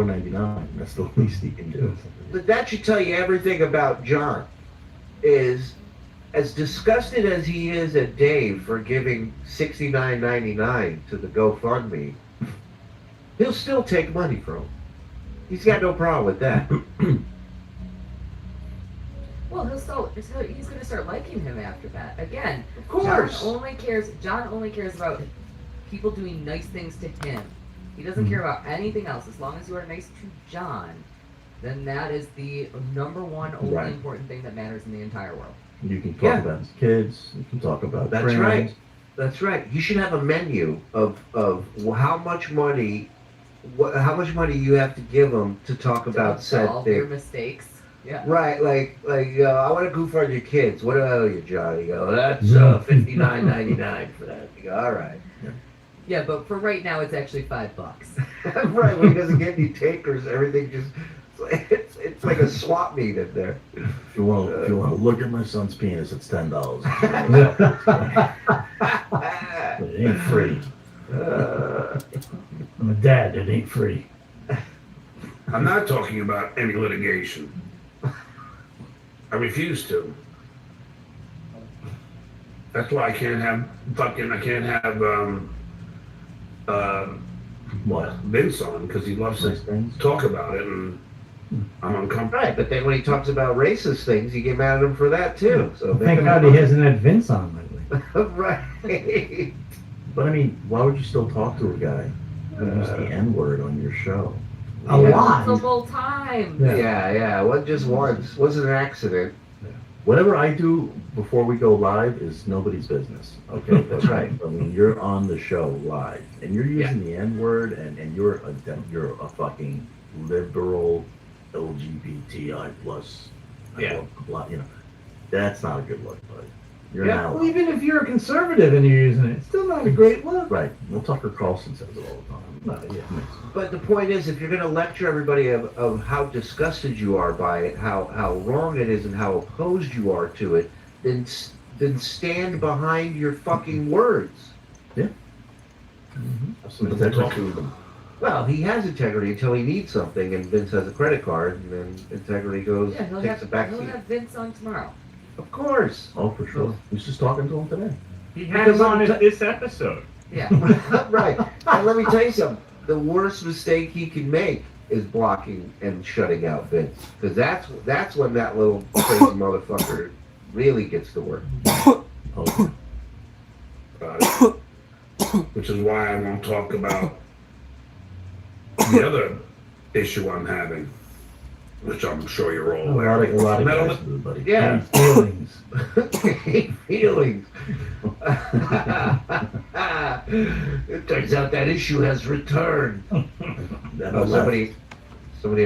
$1.99. That's the least he can do. But that should tell you everything about John. Is as disgusted as he is at Dave for giving $69.99 to the GoFundMe, he'll still take money from him. He's got no problem with that. Well, he's going to start liking him after that. Again, Of course. John only cares about people doing nice things to him. He doesn't care about anything else. As long as you are nice to John, then that is the number one only important thing that matters in the entire world. You can talk about his kids. You can talk about That's friends. right. That's right. You should have a menu of how much money you have to give them to talk about said all thing. your mistakes. Yeah. Right, like I want to goof on your kids. What do I owe you, Johnny? You go, that's $59.99 for that. You go, all right. Yeah, but for right now, it's actually $5. Right, when he doesn't get any takers, everything just it's like a swap meet in there. If you want to look at my son's penis, it's $10. It ain't free. I'm a dad. It ain't free. I'm not talking about any litigation. I refuse to. That's why I can't have What? Vince on, because he loves to talk about it, and I'm uncomfortable. Right, but then when he talks about racist things, you get mad at him for that too. So Thank God he hasn't had Vince on lately. Right. But I mean, why would you still talk to a guy who used the N-word on your show? A lot. Multiple times. Yeah. What just once wasn't an accident. Whatever I do before we go live is nobody's business. Okay, that's right. I mean, you're on the show live, and you're using the N-word, and you're a fucking liberal LGBTI plus. Blah, you know, that's not a good look, buddy. You're not. Well, even if you're a conservative and you're using it, it's still not a great look. Right. Well, Tucker Carlson says it all the time. No, yeah. But the point is, if you're going to lecture everybody of how disgusted you are by it, how wrong it is, and how opposed you are to it, then stand behind your fucking words. Yeah. Have some integrity to them. Well, he has integrity until he needs something, and Vince has a credit card, and then integrity goes Yeah, takes a back he'll seat. have Vince on tomorrow. Of course. Oh, for sure. I was just talking to him today. He has on this episode. Yeah. Right. And let me tell you something. The worst mistake he can make is blocking and shutting out Vince, because that's when that little crazy motherfucker really gets to work. Oh, Which is why I won't talk about the other issue I'm having, which I'm sure you're all aware of. a lot of Metal- guys do, buddy. Yeah. Feelings. Feelings. It turns out that issue has returned. Somebody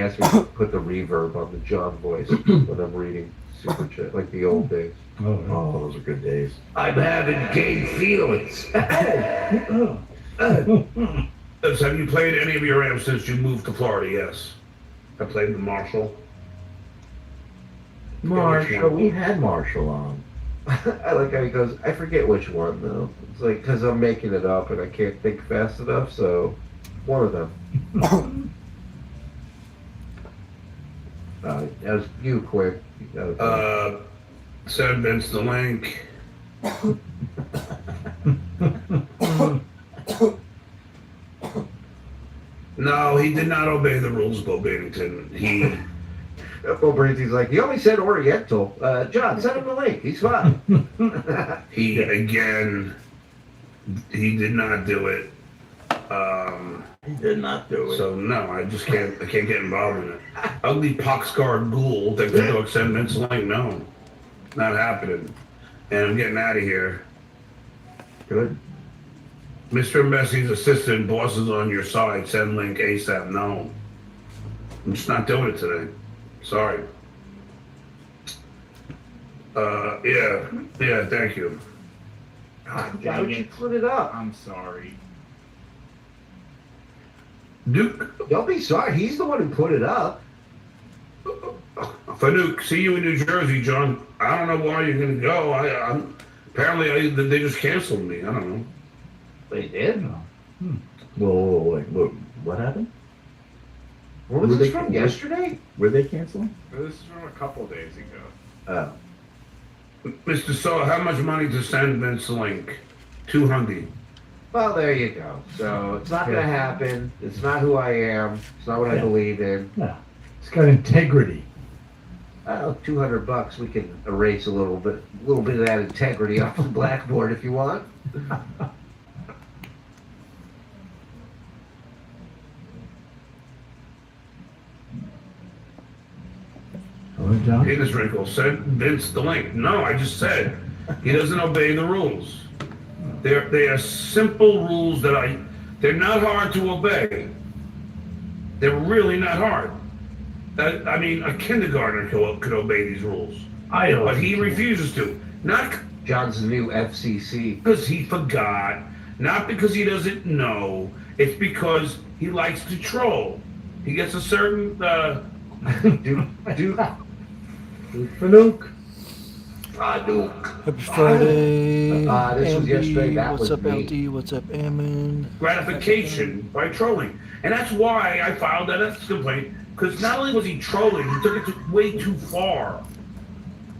asked me to put the reverb on the John voice when I'm reading Super Chat, like the old days. Oh, those are good days. I'm having gay feelings. Have you played any of your amps since you moved to Florida? Yes. I played the Marshall. Marshall, we had Marshall on. I like how he goes, I forget which one though. It's like, because I'm making it up and I can't think fast enough, so one of them. That was you, quick. You gotta Send Vince the link. No, he did not obey the rules, Bo Bennington. Bo Bernstein's like, he only said Oriental. John, send him the link. He's fine. He did not do it. He did not do it. So no, I can't get involved in it. Ugly pox-scarred ghoul that can go send Vince the link. No, not happening. And I'm getting out of here. Good. Mr. Messi's assistant, boss is on your side. Send link ASAP. No, I'm just not doing it today. Sorry. Yeah, thank you. God, why would you put it up? I'm sorry. Duke, Don't be sorry. He's the one who put it up. Fanuc, see you in New Jersey, John. I don't know why you're gonna go. Apparently they just canceled me. I don't know. They did? Whoa, wait, what happened? What was Were this they- from yesterday? Were they canceling? This is from a couple days ago. Oh. Mr. Saw, how much money to send Vince Link? 200. Well, there you go. So it's not going to happen. It's not who I am. It's not what I Yeah. believe in. No, it's got integrity. Oh, $200. We can erase a little bit of that integrity off the blackboard if you want. Hello, John. Penis wrinkle, send Vince the link. No, I just said he doesn't obey the rules. They are simple rules they're not hard to obey. They're really not hard. I mean, a kindergartner could obey these rules, but he refuses to. Not John's new FCC. because he forgot, not because he doesn't know. It's because he likes to troll. He gets a certain Duke. Fanuc. Duke. Happy Friday. This was yesterday, that What's was up, me. LD? What's up, Ammon? gratification by trolling. And that's why I filed that ethics complaint, because not only was he trolling, he took it way too far.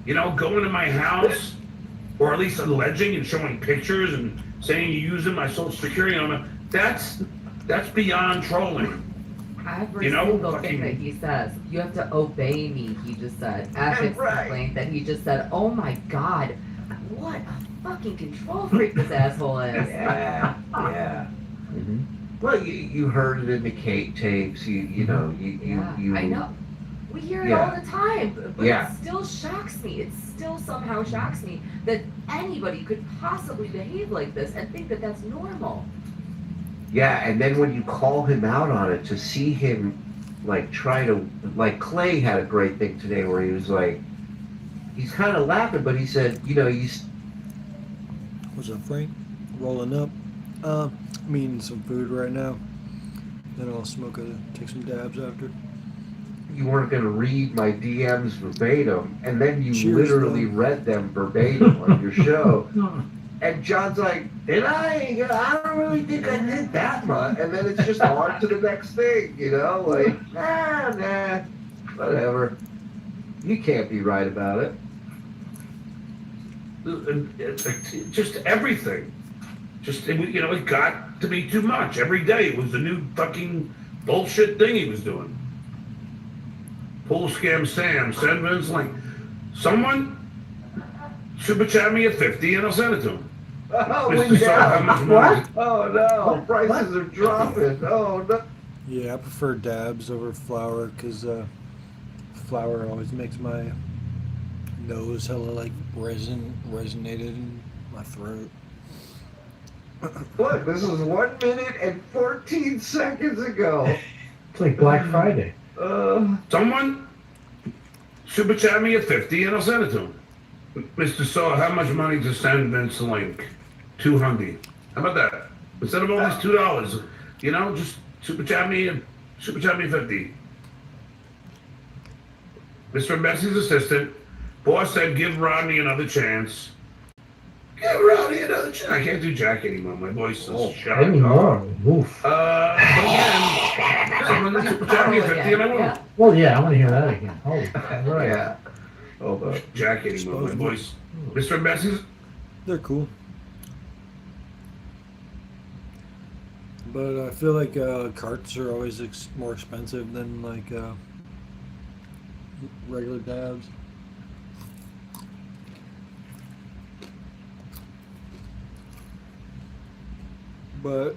You know, going to my house, or at least alleging and showing pictures and saying you using my social security number, that's beyond trolling. Every You know, single fucking- thing that he says, you have to obey me, he just said. Ethics complaint that he just said, oh my god, what a fucking control freak this asshole is. Yeah. Mm-hmm. Well, you heard it in the Kate tapes. You know, Yeah, you. I know. We hear it Yeah. all the time, but Yeah. it still shocks me. It still somehow shocks me that anybody could possibly behave like this and think that that's normal. Yeah, and then when you call him out on it, to see him like try to, like Clay had a great thing today where he was like, he's kind of laughing, but he said, you know, What's up, Frank? Rolling up. I'm eating some food right now. Then I'll take some dabs after. you weren't going to read my DMs verbatim, and then you Cheers, literally man. read them verbatim on your show. And John's like, did I? I don't really think I did that much. And then it's just on to the next thing, you know? Like, nah, whatever. You can't be right about it. Just everything. Just, you know, it got to be too much. Every day it was a new fucking bullshit thing he was doing. Pull scam Sam, send Vince link. Someone super chat me at 50 and I'll send it to him. Oh, Mr. went Saw, how down. much money? Oh, no. Prices are dropping. Oh, no. Yeah, I prefer dabs over flour because flour always makes my nose hella like resonated in my throat. Look, this is 1 minute and 14 seconds ago. It's like Black Friday. Someone super chat me at 50 and I'll send it to him. Mr. Saw, how much money to send Vince a link? 200. How about that? Instead of always $2, you know, just super chat me 50. Mr. Messi's assistant, boss said give Rodney another chance. Give Rodney another chance. I can't do Jack anymore. My voice is shot. Anymore. Oof. Again, someone super chat me at 50 and I won't. Yeah. Well, yeah, I want to hear that again. Holy right. Yeah. Hold up. Jack anymore. My voice. Mr. Messi's. They're cool. But I feel like carts are always more expensive than like regular dabs. But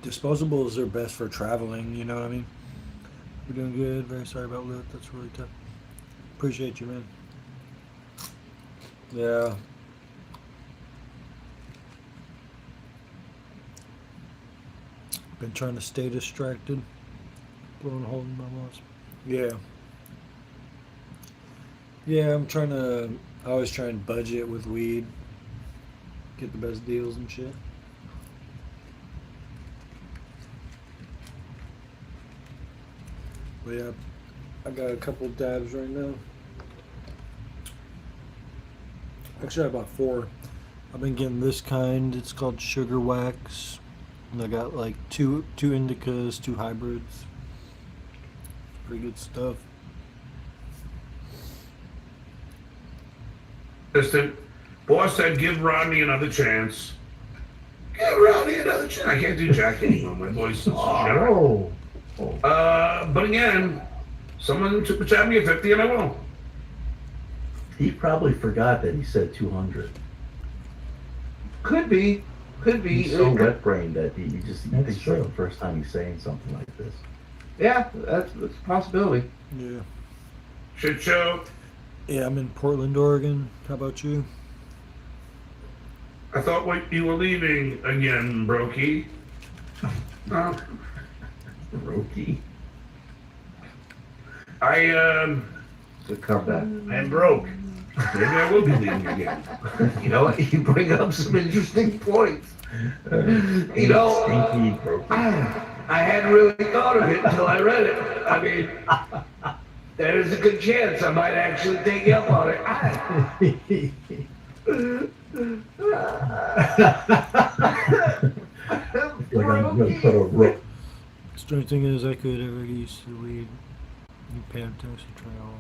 disposables are best for traveling, you know what I mean? We're doing good. Very sorry about that. That's really tough. Appreciate you, man. Yeah. Been trying to stay distracted. Blowing a hole in my nose. Yeah. Yeah, I always try and budget with weed. Get the best deals and shit. But yeah, I got a couple dabs right now. Actually, I bought 4. I've been getting this kind. It's called Sugar Wax. And I got like two indicas, 2 hybrids. Pretty good stuff. Assistant. Boss said give Rodney another chance. Give Rodney another chance. I can't do Jack anymore. My voice is shot. Oh. But again, someone super chat me at 50 and I will. He probably forgot that he said 200. Could be. He's so wet brained that he just That's thinks true. like the first time he's saying something like this. Yeah, that's a possibility. Yeah. Shit show. Yeah, I'm in Portland, Oregon. How about you? I thought you were leaving again, Brokey. Roki. Good comeback. I'm broke. Maybe I will be leaving again. You know what? You bring up some interesting points. You know, Stinky Roki. I hadn't really thought of it until I read it. I mean, there's a good chance I might actually take you up on it. Like I'm gonna put a rope. Strange thing is, I could ever used to lead New Pantaxi Trail.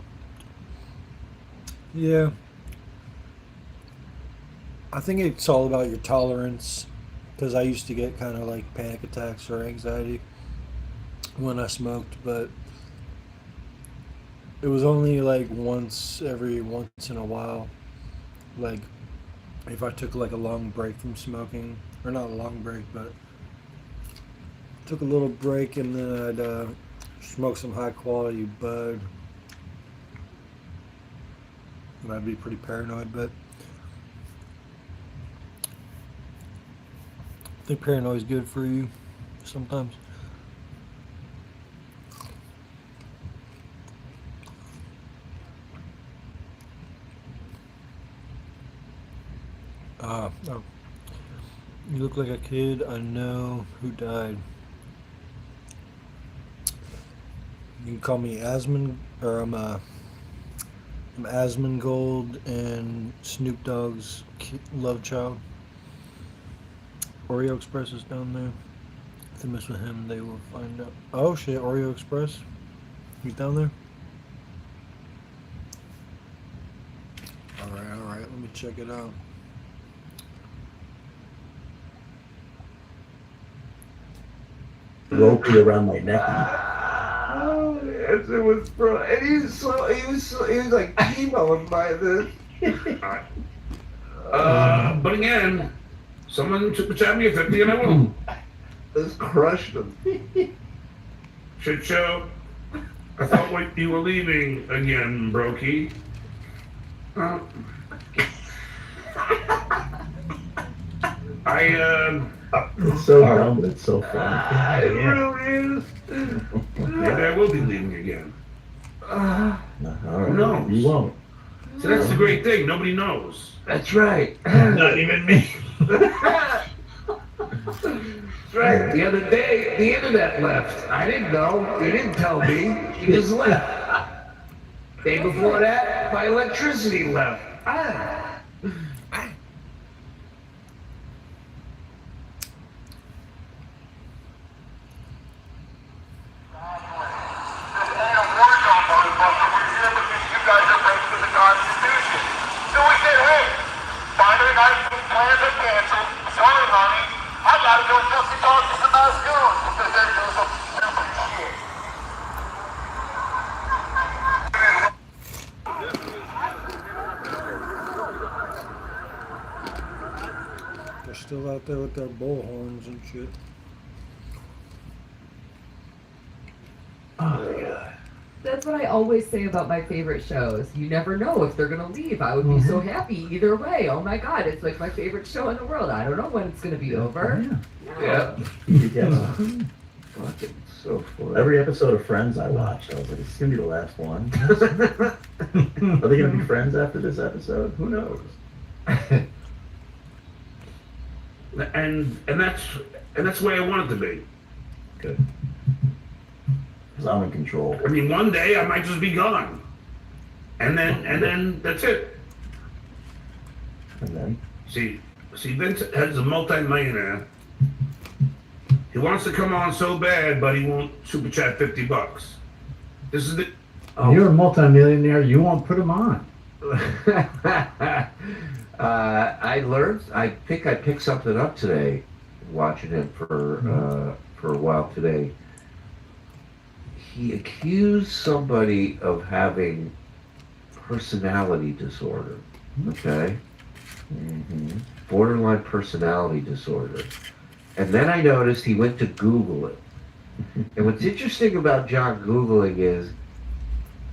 Yeah. I think it's all about your tolerance. Because I used to get kind of like panic attacks or anxiety when I smoked, but it was only like once in a while. Like if I took like a long break from smoking, or not a long break, but took a little break and then I'd smoke some high quality bud. And I'd be pretty paranoid, but I think paranoia is good for you sometimes. Oh. You look like a kid I know who died. You can call me Asmon, or I'm Asmongold and Snoop Dogg's love child. Oreo Express is down there. If they mess with him, they will find out. Oh shit, Oreo Express? He's down there? Alright, let me check it out. Roki around my neck. Oh, yes, it was bro, and he was like chemoing by this. But again, someone super chat me at 50 and I will. This crushed him. Shit show. I thought you were leaving again, Brokey. It's so dumb, but it's so funny. It really is. Maybe I will be leaving again. All right. Who knows? You won't. So that's the great thing. Nobody knows. That's right. Not even me. That's right. The other day, the internet left. I didn't know. He didn't tell me. He just left. Day before that, my electricity left. They're still out there with their bullhorns and shit. Oh, God. That's what I always say about my favorite shows. You never know if they're gonna leave. I would be so happy either way. Oh my god, it's like my favorite show in the world. I don't know when it's gonna be over. No. Yeah. Yeah. Fucking so funny. Every episode of Friends I watched, I was like, "It's gonna be the last one." Are they gonna be friends after this episode? Who knows? And that's the way I want it to be. Good. Because I'm in control. I mean, one day I might just be gone, and then that's it. And then See, Vince is a multi-millionaire, He wants to come on so bad, but he won't super chat $50. This is the. Oh. You're a multimillionaire. You won't put them on. I learned. I think I picked something up today, watching him for a while today. He accused somebody of having personality disorder. Okay, borderline personality disorder. And then I noticed he went to Google it. And what's interesting about John Googling is,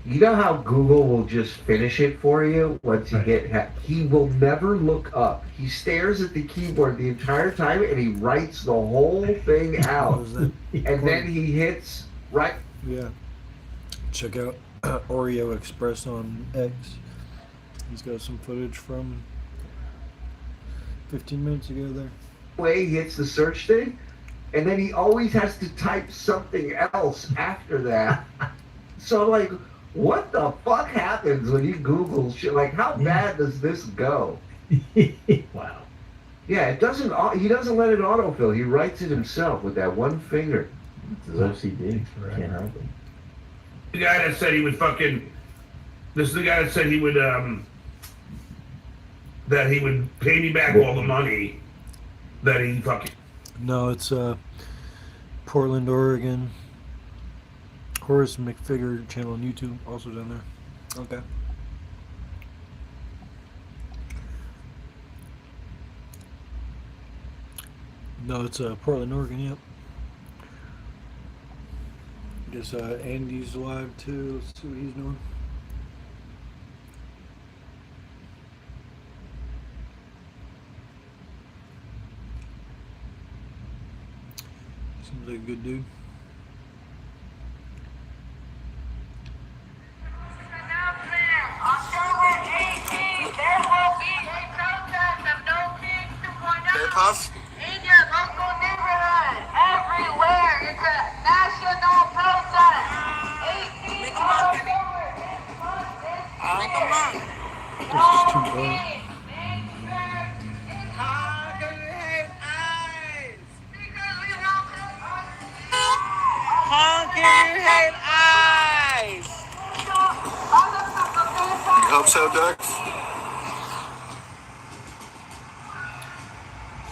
you know how Google will just finish it for you once you he will never look up. He stares at the keyboard the entire time and he writes the whole thing out. And then he hits right. Yeah. Check out Oreo Express on X. He's got some footage from 15 minutes ago there. Way he hits the search thing, and then he always has to type something else after that. So like, what the fuck happens when you Google shit? Like, how bad does this go? Wow. Yeah, it doesn't. He doesn't let it autofill. He writes it himself with that one finger. It's his OCD. Can't help it. The guy that said he would fucking. This is the guy that said he would that he would pay me back all the money that he fucking. No, it's Portland, Oregon. Horace McFigure channel on YouTube, also down there. Okay. No, it's Portland, Oregon. Yep. Guess Andy's live too. Let's see what he's doing. Seems like a good dude. Puff? In your local neighborhood, everywhere. It's a national protest. 18 October. This is too bright. You hope so, Doug?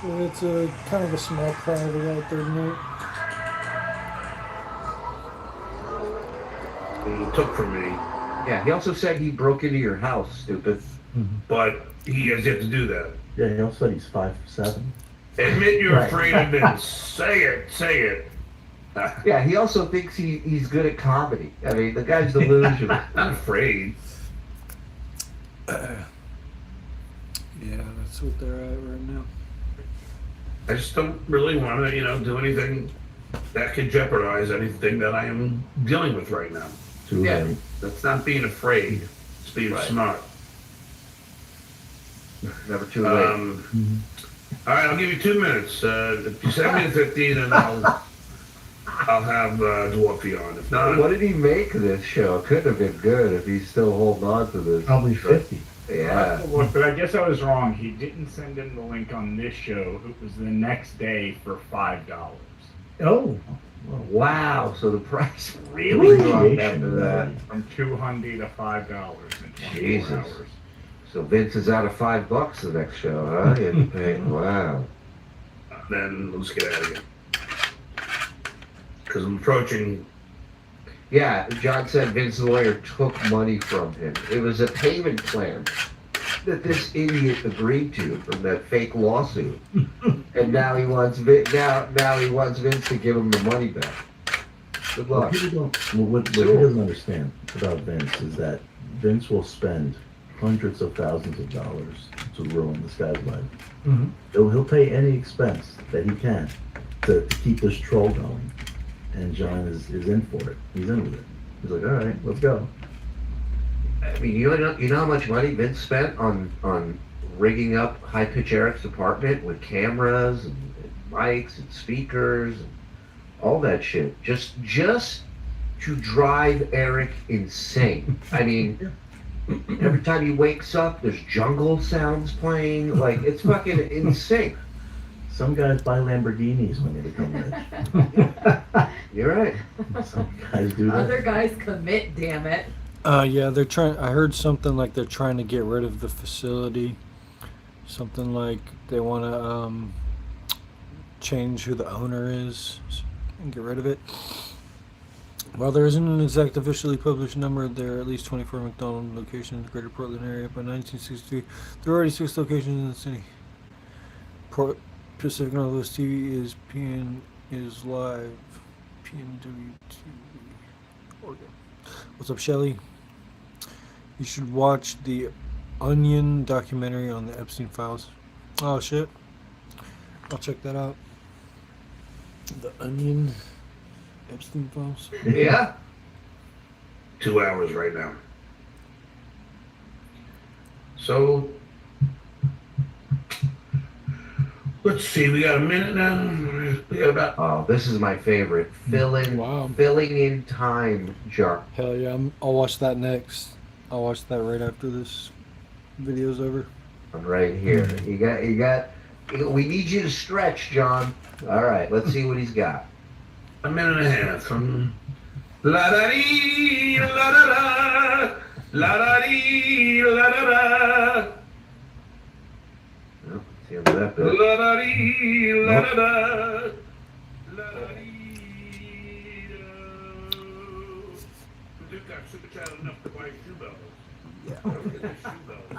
So it's a kind of a small crowd out there tonight. He took from me, Yeah, he also said he broke into your house, stupid. but he has yet to do that. Yeah, he also said he's 5'7". Admit you're Right. afraid of it. Say it. Say it. Yeah, he also thinks he's good at comedy. I mean, the guy's delusional. Not afraid. Yeah, that's what they're at right now. I just don't really want to, do anything that could jeopardize anything that I am dealing with right now. Too Yeah. late. That's not being afraid. It's being Right. smart. Never too late. All right, I'll give you 2 minutes. If you send me the 50, then I'll have Dwarfy on. If not, What did he make of this show? It couldn't have been good if he's still holding on to this. Probably 50. Yeah. Look, but I guess I was wrong. He didn't send in the link on this show. It was the next day for $5. Oh. Wow. So the price really dropped after that. From $200 to $5 in 24 Jesus. hours. So Vince is out of $5 the next show, huh? He had to pay. Wow. then let's get out of here. Because I'm approaching. Yeah, John said Vince's lawyer took money from him. It was a payment plan that this idiot agreed to from that fake lawsuit, and now he wants now he wants Vince to give him the money back. Good luck. What he doesn't understand about Vince is that Vince will spend hundreds of thousands of dollars to ruin this guy's life. Mhm. He'll pay any expense that he can to keep this troll going. And John is in for it. He's in with it. He's like, all right, let's go. I mean, you know how much money Vince spent on rigging up High Pitch Eric's apartment with cameras and mics and speakers and all that shit, just to drive Eric insane. I mean, every time he wakes up, there's jungle sounds playing. Like, it's fucking insane. Some guys buy Lamborghinis when they become rich. You're right. Some guys do that. Other guys commit, damn it. Yeah, they're trying. I heard something like they're trying to get rid of the facility. Something like they want to change who the owner is and get rid of it. While there isn't an exact officially published number, there are at least 24 McDonald's locations in the greater Portland area. By 1963, there are already 6 locations in the city. Pacific Northwest TV is live. PNWTV. Oregon. What's up, Shelly? You should watch the Onion documentary on the Epstein files. Oh shit! I'll check that out. The Onion Epstein files. Yeah. 2 hours right now. So, let's see, we got a minute now. We got about. Oh, this is my favorite. Wow. Filling in time jar. Hell yeah! I'll watch that next. I'll watch that right after this video's over. Right here. You got. We need you to stretch, John. All right. Let's see what he's got. A minute and a half. La da dee, la da da, la da dee, la da da. Well, see how that bit. La da dee, la da da, la da dee. We've got super chat enough to buy shoe bells. Yeah. Don't get the shoe bells.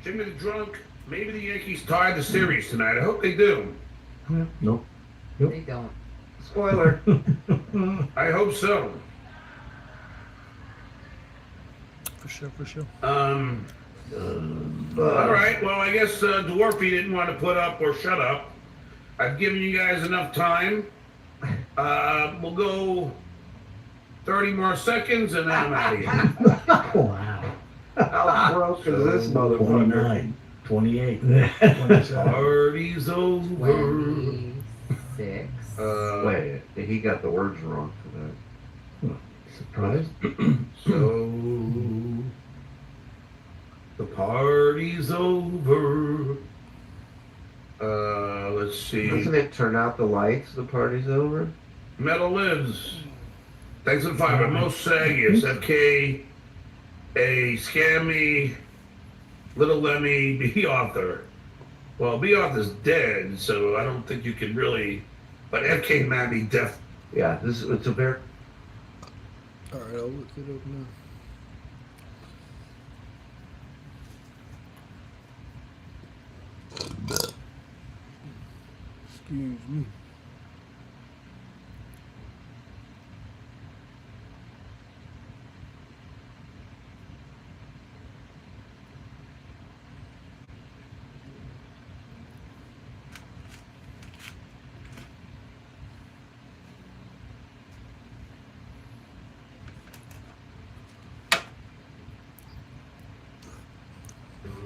Jimmy the drunk. Maybe the Yankees tied the series tonight. I hope they do. Nope. They don't. Spoiler. I hope so. For sure. All right. Well, I guess Dwarfy didn't want to put up or shut up. I've given you guys enough time. We'll go 30 more seconons and then I'm out of here. Wow. How broke is this motherfucker? 29, 28. Party's over. 26. Wait, he got the words wrong for that. Surprised? So the party's over. Let's see. Doesn't it turn out the lights? The party's over. Metal lives. Thanks for the 5. But most saggiest. FK, A, Scammy, Little Lemmy, B author. Well, B author's dead, so I don't think you can really. But FK Mammy def. Yeah, it's a very. All right, I'll look it up now. Excuse me.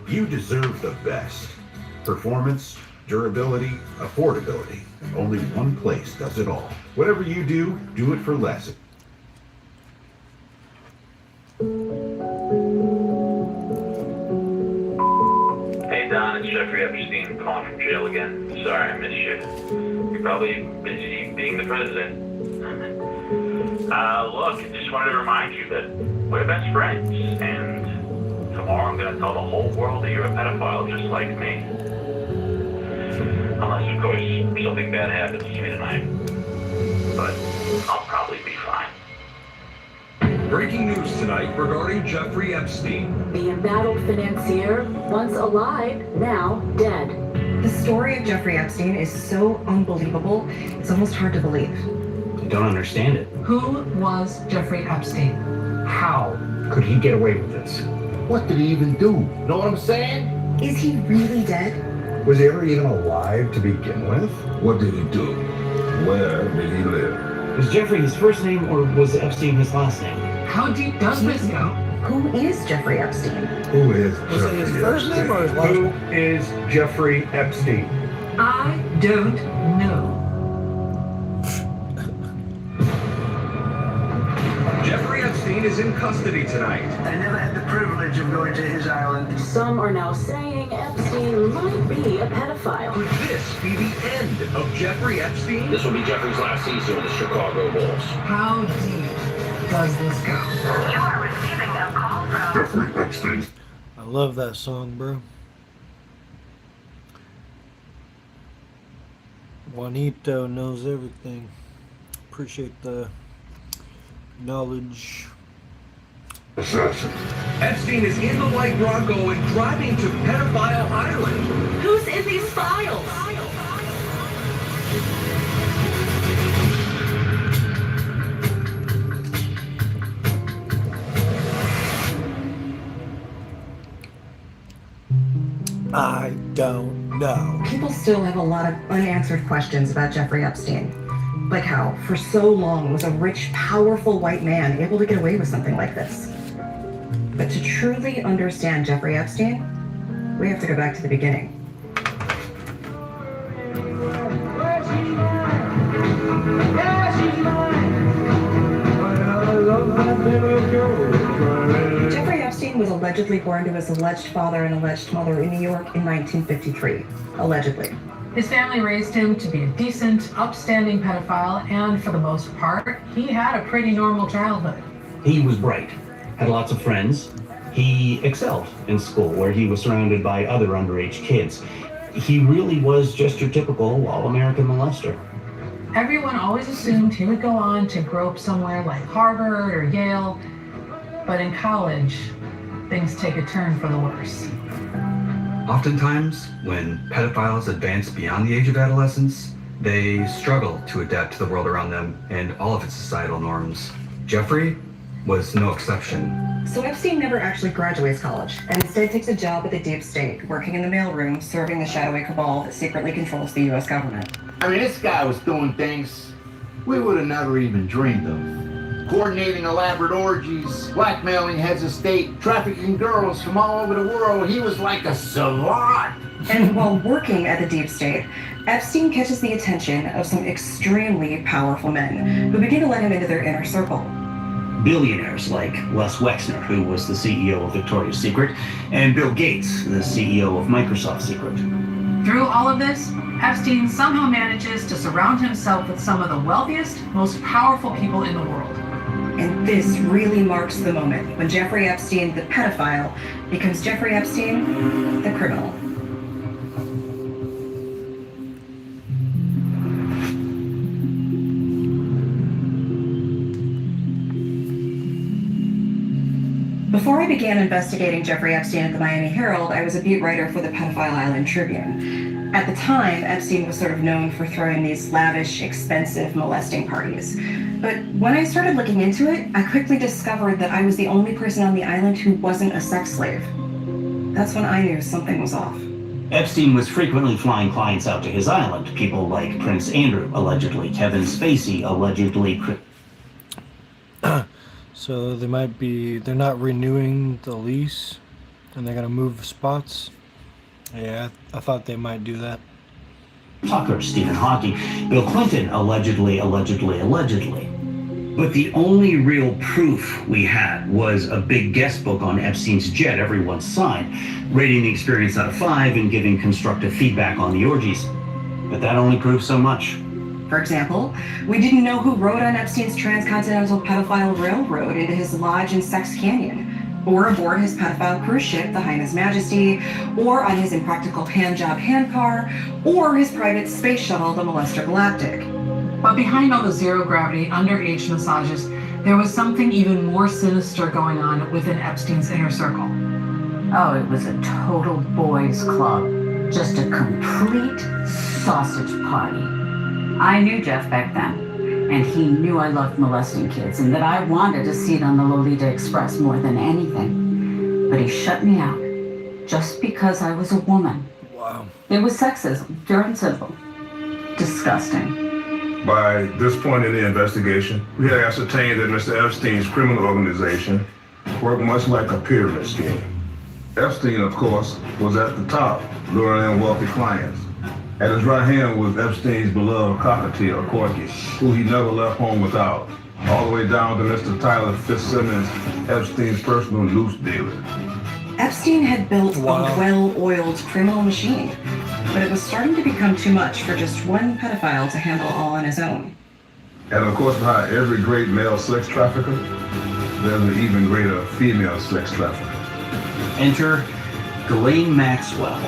You deserve the best. Performance, durability, affordability. Only one place does it all. Whatever you do, do it for less. Hey Don, it's Jeffrey Epstein calling from jail again. Sorry I missed you. You're probably busy being the president. Look, I just wanted to remind you that we're best friends, and tomorrow I'm going to tell the whole world that you're a pedophile just like me. Unless, of course, something bad happens to me tonight. But I'll probably be fine. Breaking news tonight regarding Jeffrey Epstein. The embattled financier, once alive, now dead. The story of Jeffrey Epstein is so unbelievable, it's almost hard to believe. I don't understand it. Who was Jeffrey Epstein? How could he get away with this? What did he even do? Know what I'm saying? Is he really dead? Was he ever even alive to begin with? What did he do? Where did he live? Was Jeffrey his first name or was Epstein his last name? How deep does this go? Who is Jeffrey Epstein? Who is Was it his first name or his last Who name? is Jeffrey Epstein? I don't know. Jeffrey Epstein Epstein is in custody tonight. I never had the privilege of going to his island. Some are now saying Epstein might be a pedophile. Could this be the end of Jeffrey Epstein? This will be Jeffrey's last season with the Chicago Bulls. How deep does this go? You are receiving a call from Jeffrey Epstein. I love that song, bro. Juanito knows everything. Appreciate the knowledge. Assassin. Epstein is in the white Bronco and driving to Pedophile Island. Who's in these files? I don't know. People still have a lot of unanswered questions about Jeffrey Epstein. Like how, for so long, was a rich, powerful white man able to get away with something like this? But to truly understand Jeffrey Epstein, we have to go back to the beginning. Jeffrey Epstein was allegedly born to his alleged father and alleged mother in New York in 1953. Allegedly. His family raised him to be a decent, upstanding pedophile, and for the most part, he had a pretty normal childhood. He was bright, had lots of friends. He excelled in school where he was surrounded by other underage kids. He really was just your typical all-American molester. Everyone always assumed he would go on to grow up somewhere like Harvard or Yale, but in college, things take a turn for the worse. Oftentimes, when pedophiles advance beyond the age of adolescence, they struggle to adapt to the world around them and all of its societal norms. Jeffrey was no exception. So Epstein never actually graduates college, and instead takes a job at the deep state, working in the mailroom, serving the shadowy cabal that secretly controls the U.S. government. I mean, this guy was doing things we would have never even dreamed of. Coordinating elaborate orgies, blackmailing heads of state, trafficking girls from all over the world. He was like a savant. And while working at the deep state, Epstein catches the attention of some extremely powerful men who begin to let him into their inner circle. Billionaires like Les Wexner, who was the CEO of Victoria's Secret, and Bill Gates, the CEO of Microsoft Secret. Through all of this, Epstein somehow manages to surround himself with some of the wealthiest, most powerful people in the world. And this really marks the moment when Jeffrey Epstein, the pedophile, becomes Jeffrey Epstein, the criminal. Before I began investigating Jeffrey Epstein at the Miami Herald, I was a beat writer for the Pedophile Island Tribune. At the time, Epstein was sort of known for throwing these lavish, expensive molesting parties. But when I started looking into it, I quickly discovered that I was the only person on the island who wasn't a sex slave. That's when I knew something was off. Epstein was frequently flying clients out to his island. People like Prince Andrew, allegedly. Kevin Spacey, allegedly. So they're not renewing the lease and they're going to move spots. Yeah, I thought they might do that. Tucker, Stephen Hawking, Bill Clinton, allegedly. But the only real proof we had was a big guest book on Epstein's jet everyone signed, rating the experience out of 5 and giving constructive feedback on the orgies. But that only proves so much. For example, we didn't know who rode on Epstein's transcontinental pedophile railroad into his lodge in Sex Canyon, or aboard his pedophile cruise ship, the Highness Majesty, or on his impractical handjob handcar, or his private space shuttle, the Molester Galactic. But behind all the zero-gravity underage massages, there was something even more sinister going on within Epstein's inner circle. Oh, it was a total boys' club. Just a complete sausage party. I knew Jeff back then, and he knew I loved molesting kids and that I wanted to see it on the Lolita Express more than anything. But he shut me out just because I was a woman. Wow. It was sexism, pure and simple. Disgusting. By this point in the investigation, we had ascertained that Mr. Epstein's criminal organization worked much like a pyramid scheme. Epstein, of course, was at the top, luring in wealthy clients. At his right hand was Epstein's beloved cockatiel, Corky, who he never left home without. all the way down to Mr. Tyler Fitzsimmons, Epstein's personal loose dealer. Epstein had built a well-oiled criminal machine, but it was starting to become too much for just one pedophile to handle all on his own. And of course, behind every great male sex trafficker, there's an even greater female sex trafficker. Enter Ghislaine Maxwell.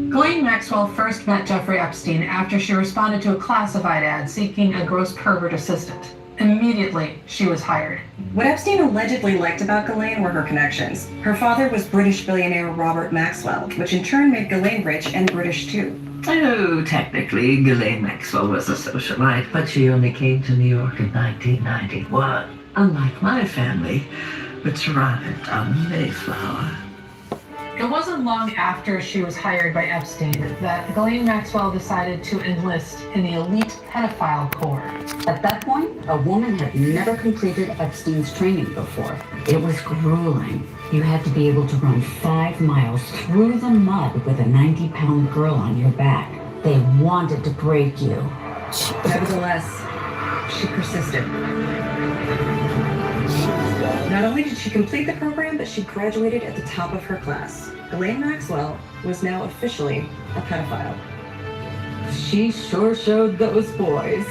Ghislaine Maxwell first met Jeffrey Epstein after she responded to a classified ad seeking a gross pervert assistant. Immediately, she was hired. What Epstein allegedly liked about Ghislaine were her connections. Her father was British billionaire Robert Maxwell, which in turn made Ghislaine rich and British too. Oh, technically, Ghislaine Maxwell was a socialite, but she only came to New York in 1991. Unlike my family, which arrived on the Mayflower. It wasn't long after she was hired by Epstein that Ghislaine Maxwell decided to enlist in the elite pedophile corps. At that point, a woman had never completed Epstein's training before. It was grueling. You had to be able to run 5 miles through the mud with a 90-pound girl on your back. They wanted to break you. Nevertheless, she persisted. Not only did she complete the program, but she graduated at the top of her class. Ghislaine Maxwell was now officially a pedophile. She sure showed those boys.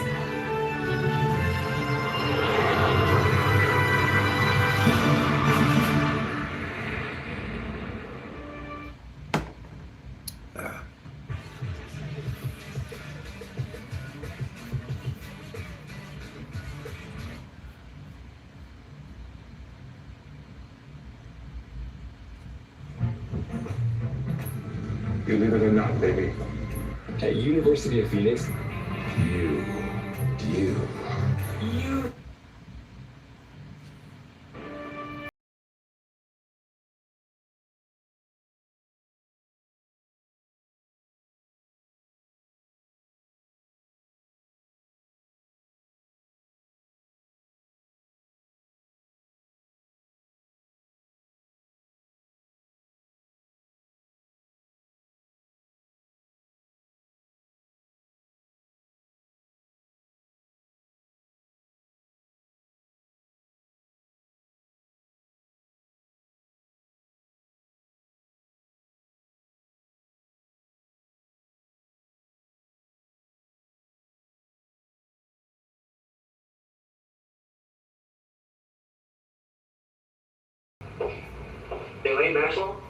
Believe it or not, baby, at University of Phoenix, you. Ghislaine Maxwell?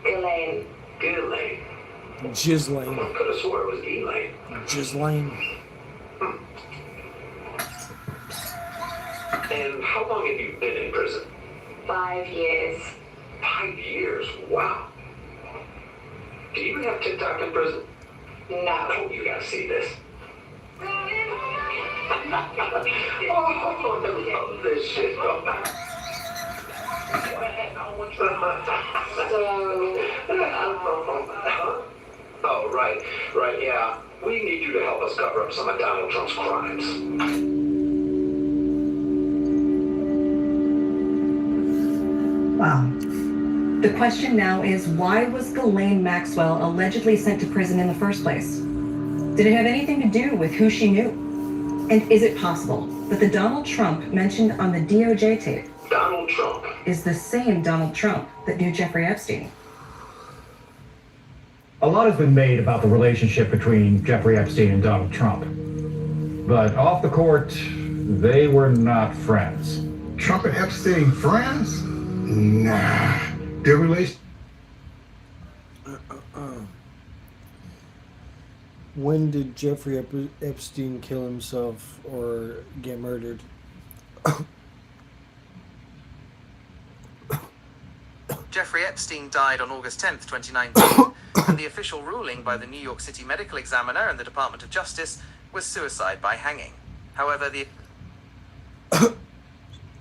Ghislaine. Ghislaine. Ghislaine. I could have swore it was Elaine. Ghislaine. And how long have you been in prison? 5 years. 5 years? Wow. Do you even have TikTok in prison? No. Oh, you gotta see this. Oh, I love this shit. Oh, right, yeah. We need you to help us cover up some of Donald Trump's crimes. Wow. The question now is, why was Ghislaine Maxwell allegedly sent to prison in the first place? Did it have anything to do with who she knew? And is it possible that the Donald Trump mentioned on the DOJ tape Donald Trump is the same Donald Trump that knew Jeffrey Epstein? A lot has been made about the relationship between Jeffrey Epstein and Donald Trump. But off the court, they were not friends. Trump and Epstein friends? Nah. Their relation. When did Jeffrey Epstein kill himself or get murdered? Jeffrey Epstein died on August 10th, 2019, and the official ruling by the New York City Medical Examiner and the Department of Justice was suicide by hanging. However,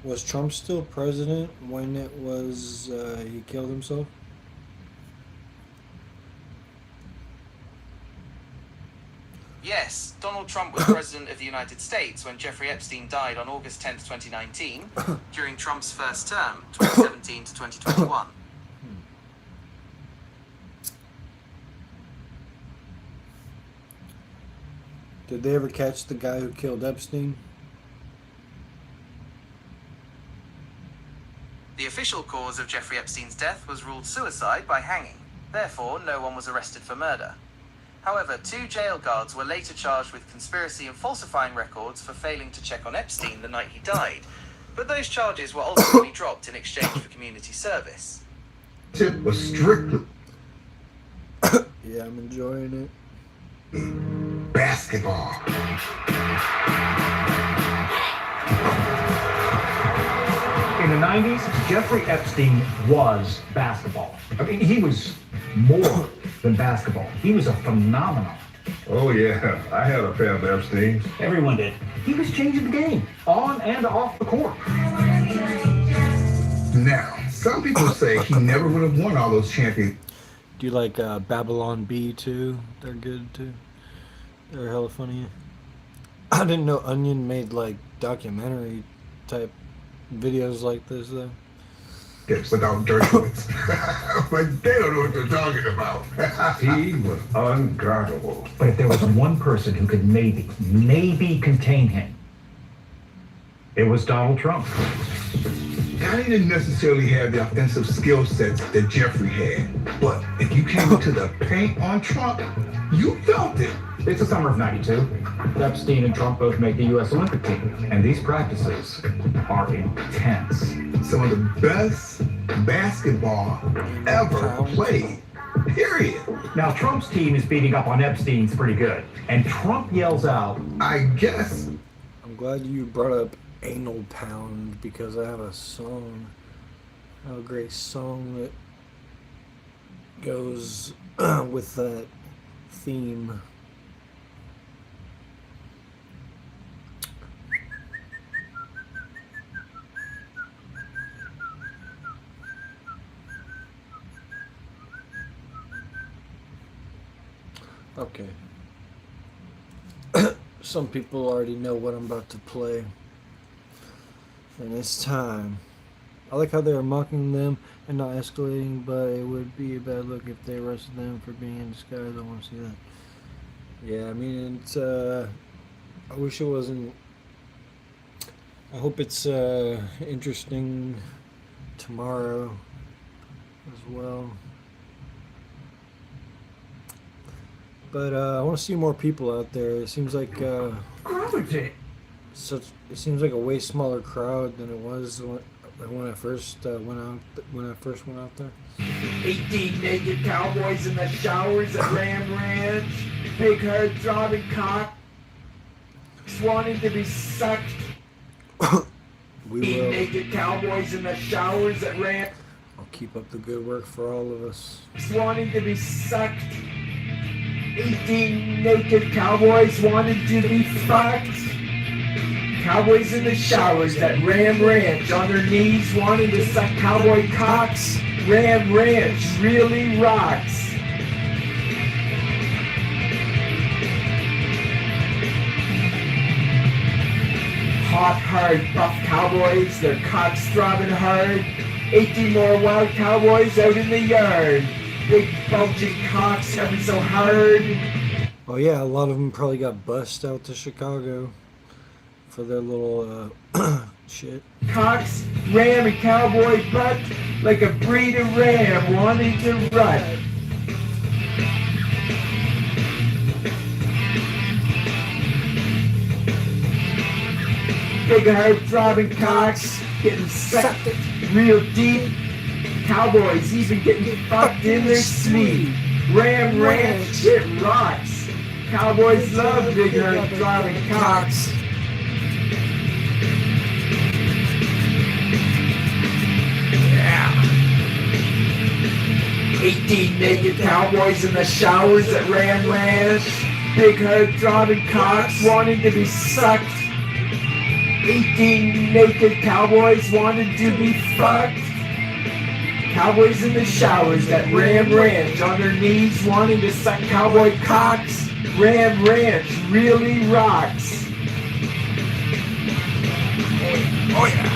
Was Trump still president when it was he killed himself? Yes, Donald Trump was President of the United States when Jeffrey Epstein died on August 10th, 2019, during Trump's first term, 2017 to 2021. Did they ever catch the guy who killed Epstein? The official cause of Jeffrey Epstein's death was ruled suicide by hanging. Therefore, no one was arrested for murder. However, 2 jail guards were later charged with conspiracy and falsifying records for failing to check on Epstein the night he died. But those charges were ultimately dropped in exchange for community service. It was strictly Yeah, I'm enjoying it. basketball. In the 90s, Jeffrey Epstein was basketball. I mean, he was more than basketball. He was a phenomenon. Oh, yeah. I had a pair of Epsteins. Everyone did. He was changing the game, on and off the court. Now, some people say he never would have won all those championships. Do you like Babylon Bee too? They're good too. They're hella funny. I didn't know Onion made like documentary type videos like this though. Yes, without Dershowitz. But they don't know what they're talking about. He was unguardable. But if there was one person who could maybe contain him, it was Donald Trump. Now, he didn't necessarily have the offensive skill sets that Jeffrey had. But if you came into the paint on Trump, you felt it. It's the summer of '92. Epstein and Trump both make the U.S. Olympic team, and these practices are intense. Some of the best basketball ever played. Period. Now, Trump's team is beating up on Epstein's pretty good, and Trump yells out, I guess. I'm glad you brought up Anal Pound because I have a song, a great song that goes with that theme. Okay. Some people already know what I'm about to play. And it's time. I like how they are mocking them and not escalating, but it would be a bad look if they arrested them for being in disguise. I want to see that. Yeah, I mean, it's, I wish it wasn't. I hope it's interesting tomorrow as well. But I want to see more people out there. It seems like it seems like a way smaller crowd than it was when I first went out there. 18 naked cowboys in the showers at Ram Ranch. Big herd throbbing cock. Wanting to be sucked. 18 naked cowboys in the showers at Ram. I'll keep up the good work for all of us. Wanting to be sucked. 18 naked cowboys wanted to be fucked. Cowboys in the showers at Ram Ranch, on their knees wanting to suck cowboy cocks. Ram Ranch really rocks. Hot, hard, buff cowboys, their cocks throbbing hard. 18 more wild cowboys out in the yard. Big bulging cocks ever so hard. Oh yeah, a lot of them probably got bussed out to Chicago for their little shit. Cocks ram a cowboy butt like a breed of ram wanting to rut. Big hard throbbing cocks getting sucked real deep. Cowboys even getting fucked in their sleep. Ram Ranch, it rocks. Cowboys love big herd throbbing cocks. Yeah. 18 naked cowboys in the showers at Ram Ranch. Big herd throbbing cocks wanting to be sucked. 18 naked cowboys wanted to be fucked. Cowboys in the showers at Ram Ranch, on their knees wanting to suck cowboy cocks. Ram Ranch really rocks. Oh yeah.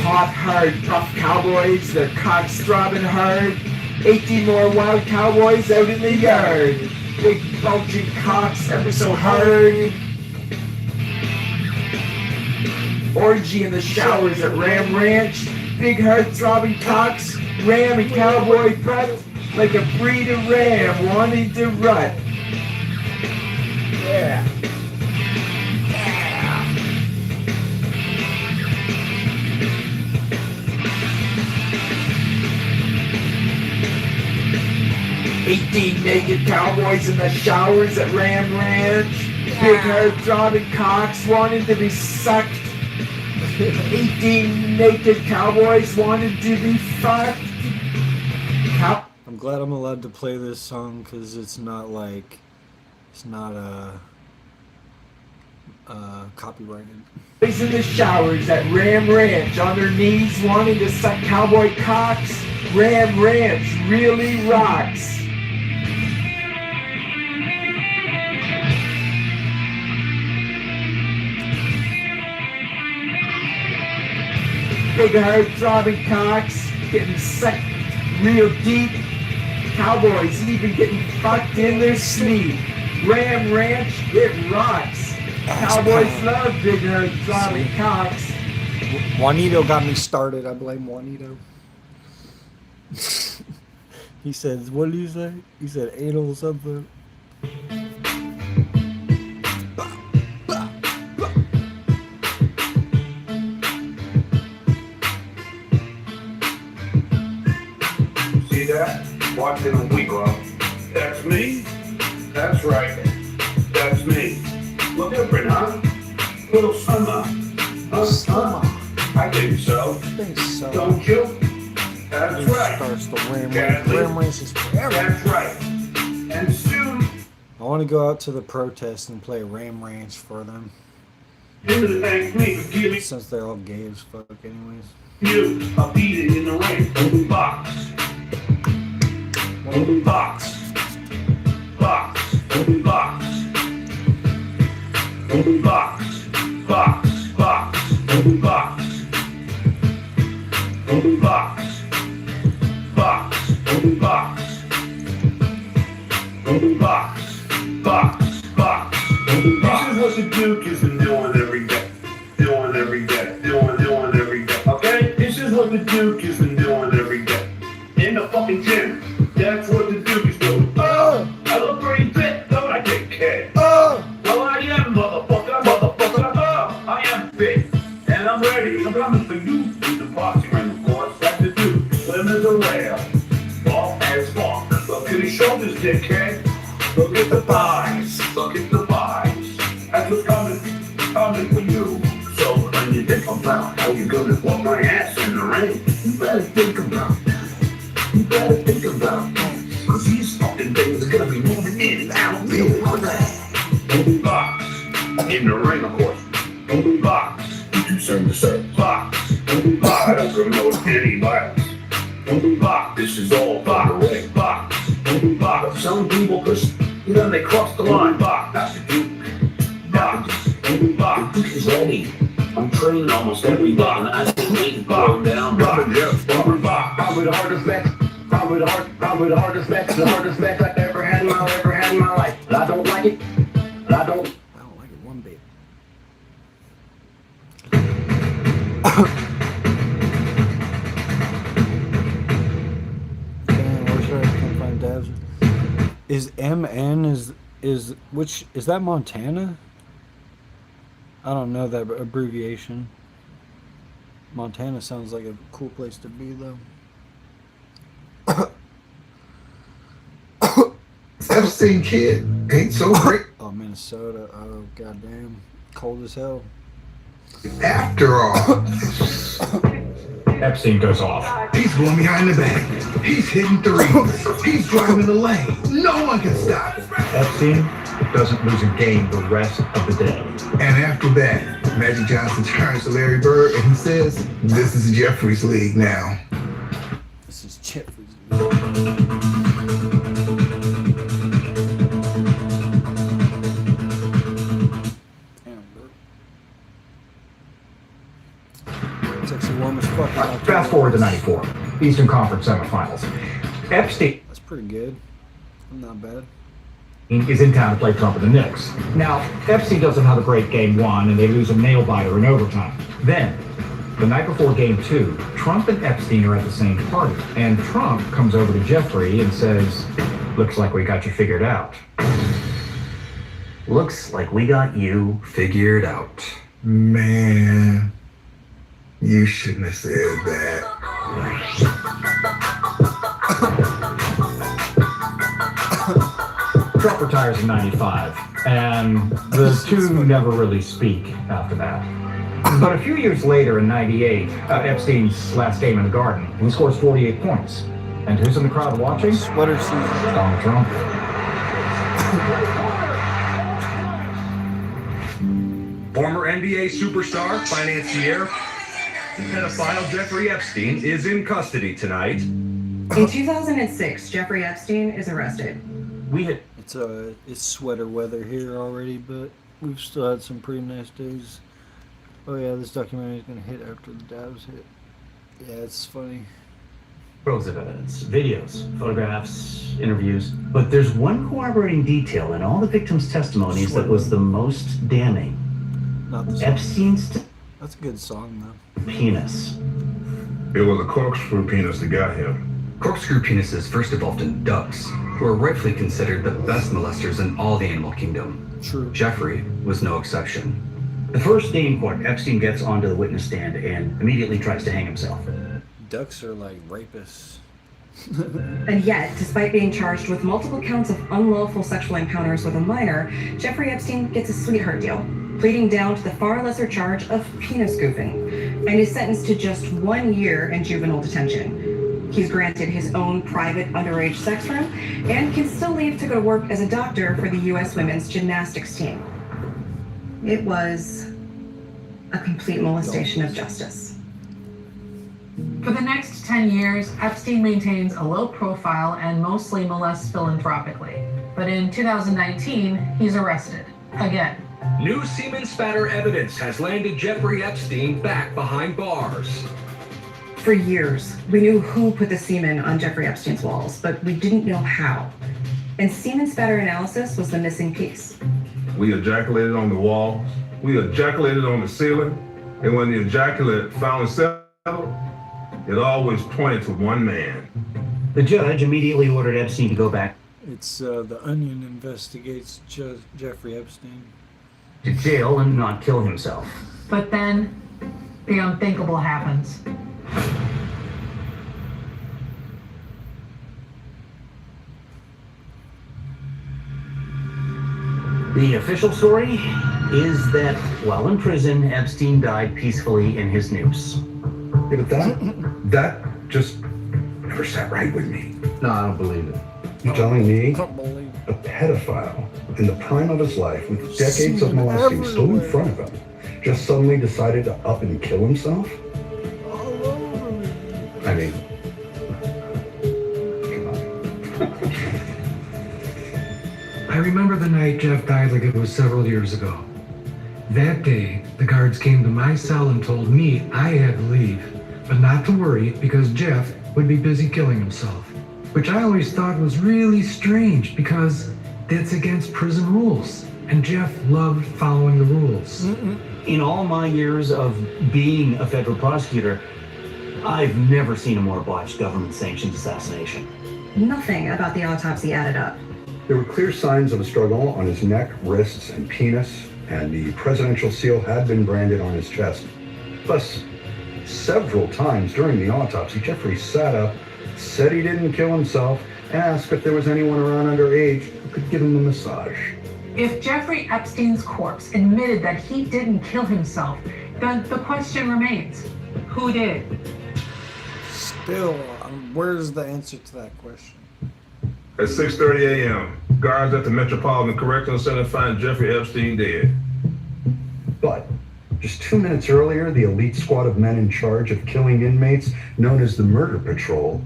Hot, hard, buff cowboys, their cocks throbbing hard. 18 more wild cowboys out in the yard. big bulging cocks ever so hard. Orgy in the showers at Ram Ranch. Big heart-throbbing cocks, ram and cowboy butt, like a breed of ram wanting to rut. Yeah. 18 naked cowboys in the showers at Ram Ranch. Big heart-throbbing cocks wanting to be sucked. 18 naked cowboys wanted to be fucked. I'm glad I'm allowed to play this song because it's not like, it's not copyrighted. Boys in the showers at Ram Ranch on their knees wanting to suck cowboy cocks. Ram Ranch really rocks. Big heart-throbbing cocks getting sucked real deep. Cowboys even getting fucked in their sleep. Ram Ranch, it rocks. Cowboys love big heart-throbbing cocks. Juanito got me started. I blame Juanito. He said, what did you say? He said anal something. See that? Watching a week off. That's me. That's right. That's me. Look different, huh? Little summer. Summer. I think so. Don't you? That's right. Starts the Ram races forever. That's right. And soon. I want to go out to the protest and play Ram Ranch for them. Thank me for giving since they're all gay as fuck anyways. you a beating in the ring. Open box. Open box. Box. Open box. Open box. Box. Box. Open box. Open box. Box. Open box. Open box. Box. Box. Open box. This is what the Duke has been doing every day. Doing every day. Doing every day. Okay? This is what the Duke has been doing every day. In the fucking gym. That's what the Duke is doing. Oh! I look pretty fit, don't I, get kid? Oh! Well, I am, motherfucker. Oh! I am fit. And I'm ready. I'm coming for you. In the boxing ring, of course. That's the Duke. Slim as a rail. Ball as fuck. Look at his shoulders, dickhead. Look at the thighs. Look at the thighs. That's what's coming for you. So when you think about how you're gonna whoop my ass in the ring, you better think about that. You better think about that. Cause these fucking things are gonna be moving in and out real quick. Open box. In the ring, of course. Open box. You do serve the serve. Box. Open box. I don't promote any violence. Open box. This is all by the way. Box. Open box. Some people just, they cross the line. Box. That's the Duke. Box. Open box. The Duke is ready. I'm training almost every day, and I just need to go down. Open box. Probably the hardest match. Probably the hardest match. The hardest match I've ever had in my life. But I don't like it. But I don't like it one bit. Is MN is which is that Montana? I don't know that abbreviation. Montana sounds like a cool place to be though. Epstein kid ain't so great. Oh, Minnesota. Oh, goddamn. Cold as hell. After all. Epstein goes off. He's going behind the back. He's hitting threes. He's driving the lane. No one can stop him. Epstein doesn't lose a game the rest of the day. And after that, Magic Johnson turns to Larry Bird and he says, this is Jeffrey's league now. This is Jeffrey's league. Fast forward to 94, Eastern Conference semifinals. Epstein. That's pretty good. Not bad. is in town to play Trump and the Knicks. Now, Epstein doesn't have a great game one, and they lose a nail-biter in overtime. Then, the night before game two, Trump and Epstein are at the same party, and Trump comes over to Jeffrey and says, "Looks like we got you figured out." Looks like we got you Figured out. Man, you shouldn't have said that. Trump retires in 95, and the two never really speak after that. But a few years later, in 98, Epstein's last game in the Garden, he scores 48 points. And who's in the crowd watching? Sweater season. Donald Trump. Former NBA superstar, financier, pedophile Jeffrey Epstein is in custody tonight. In 2006, Jeffrey Epstein is arrested. It's sweater weather here already, but we've still had some pretty nice days. Oh yeah, this documentary is gonna hit after the dabs hit. Yeah, it's funny. troves of evidence, videos, photographs, interviews. But there's one corroborating detail in all the victims' testimonies that was the most damning. Not the song. Epstein's That's a good song, though. Penis. It was a corkscrew penis that got him. Corkscrew penises first evolved in ducks, who are rightfully considered the best molesters in all the animal kingdom. True. Jeffrey was no exception. The first day in court, Epstein gets onto the witness stand and immediately tries to hang himself. Ducks are like rapists. And yet, despite being charged with multiple counts of unlawful sexual encounters with a minor, Jeffrey Epstein gets a sweetheart deal, pleading down to the far lesser charge of penis goofing, and is sentenced to just 1 year in juvenile detention. He's granted his own private underage sex room and can still leave to go to work as a doctor for the U.S. women's gymnastics team. It was a complete molestation of justice. For the next 10 years, Epstein maintains a low profile and mostly molests philanthropically. But in 2019, he's arrested. Again. New semen spatter evidence has landed Jeffrey Epstein back behind bars. For years, we knew who put the semen on Jeffrey Epstein's walls, but we didn't know how. And semen spatter analysis was the missing piece. We ejaculated on the walls, we ejaculated on the ceiling, and when the ejaculate finally settled, it always pointed to one man. The judge immediately ordered Epstein to go back It's The Onion investigates Jeffrey Epstein. to jail and not kill himself. But then, the unthinkable happens. The official story is that while in prison, Epstein died peacefully in his noose. Yeah, but that just never sat right with me. No, I don't believe it. You're telling me a pedophile in the prime of his life with decades of molesting still in front of him just suddenly decided to up and kill himself? I mean, come on. I remember the night Jeff died like it was several years ago. That day, the guards came to my cell and told me I had to leave, but not to worry because Jeff would be busy killing himself, which I always thought was really strange because that's against prison rules, and Jeff loved following the rules. In all my years of being a federal prosecutor, I've never seen a more botched government-sanctioned assassination. Nothing about the autopsy added up. There were clear signs of a struggle on his neck, wrists, and penis, and the presidential seal had been branded on his chest. Plus, several times during the autopsy, Jeffrey sat up, said he didn't kill himself, and asked if there was anyone around underage who could give him a massage. If Jeffrey Epstein's corpse admitted that he didn't kill himself, then the question remains, who did? Still, where's the answer to that question? At 6:30 a.m., guards at the Metropolitan Correctional Center find Jeffrey Epstein dead. But just 2 minutes earlier, the elite squad of men in charge of killing inmates, known as the Murder Patrol,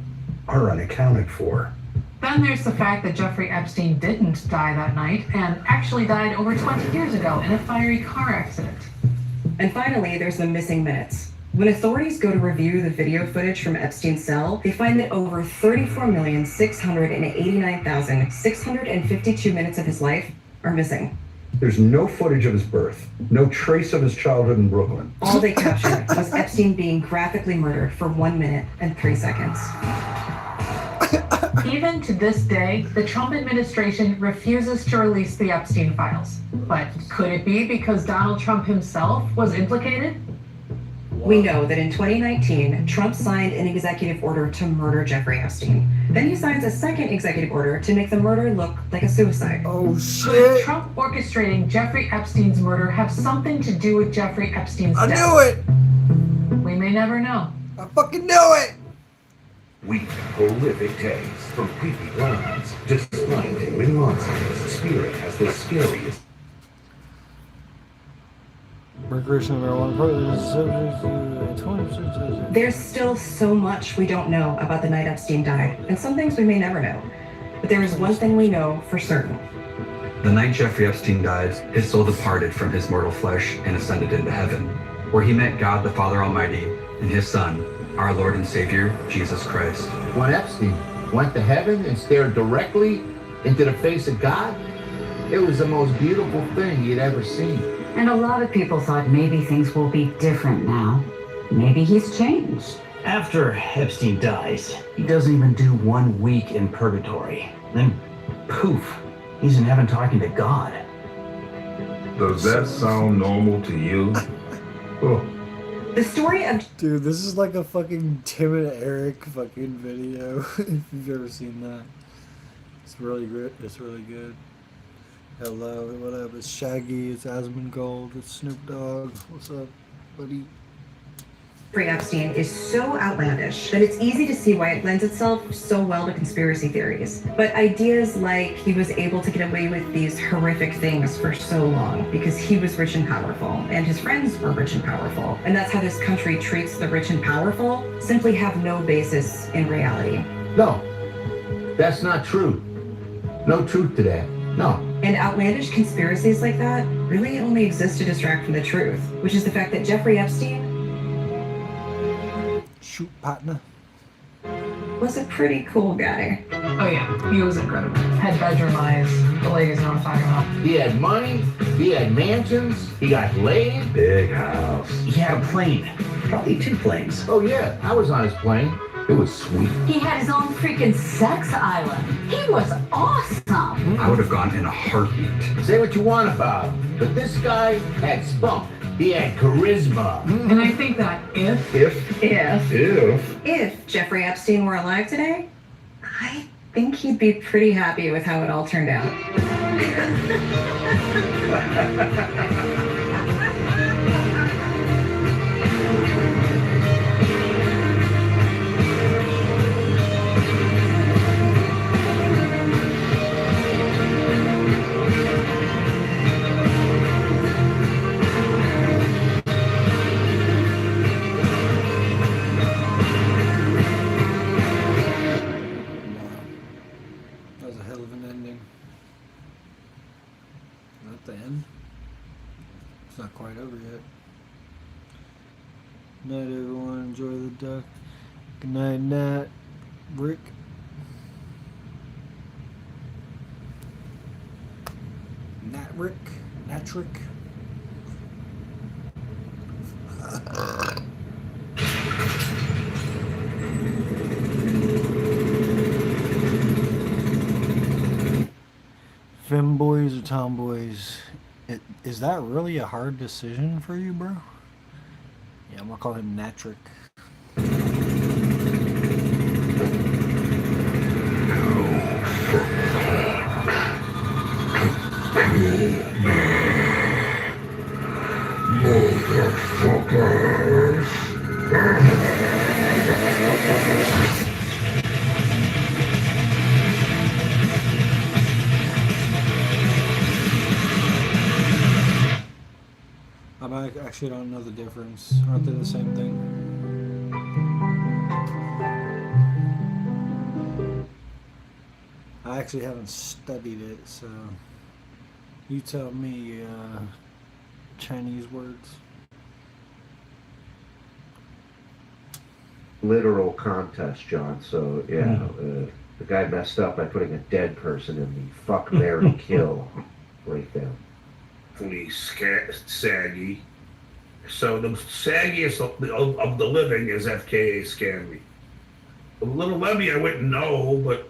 are unaccounted for. Then there's the fact that Jeffrey Epstein didn't die that night and actually died over 20 years ago in a fiery car accident. And finally, there's the missing minutes. When authorities go to review the video footage from Epstein's cell, they find that over 34,689,652 minutes of his life are missing. There's no footage of his birth, no trace of his childhood in Brooklyn. All they captured was Epstein being graphically murdered for 1 minute and 3 seconds. Even to this day, the Trump administration refuses to release the Epstein files. But could it be because Donald Trump himself was implicated? We know that in 2019, Trump signed an executive order to murder Jeffrey Epstein. Then he signs a second executive order to make the murder look like a suicide. Oh, Could shit. Trump orchestrating Jeffrey Epstein's murder have something to do with Jeffrey Epstein's I death? knew it. We may never know. I fucking knew it. Weak, horrific tales from creepy clowns to blinding with monsters. Spirit has the scariest. Recreational marijuana subject. There's still so much we don't know about the night Epstein died, and some things we may never know. But there is one thing we know for certain. The night Jeffrey Epstein died, his soul departed from his mortal flesh and ascended into heaven, where he met God the Father Almighty and his Son, our Lord and Savior, Jesus Christ. When Epstein went to heaven and stared directly into the face of God, it was the most beautiful thing he'd ever seen. And a lot of people thought maybe things will be different now. Maybe he's changed. After Epstein dies, he doesn't even do 1 week in purgatory. Then, poof, he's in heaven talking to God. Does that sound normal to you? Oh. The story of... Dude, this is like a fucking Tim and Eric fucking video. If you've ever seen that. It's really good. It's really good. Hello, what up? It's Shaggy, it's Asmongold, it's Snoop Dogg. What's up, buddy? Jeffrey Epstein is so outlandish that it's easy to see why it lends itself so well to conspiracy theories. But ideas like he was able to get away with these horrific things for so long because he was rich and powerful, and his friends were rich and powerful, and that's how this country treats the rich and powerful, simply have no basis in reality. No, that's not true. No truth to that. No. And outlandish conspiracies like that really only exist to distract from the truth, which is the fact that Jeffrey Epstein Shoot, partner. was a pretty cool guy. Oh yeah, he was incredible. Had bedroom eyes. The ladies know what I'm talking about. He had money, he had mansions, he got laid. Big house. He had a plane. Probably 2 planes. Oh yeah, I was on his plane. It was sweet. He had his own freaking sex island. He was awesome. I would have gone in a heartbeat. Say what you want about him, but this guy had spunk. He had charisma. And I think that if Jeffrey Epstein were alive today, I think he'd be pretty happy with how it all turned out. That was a hell of an ending. Not the end. It's not quite over yet. Night, everyone. Enjoy the duck. Good night, Nat. Rick. Natrick. Femboys or tomboys? Is that really a hard decision for you, bro? Yeah, I'm gonna call him Natrick. I actually don't know the difference. Aren't they the same thing? I actually haven't studied it, so you tell me Chinese words. literal contest, John. So yeah, the guy messed up by putting a dead person in the fuck, marry, kill right there. Saggy. So the saggiest of the living is FKA Scamby. A little Lemmy I wouldn't know, but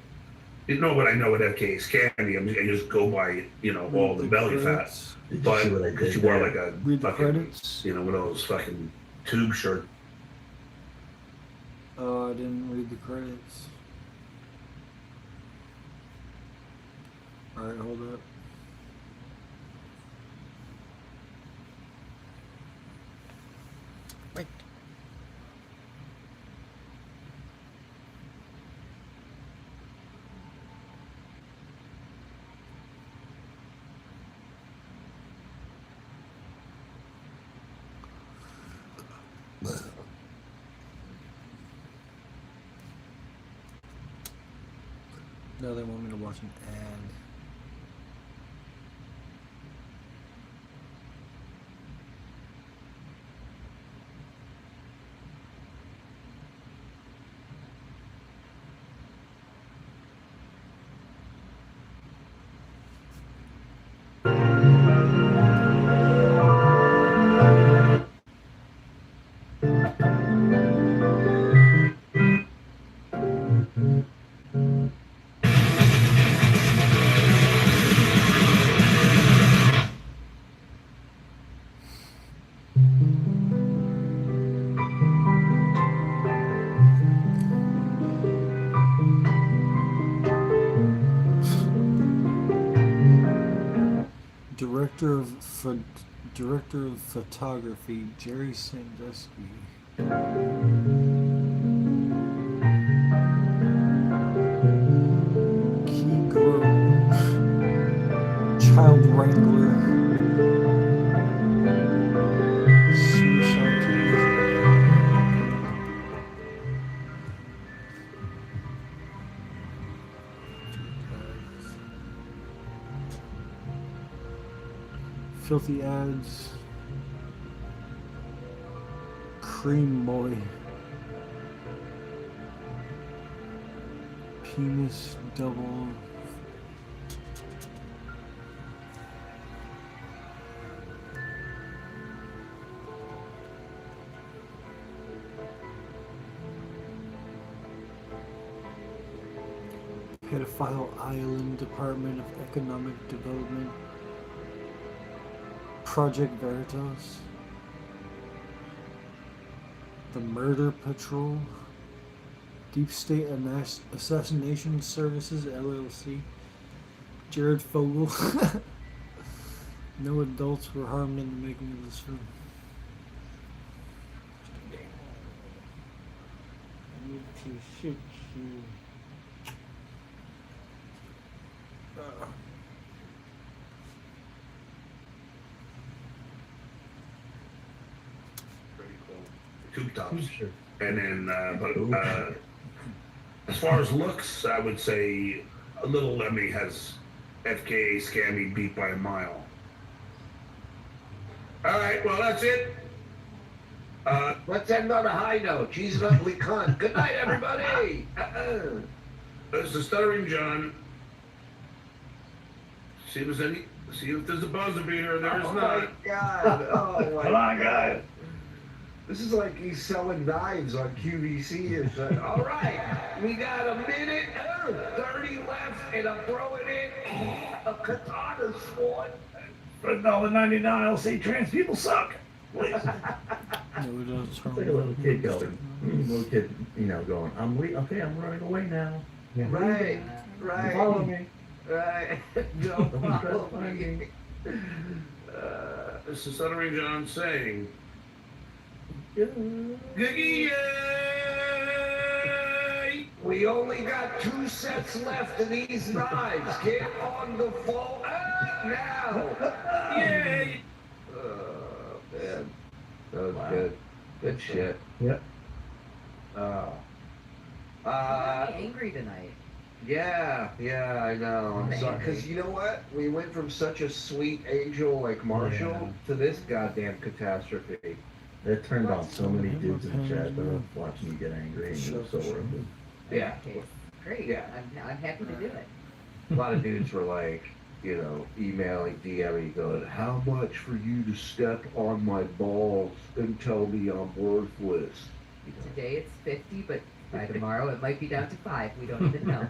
you know what I know with FKA Scamby. I just go by, all the belly fat. But because she wore like a fucking, one of those fucking tube shirts. Oh, I didn't read the credits. Alright, hold up. Wait. Now they want me to watch an ad. Director of Photography, Jerry Sandusky. Key Group. Child Wrangler. Suicide Filthy Ads, Cream Boy, Penis Double, Pedophile Island, Department of Economic Development, Project Veritas, The Murder Patrol, Deep State Assassination Services, LLC, Jared Fogle. No adults were harmed in the making of this film. I need to shoot you. Tube tops. And then, as far as looks, I would say a little Lemmy has FKA Scammy beat by a mile. All right, well, that's it. Let's end on a high note. She's an ugly cunt. Good night, everybody. This is Stuttering John. See if there's a buzzer beater. There's not. Oh my God. Oh my Come on, God. guys. This is like he's selling knives on QVC or something. All right, we got a minute 30 left, and I'm throwing in a katana sword. For $1.99, I'll say trans people suck. Please. No, it doesn't It's like a little kid going, little kid, going, I'm running away now. Yeah. Right. Follow me. Right. Don't follow me. This is Stuttering John saying, we only got 2 sets left of these knives. Get on the phone now. Yay! Oh, man. That was good. Good shit. Yep. Angry tonight. Yeah, I know. I'm sorry. Because you know what? We went from such a sweet angel like Marshall to this goddamn catastrophe. It turned on so many dudes in the chat that are watching you get angry and you're so worth it. Yeah. Okay, great. Yeah. I'm happy to do it. A lot of dudes were like, you know, emailing, DMing, going, how much for you to step on my balls and tell me I'm worthless? You know? Today it's 50, but by tomorrow it might be down to 5. We don't even know.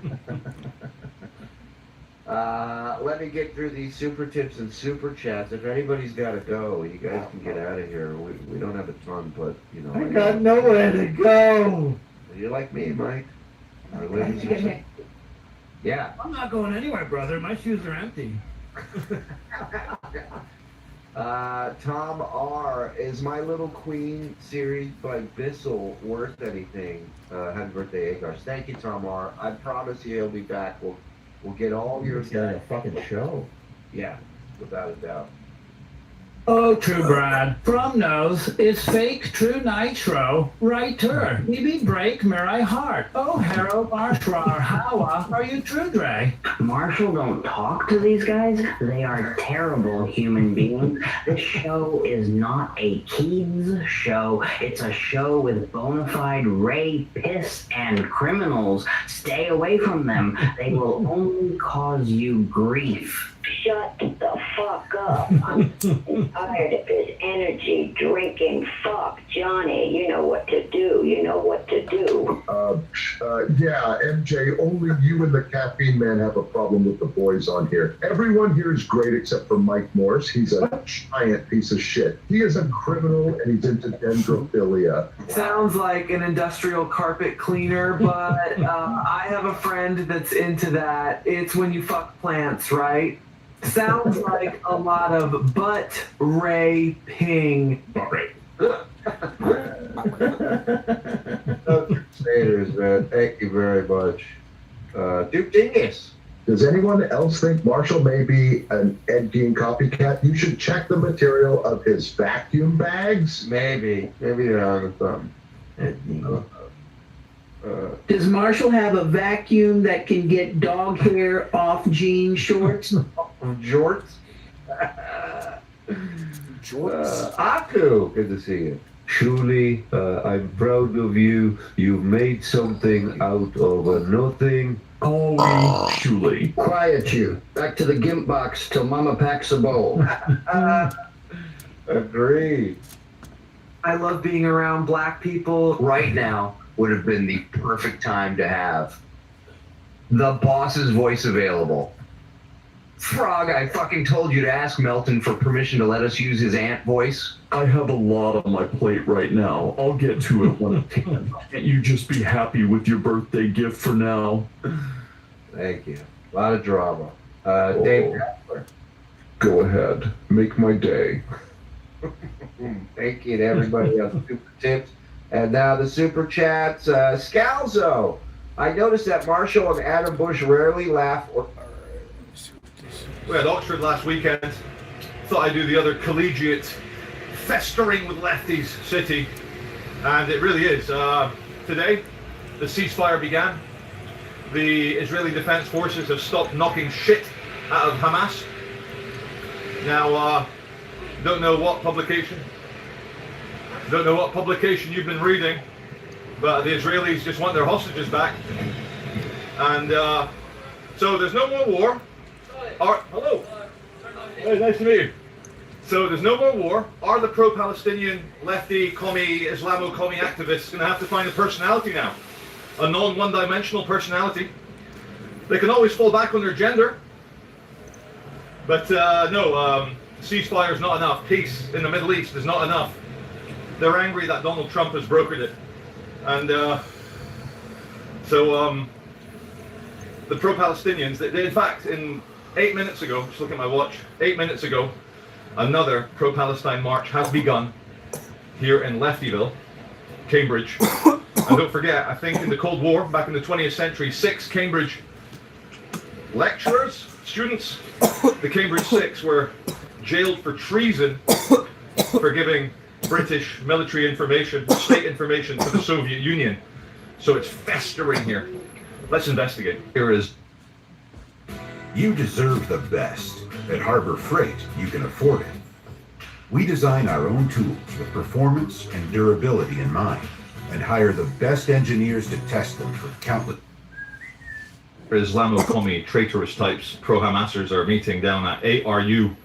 Let me get through these super tips and super chats. If anybody's got to go, you guys can get out of here. We don't have a ton, but, you know. I got nowhere to go. You're like me, Mike. Yeah. I'm not going anywhere, brother. My shoes are empty. Tom R. Is My Little Queen series by Bissell worth anything? Happy birthday, Agars. Thank you, Tom R. I promise you he'll be back. We'll get all your... He's got a fucking show. Yeah, without a doubt. Oh, True Brad. From nose is fake true nitro. Writer. BB break Mirai heart. Oh, Harold Marshrar. How are you, True Dre? Marshall, don't talk to these guys. They are terrible human beings. This show is not a kids show. It's a show with bona fide rapists and criminals. Stay away from them. They will only cause you grief. Shut the fuck up. I'm tired of his energy drinking. Fuck, Johnny. You know what to do. You know what to do. Yeah, MJ, only you and the caffeine man have a problem with the boys on here. Everyone here is great except for Mike Morse. He's a giant piece of shit. He is a criminal and he's into dendrophilia. Sounds like an industrial carpet cleaner, but I have a friend that's into that. It's when you fuck plants, right? Sounds like a lot of butt raping. Crusaders, man. Thank you very much. Duke Dingus. Does anyone else think Marshall may be an Ed Gein copycat? You should check the material of his vacuum bags. Maybe you're on something. Ed Gein. Does Marshall have a vacuum that can get dog hair off jean shorts? Jorts? Aku, good to see you. Truly, I'm proud of you. You've made something out of a nothing. Oh, Shuli. Quiet you. Back to the gimp box till Mama packs a bowl. Agreed. I love being around black people. Right now would have been the perfect time to have the boss's voice available. Frog, I fucking told you to ask Melton for permission to let us use his ant voice. I have a lot on my plate right now. I'll get to it when I can. Can't you just be happy with your birthday gift for now? Thank you. A lot of drama. Dave Kessler. Go ahead. Make my day. Thank you to everybody on the super tips. And now the super chats. Scalzo. I noticed that Marshall and Adam Bush rarely laugh or... We had Oxford last weekend. Thought I'd do the other collegiate festering with lefties city. And it really is. Today, the ceasefire began. The Israeli Defense Forces have stopped knocking shit out of Hamas. Now, don't know what publication you've been reading, but the Israelis just want their hostages back. And so there's no more war. Hello. Hey, nice to meet you. So there's no more war. Are the pro-Palestinian lefty, commie, Islamo-commie activists going to have to find a personality now? A non-one-dimensional personality? They can always fall back on their gender. But no, ceasefire is not enough. Peace in the Middle East is not enough. They're angry that Donald Trump has brokered it. And so the pro-Palestinians, they in fact, in 8 minutes ago, just look at my watch, 8 minutes ago, another pro-Palestine march has begun here in Leftyville, Cambridge. And don't forget, I think in the Cold War, back in the 20th century, 6 Cambridge lecturers, students, the Cambridge 6 were jailed for treason for giving British military information, state information to the Soviet Union. So it's festering here. Let's investigate. Here is... You deserve the best. At Harbor Freight, you can afford it. We design our own tools with performance and durability in mind, and hire the best engineers to test them for countless. Islamophobia traitorous types, pro-Hamassers are meeting down at ARU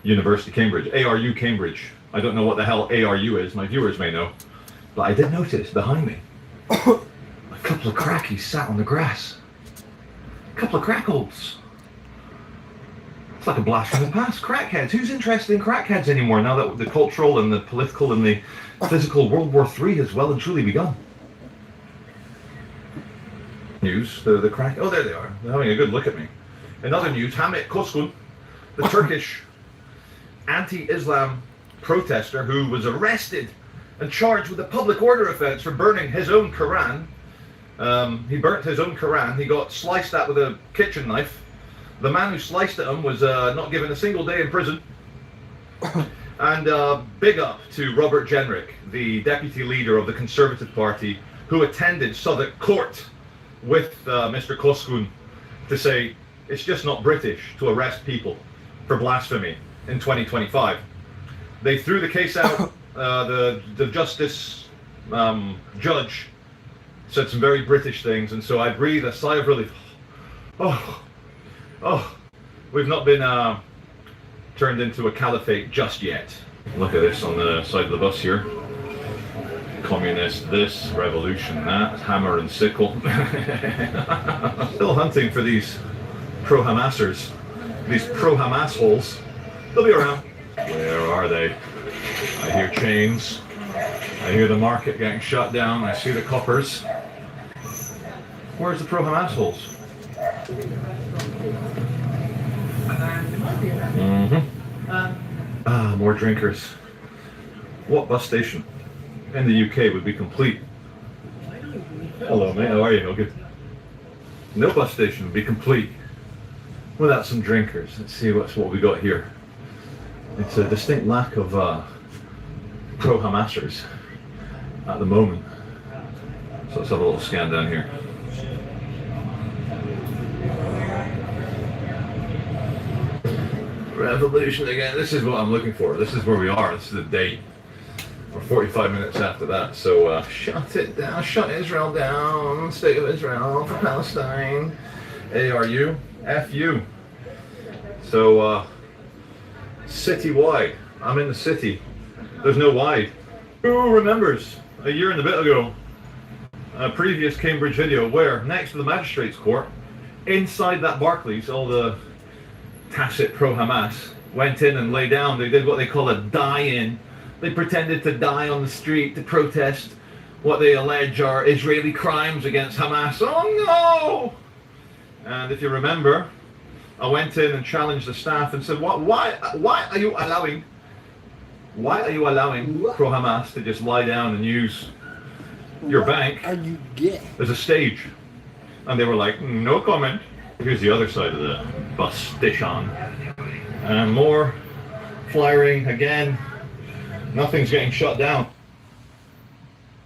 University Cambridge. ARU Cambridge. I don't know what the hell ARU is, my viewers may know. But I did notice behind me a couple of crackies sat on the grass. A couple of crackles. It's like a blast from the past. Crackheads. Who's interested in crackheads anymore now that the cultural and the political and the physical World War III has well and truly begun? News, the crack. Oh, there they are. They're having a good look at me. In other news, Hamit Koskun, the Turkish anti-Islam protester who was arrested and charged with a public order offense for burning his own Quran. He burnt his own Quran. He got sliced at with a kitchen knife. The man who sliced at him was not given a single day in prison. And big up to Robert Jenrick, the deputy leader of the Conservative Party, who attended Southwark Court with Mr. Koskun to say it's just not British to arrest people for blasphemy in 2025. They threw the case out. The justice judge said some very British things, and so I breathe a sigh of relief. Oh, we've not been turned into a caliphate just yet. Look at this on the side of the bus here. Communist this, revolution that, hammer and sickle. Still hunting for these pro-Hamassers, these pro-Hamas holes. They'll be around. Where are they? I hear chains. I hear the market getting shut down. I see the coppers. Where's the pro-Hamas holes? More drinkers. What bus station in the UK would be complete? Hello, mate. How are you? Okay. No bus station would be complete without some drinkers. Let's see what we got here. It's a distinct lack of pro-Hamassers at the moment. So let's have a little scan down here. Revolution again. This is what I'm looking for. This is where we are. This is the date. We're 45 minutes after that. So shut it down. Shut Israel down. State of Israel for Palestine. ARU. FU. So citywide. I'm in the city. There's no wide. Who remembers a year and a bit ago a previous Cambridge video where next to the magistrates court, inside that Barclays, all the tacit pro-Hamas went in and lay down. They did what they call a die-in. They pretended to die on the street to protest what they allege are Israeli crimes against Hamas. Oh no! And if you remember, I went in and challenged the staff and said, why are you allowing pro-Hamas to just lie down and use your bank as a stage? And they were like, no comment. Here's the other side of the bus station. And more flying again. Nothing's getting shut down.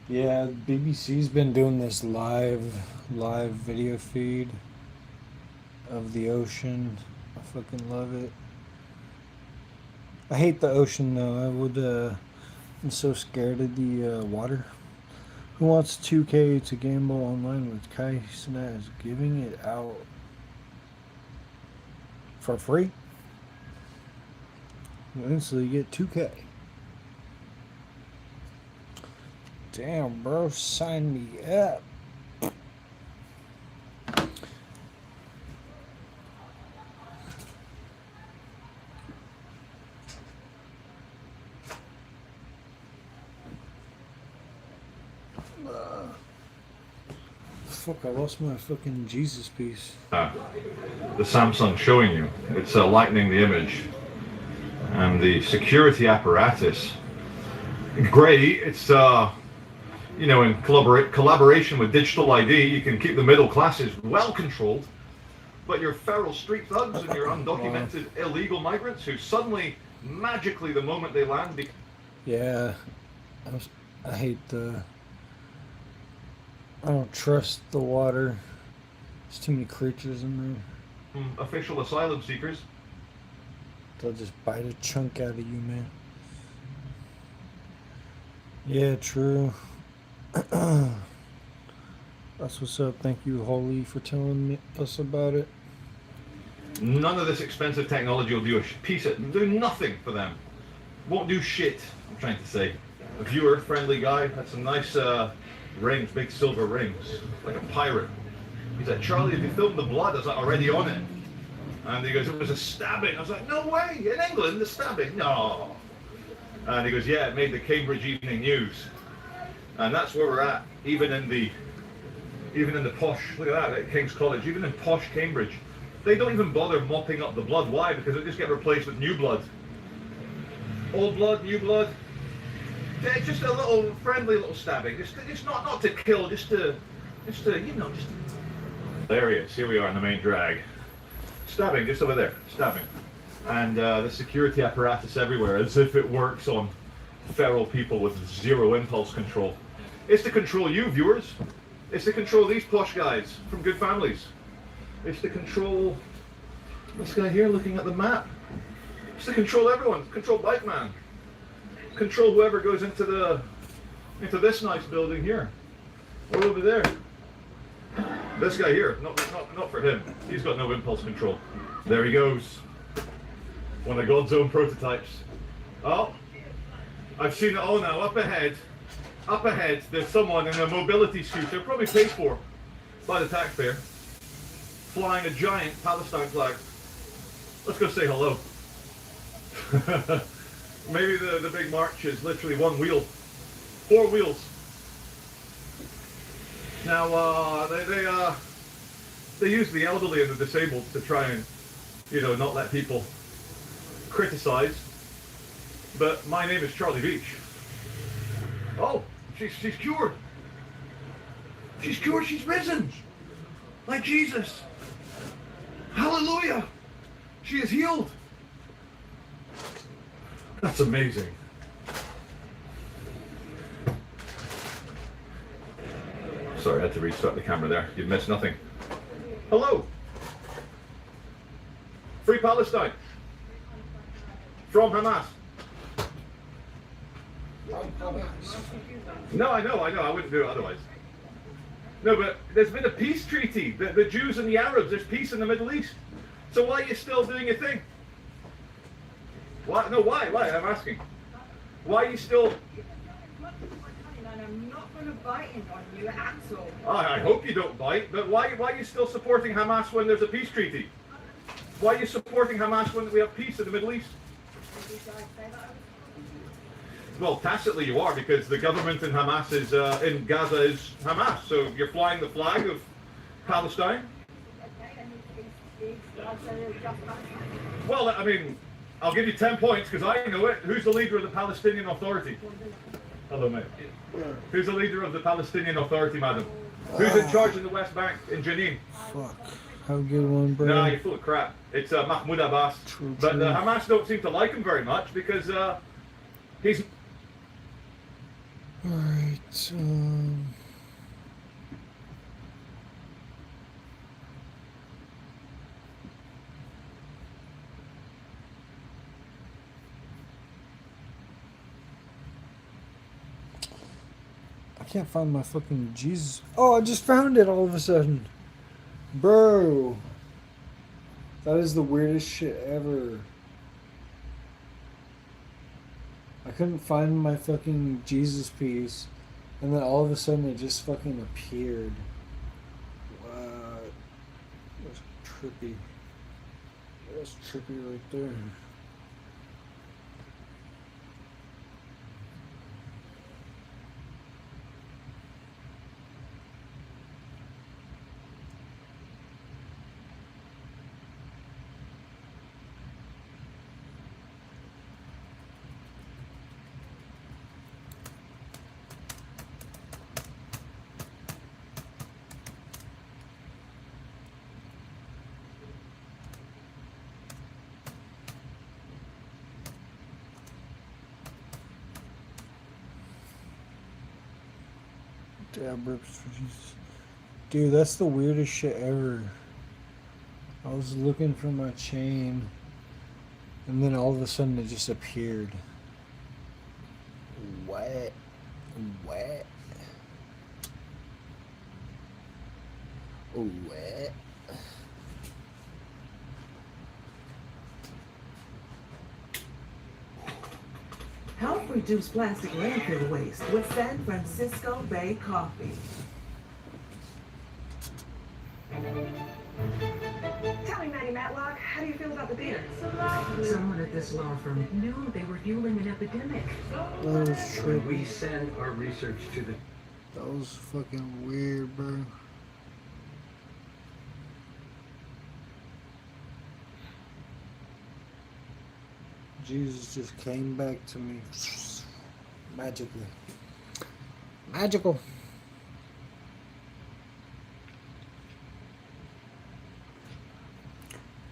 Yeah, BBC's been doing this live video feed of the ocean. I fucking love it. I hate the ocean though. I'm so scared of the water. Who wants 2K to gamble online with Kai Cenat is giving it out for free. Instantly get 2K. Damn, bro, sign me up. Fuck, I lost my fucking Jesus piece. The Samsung showing you. It's lightening the image. And the security apparatus. Great. It's, in collaboration with digital ID, you can keep the middle classes well controlled. But your feral street thugs and your undocumented illegal migrants who suddenly, magically, the moment they land... Yeah. I hate I don't trust the water. There's too many creatures in there. Official asylum seekers. They'll just bite a chunk out of you, man. Yeah, true. That's what's up. Thank you, Holly, for telling us about it. None of this expensive technology will do a piece of, do nothing for them. Won't do shit, I'm trying to say. A viewer, friendly guy, had some nice rings, big silver rings, like a pirate. He's like, Charlie, have you filmed the blood? I was like, already on it. And he goes, it was a stabbing. I was like, no way, in England, the stabbing? No. And he goes, yeah, it made the Cambridge Evening News. And that's where we're at, even in the posh, look at that, at King's College, even in posh Cambridge. They don't even bother mopping up the blood. Why? Because it just get replaced with new blood. Old blood, new blood. It's just a little friendly little stabbing. It's not to kill, just to you know, just. There he is. Here we are in the main drag. Stabbing, just over there. Stabbing. And the security apparatus everywhere, as if it works on feral people with zero impulse control. It's to control you, viewers. It's to control these posh guys from good families. It's to control this guy here looking at the map. It's to control everyone. Control Bike Man. Control whoever goes into this nice building here. Or over there. This guy here, not for him. He's got no impulse control. There he goes. One of God's own prototypes. Oh, I've seen it all now. Up ahead, there's someone in a mobility scooter, probably paid for by the taxpayer, flying a giant Palestine flag. Let's go say hello. Maybe the big march is literally one wheel. 4 wheels. Now, they use the elderly and the disabled to try and, you know, not let people criticize. But my name is Charlie Beach. Oh, she's cured. She's cured, she's risen. Like Jesus. Hallelujah. She is healed. That's amazing. Sorry, I had to restart the camera there. You'd missed nothing. Hello. Free Palestine. From Hamas. No, I know. I wouldn't do it otherwise. No, but there's been a peace treaty. The Jews and the Arabs, there's peace in the Middle East. So why are you still doing your thing? Why? No, why? I'm asking. Why are you still... I'm not going to bite on you at all. I hope you don't bite, but why are you still supporting Hamas when there's a peace treaty? Why are you supporting Hamas when we have peace in the Middle East? Well, tacitly you are, because the government in Hamas is, in Gaza is Hamas, so you're flying the flag of Palestine? Well, I mean, I'll give you 10 points because I know it. Who's the leader of the Palestinian Authority? Hello, mate. Who's the leader of the Palestinian Authority, madam? Who's in charge in the West Bank, in Jenin? Fuck. Have a good one, bro. No, you're full of crap. It's Mahmoud Abbas. But Hamas don't seem to like him very much because he's... Alright, I can't find my fucking Jesus. Oh, I just found it all of a sudden. Bro. That is the weirdest shit ever. I couldn't find my fucking Jesus piece. And then all of a sudden it just fucking appeared. What? That's trippy. That's trippy right there. Dab rips for Jesus. Dude, that's the weirdest shit ever. I was looking for my chain, and then all of a sudden it just appeared. What? Wet. Wet. Help reduce plastic landfill waste with San Francisco Bay Coffee. Tell me, Maddie Matlock, how do you feel about the beer? Someone at this law firm knew they were fueling an epidemic. That was true. We send our research to the... That was fucking weird, bro. Jesus just came back to me magically. Magical.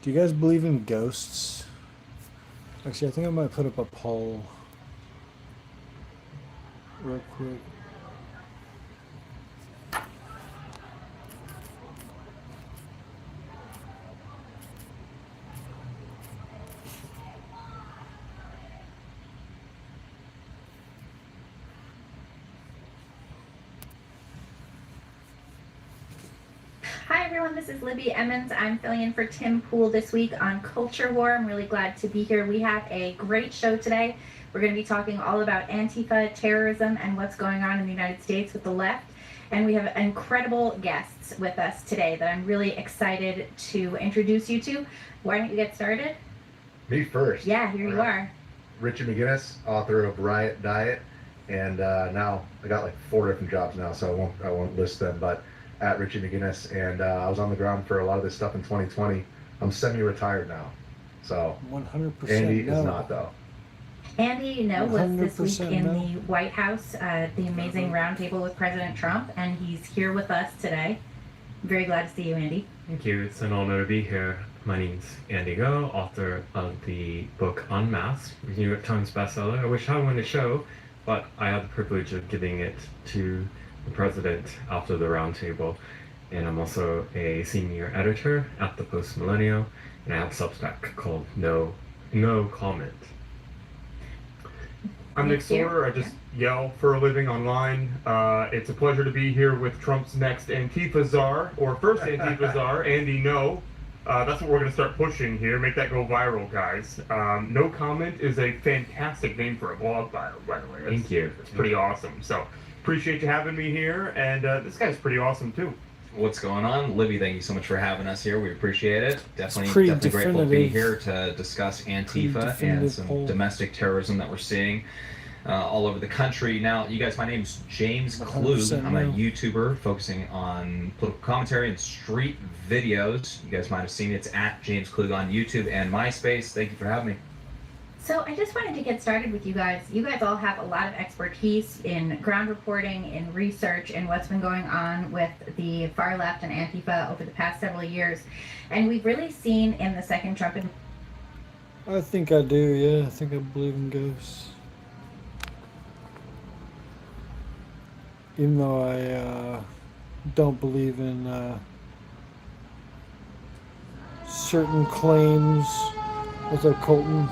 Do you guys believe in ghosts? Actually, I think I might put up a poll real quick. Hi everyone, this is Libby Emmons. I'm filling in for Tim Pool this week on Culture War. I'm really glad to be here. We have a great show today. We're going to be talking all about Antifa, terrorism, and what's going on in the United States with the left. And we have incredible guests with us today that I'm really excited to introduce you to. Why don't you get started? Me first. Yeah, here you are. Richard McGinnis, author of Riot Diet, and now I got like 4 different jobs now, so I won't list them, but at Richie McGinnis, and I was on the ground for a lot of this stuff in 2020. I'm semi-retired now, so 100%. Andy no. is not though. Andy, was this week in no. the White House at the amazing roundtable with President Trump, and he's here with us today. I'm very glad to see you, Andy. Thank you. It's an honor to be here. My name's Andy Go, author of the book Unmasked, New York Times bestseller. I wish I won the show, but I had the privilege of giving it to the president after the roundtable, and I'm also a senior editor at the Post Millennial, and I have a Substack called No Comment. I'm Nick Sorter. I just yell for a living online. It's a pleasure to be here with Trump's next Antifa czar, or first Antifa czar, Andy No. That's what we're going to start pushing here. Make that go viral, guys. No Comment is a fantastic name for a blog, by the way. Thank you. It's pretty awesome. So appreciate you having me here, and this guy's pretty awesome too. What's going on? Libby, thank you so much for having us here. We appreciate it. Definitely grateful to be here to discuss Antifa and some domestic terrorism that we're seeing all over the country. Now, you guys, my name's James Klug. I'm a YouTuber focusing on political commentary and street videos. You guys might have seen it. It's at James Klug on YouTube and MySpace. Thank you for having me. So I just wanted to get started with you guys. You guys all have a lot of expertise in ground reporting, in research, and what's been going on with the far left and Antifa over the past several years. And we've really seen in the second Trump I think I do, yeah. I think I believe in ghosts. Even though I don't believe in certain claims with occulting.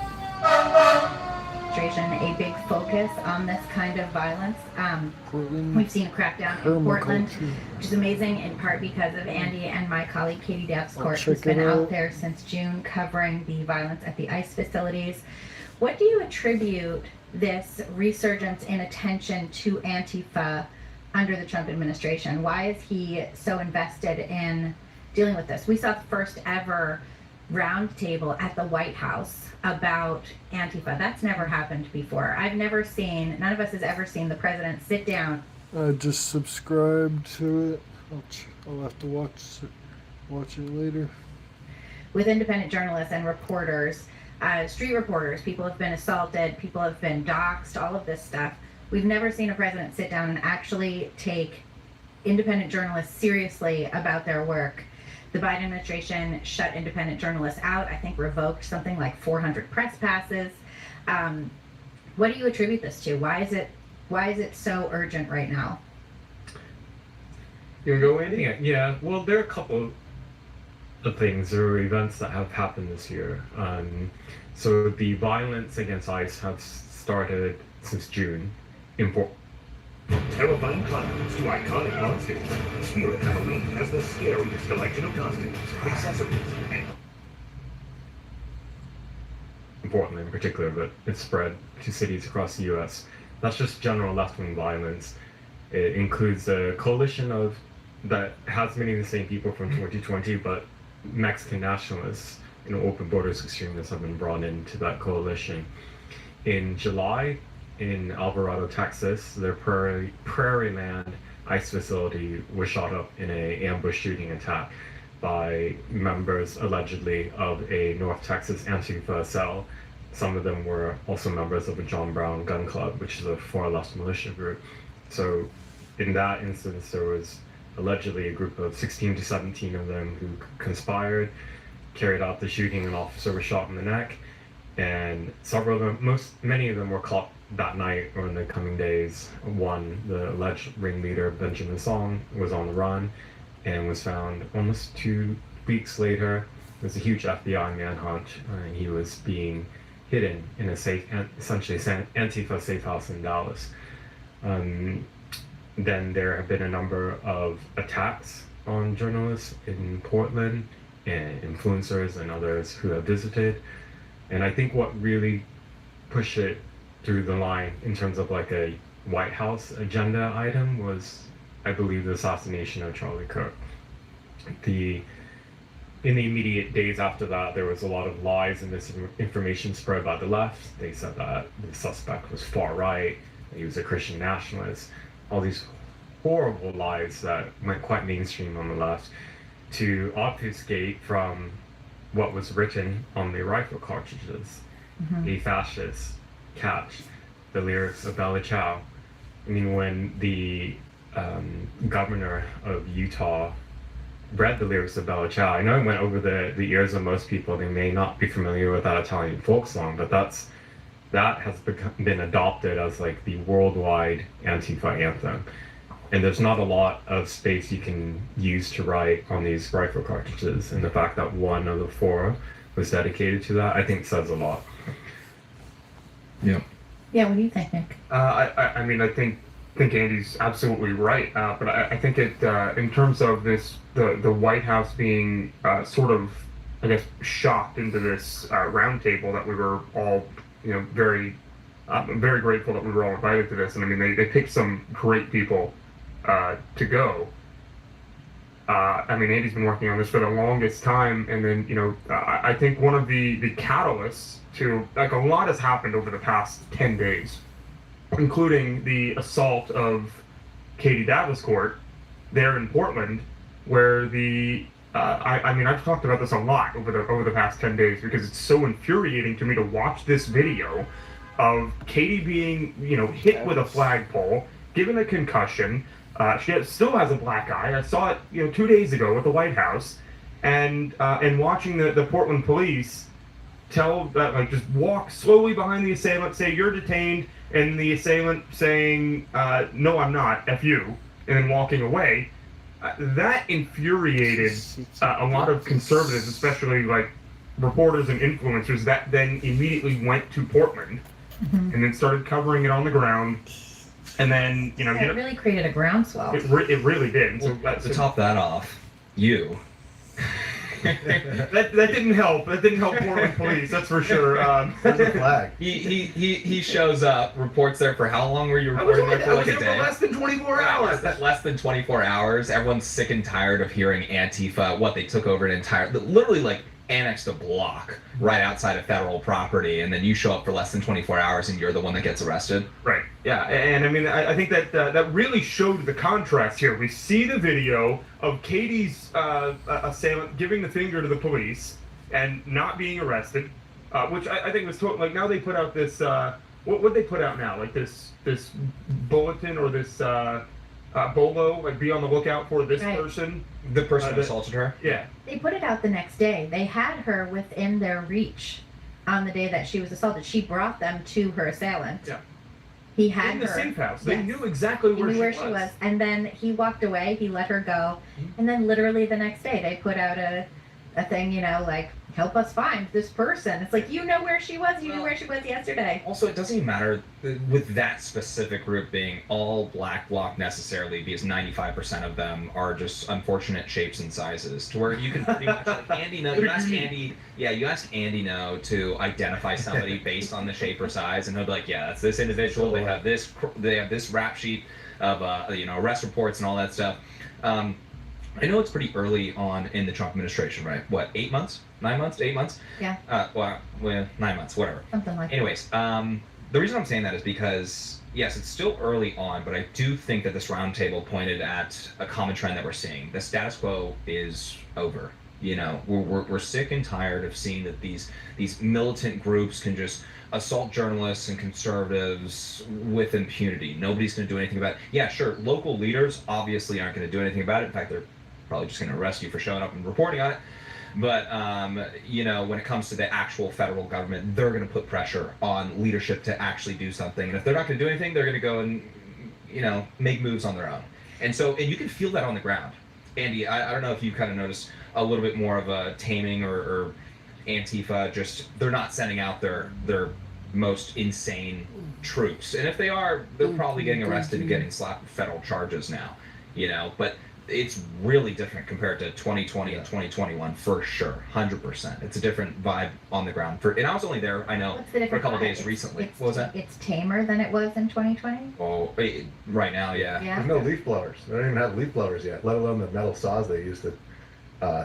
A big focus on this kind of violence. We've seen a crackdown in Portland, which is amazing in part because of Andy and my colleague Katie Davenport, who's been out there since June covering the violence at the ICE facilities. What do you attribute this resurgence in attention to Antifa under the Trump administration? Why is he so invested in dealing with this? We saw the first ever roundtable at the White House about Antifa. That's never happened before. None of us has ever seen the president sit down. I just subscribed to it. I'll have to watch it later. With independent journalists and reporters, street reporters. People have been assaulted, people have been doxxed, all of this stuff. We've never seen a president sit down and actually take independent journalists seriously about their work. The Biden administration shut independent journalists out, I think revoked something like 400 press passes. What do you attribute this to? Why is it so urgent right now? You want to go, Andy? Yeah. Well, there are a couple of things or events that have happened this year. So the violence against ICE has started since June in From terrifying clowns to iconic monsters, Spirit Halloween has the scariest collection of costumes, accessories, and Portland in particular, but it's spread to cities across the U.S. That's just general left-wing violence. It includes a coalition that has many of the same people from 2020, but Mexican nationalists and open borders extremists have been brought into that coalition. In July, in Alvarado, Texas, their Prairie Land ICE facility was shot up in an ambush shooting attack by members allegedly of a North Texas Antifa cell. Some of them were also members of a John Brown gun club, which is a far-left militia group. So in that instance, there was allegedly a group of 16 to 17 of them who conspired, carried out the shooting. An officer was shot in the neck, and several of them, many of them were caught that night or in the coming days. One, the alleged ringleader, Benjamin Song, was on the run and was found almost 2 weeks later. It was a huge FBI manhunt, and he was being hidden in a essentially Antifa safe house in Dallas. Then there have been a number of attacks on journalists in Portland and influencers and others who have visited. And I think what really pushed it through the line in terms of like a White House agenda item was, I believe, the assassination of Charlie Kirk. In the immediate days after that, there was a lot of lies and misinformation spread by the left. They said that the suspect was far right, that he was a Christian nationalist. All these horrible lies that went quite mainstream on the left to obfuscate from what was written on the rifle cartridges. A fascist catch the lyrics of Bella Ciao. I mean, when the governor of Utah read the lyrics of Bella Ciao, I know it went over the ears of most people. They may not be familiar with that Italian folk song, but that has been adopted as like the worldwide Antifa anthem. And there's not a lot of space you can use to write on these rifle cartridges. And the fact that one of the 4 was dedicated to that, I think says a lot. Yeah. Yeah, what do you think, Nick? I mean, I think Andy's absolutely right. But I think it, in terms of this, the White House being sort of, I guess, shocked into this roundtable that we were all, very grateful that we were all invited to this. And I mean, they picked some great people to go. I mean, Andy's been working on this for the longest time, and then, I think one of the catalysts to, like, a lot has happened over the past 10 days, including the assault of Katie Davenport there in Portland, where I mean, I've talked about this a lot over the past 10 days because it's so infuriating to me to watch this video of Katie being, hit with a flagpole, given a concussion. She still has a black eye. I saw it, 2 days ago at the White House, and watching the Portland police just walk slowly behind the assailant, say you're detained, and the assailant saying, no, I'm not, F you, and then walking away. That infuriated a lot of conservatives, especially like reporters and influencers, that then immediately went to Portland and then started covering it on the ground. And then, it really created a groundswell. It really did. Well, to top that off, you. that didn't help. That didn't help Portland police. That's for sure. There's a flag. He shows up, reports there for how long were you reporting there for? Like a day? For less than 24 hours. Less than 24 hours. Everyone's sick and tired of hearing Antifa. They took over an entire, literally like annexed a block right outside of federal property, and then you show up for less than 24 hours and you're the one that gets arrested. Right. Yeah. And I mean, I think that that really showed the contrast here. We see the video of Katie's assailant giving the finger to the police and not being arrested, which I think was like, now they put out this what they put out now, like this bulletin or this bolo, like be on the lookout for this person. The person who assaulted her? Yeah. They put it out the next day. They had her within their reach on the day that she was assaulted. She brought them to her assailant. Yeah. He had in the her. safe house. They knew exactly where she was. And then he walked away. He let her go. And then literally the next day, they put out a a thing, you know, like, help us find this person. It's like, you know where she was, you knew where she was yesterday. Also, it doesn't even matter with that specific group being all black bloc necessarily, because 95% of them are just unfortunate shapes and sizes, to where you can pretty much, like, Andy know, you ask Andy know to identify somebody based on the shape or size, and he'll be like, yeah, that's this individual, they have this rap sheet of arrest reports and all that stuff. I know it's pretty early on in the Trump administration, right? What, 8 months? 9 months? 8 months? Yeah. Well, 9 months, whatever. Something like Anyways, the reason I'm saying that is because, yes, it's still early on, but I do think that this roundtable pointed at a common trend that we're seeing. The status quo is over. You know, we're sick and tired of seeing that these militant groups can just assault journalists and conservatives with impunity. Nobody's going to do anything about it. Yeah, sure, local leaders obviously aren't going to do anything about it. In fact, they're probably just going to arrest you for showing up and reporting on it. But, you know, when it comes to the actual federal government, they're going to put pressure on leadership to actually do something. And if they're not going to do anything, they're going to go and, you know, make moves on their own. And you can feel that on the ground. Andy, I don't know if you kind of noticed a little bit more of a taming or Antifa, just they're not sending out their most insane troops. And if they are, they're probably getting arrested and getting slapped with federal charges now, you know. But it's really different compared to 2020 and 2021 for sure, 100%. It's a different vibe on the ground. And I was only there, I know, for a couple days recently. What was that? It's tamer than it was in 2020? Oh, right now, yeah. There's no leaf blowers. They don't even have leaf blowers yet, let alone the metal saws they used to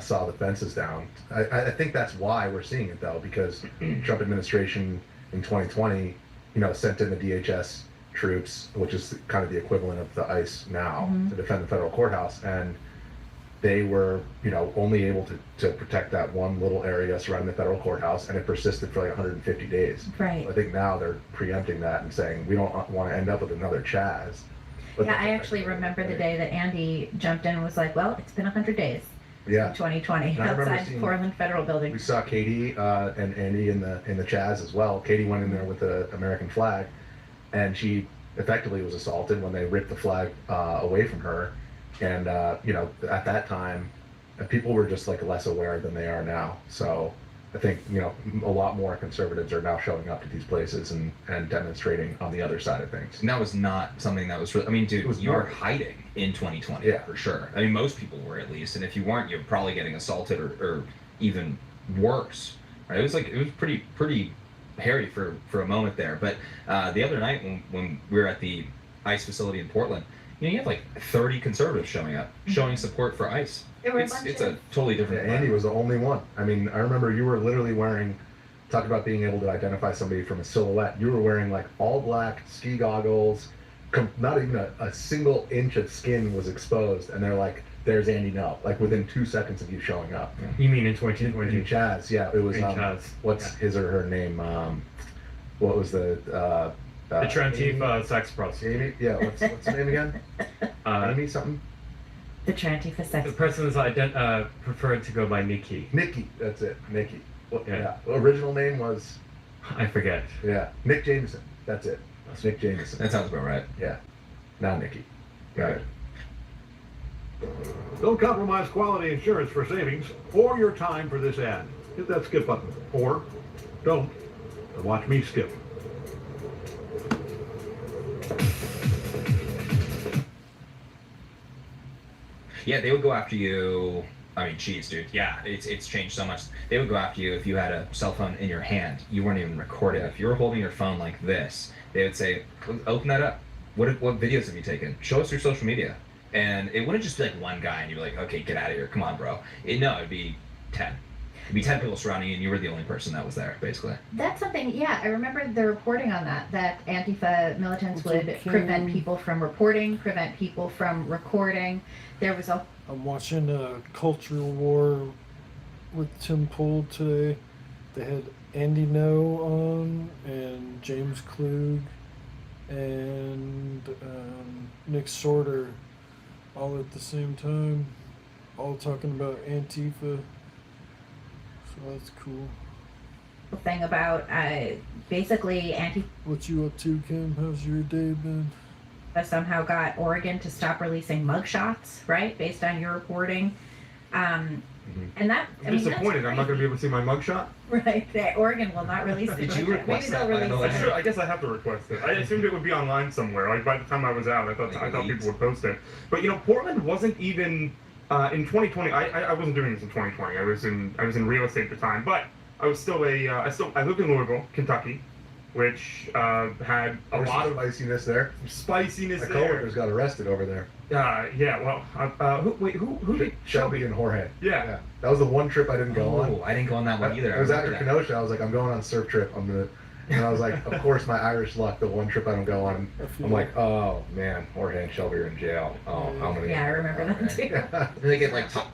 saw the fences down. I think that's why we're seeing it, though, because Trump administration in 2020, you know, sent in the DHS troops, which is kind of the equivalent of the ICE now, to defend the federal courthouse, and they were, you know, only able to protect that one little area surrounding the federal courthouse, and it persisted for like 150 days. Right. I think now they're preempting that and saying we don't want to end up with another Chaz. But Yeah, I actually remember the day that Andy jumped in and was like, well, it's been 100 days. Yeah. 2020 outside Portland Federal Building. We saw Katie and Andy in the Chaz as well. Katie went in there with the American flag, and she effectively was assaulted when they ripped the flag away from her. And you know, at that time, people were just like less aware than they are now. So I think, you know, a lot more conservatives are now showing up to these places and demonstrating on the other side of things. And that was not something that was really, I mean, dude, you were hiding in 2020, for sure. I mean, most people were, at least. And if you weren't, you're probably getting assaulted or even worse, right? It was pretty hairy for a moment there. But the other night when we were at the ICE facility in Portland, you know, you have like 30 conservatives showing up, showing support for ICE. It's a totally different. Andy was the only one. I mean, I remember you were literally wearing, talk about being able to identify somebody from a silhouette. You were wearing like all black ski goggles, not even a single inch of skin was exposed, and they're like, there's Andy No, like within 2 seconds of you showing up. You mean in 2020? In Chaz, yeah. It was, Chaz. What's his or her name? What was the Trantifa sex prostitute. Amy? Yeah, what's the name again? Amy something? The Trantifa sex. The person is preferred to go by Nikki. Nikki, that's it. Nikki. Well, yeah. Original name was? I forget. Yeah, Nick Jameson. That's it. That's Nick Jameson. That sounds about right. Yeah. Now Nikki. Got it. Don't compromise quality insurance for savings or your time for this ad. Hit that skip button. Or don't. And watch me skip. Yeah, they would go after you. I mean, geez, dude. Yeah, it's changed so much. They would go after you if you had a cell phone in your hand. You weren't even recording. If you were holding your phone like this, they would say, open that up. What videos have you taken? Show us your social media. And it wouldn't just be like one guy and you'd be like, okay, get out of here. Come on, bro. It'd be 10. It'd be 10 people surrounding you and you were the only person that was there, basically. That's something, yeah, I remember the reporting on that Antifa militants would prevent people from reporting, prevent people from recording. There was a... I'm watching a Cultural War with Tim Pool today. They had Andy No on, and James Klug, and Nick Sorter, all at the same time, all talking about Antifa. So that's cool. Thing about basically Antifa. What you up to, Kim? How's your day been? Somehow got Oregon to stop releasing mugshots, right? Based on your reporting. And that, I I'm mean, disappointed. I'm not going to be able to see my mugshot. right. That Oregon will not release the Did you mugshot. Maybe request they'll that? release it. I guess I have to request it. I assumed it would be online somewhere. Like by the time I was out, I thought people would post it. But Portland wasn't even in 2020. I wasn't doing this in 2020. I was in real estate at the time, but I was still I lived in Louisville, Kentucky, which had a lot of spiciness there. Spiciness My there. coworkers got arrested over there. Yeah. Well, who did Shelby and Jorge. Yeah. That was the one trip I didn't go on. Oh, I didn't go on that one either. It was I after remember that. Kenosha. I was like, I'm going on a surf trip. And I was like, of course, my Irish luck, the one trip I don't go on. I'm like, oh man, Jorge and Shelby are in jail. Oh, how many? Yeah, I remember that too. They get like top.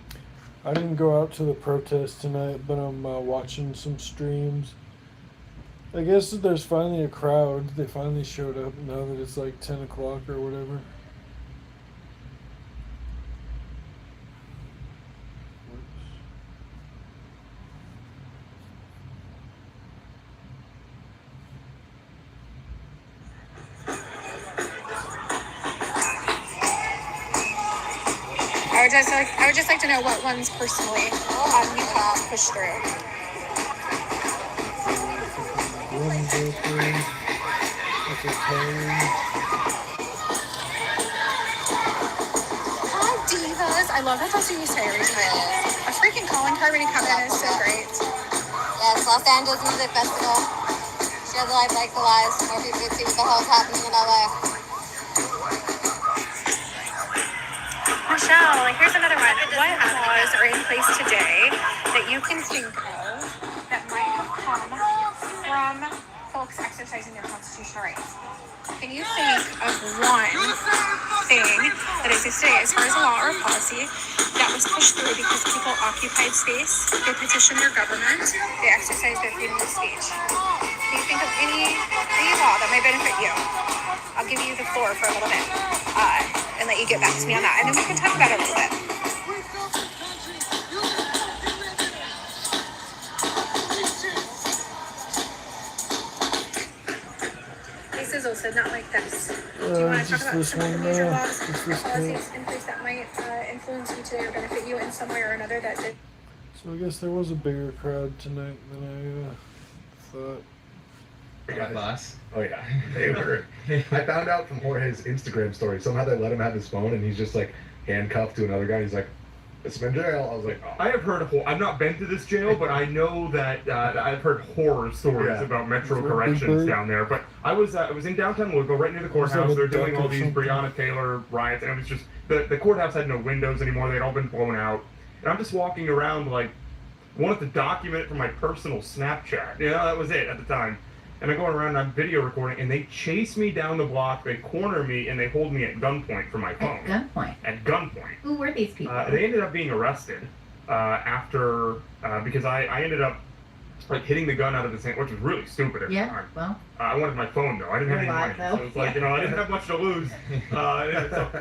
I didn't go out to the protest tonight, but I'm watching some streams. I guess that there's finally a crowd. They finally showed up now that it's like 10 o'clock or whatever. I would just like to know what ones personally you push through. Hi, divas. I love that that's who you say every time. A freaking calling card when you come in is so great. Yes, Los Angeles Music Festival. Share the life, like the lives. More people can see what the hell's happening in LA. Michelle, here's another one. What laws are in place today that you can think of that might have come from folks exercising their constitutional rights? Can you think of one thing that exists today as far as a law or a policy that was pushed through because people occupied space, they petitioned their government, they exercised their freedom of speech? Can you think of any law that might benefit you? I'll give you the floor for a little bit and let you get back to me on that. And then we can talk about it a little bit. Hey, Sizzle said not like this. Do you want to talk about some of the major laws or policies in place that might influence you today or benefit you in some way or another that did? So I guess there was a bigger crowd tonight than I thought. Bus. Oh yeah, they were. I found out from Jorge's Instagram story. Somehow they let him have his phone, and he's just like handcuffed to another guy. He's like, "It's in jail." I was like, oh. I have heard. I've not been to this jail, but I know that I've heard horror stories about Metro corrections down there. But I was in downtown Louisville, right near the courthouse. They're doing all these Breonna Taylor riots, and it was just the courthouse had no windows anymore. They'd all been blown out, and I'm just walking around like wanted to document it from my personal Snapchat. That was it at the time. And I'm going around and I'm video recording, and they chase me down the block, they corner me, and they hold me at gunpoint for my phone. At gunpoint? At gunpoint. Who were these people? They ended up being arrested after, because I ended up like hitting the gun out of his hand, which was really stupid at the time. Well. I wanted my phone though. I didn't have any money. Though. So it's like, I didn't have much to lose. But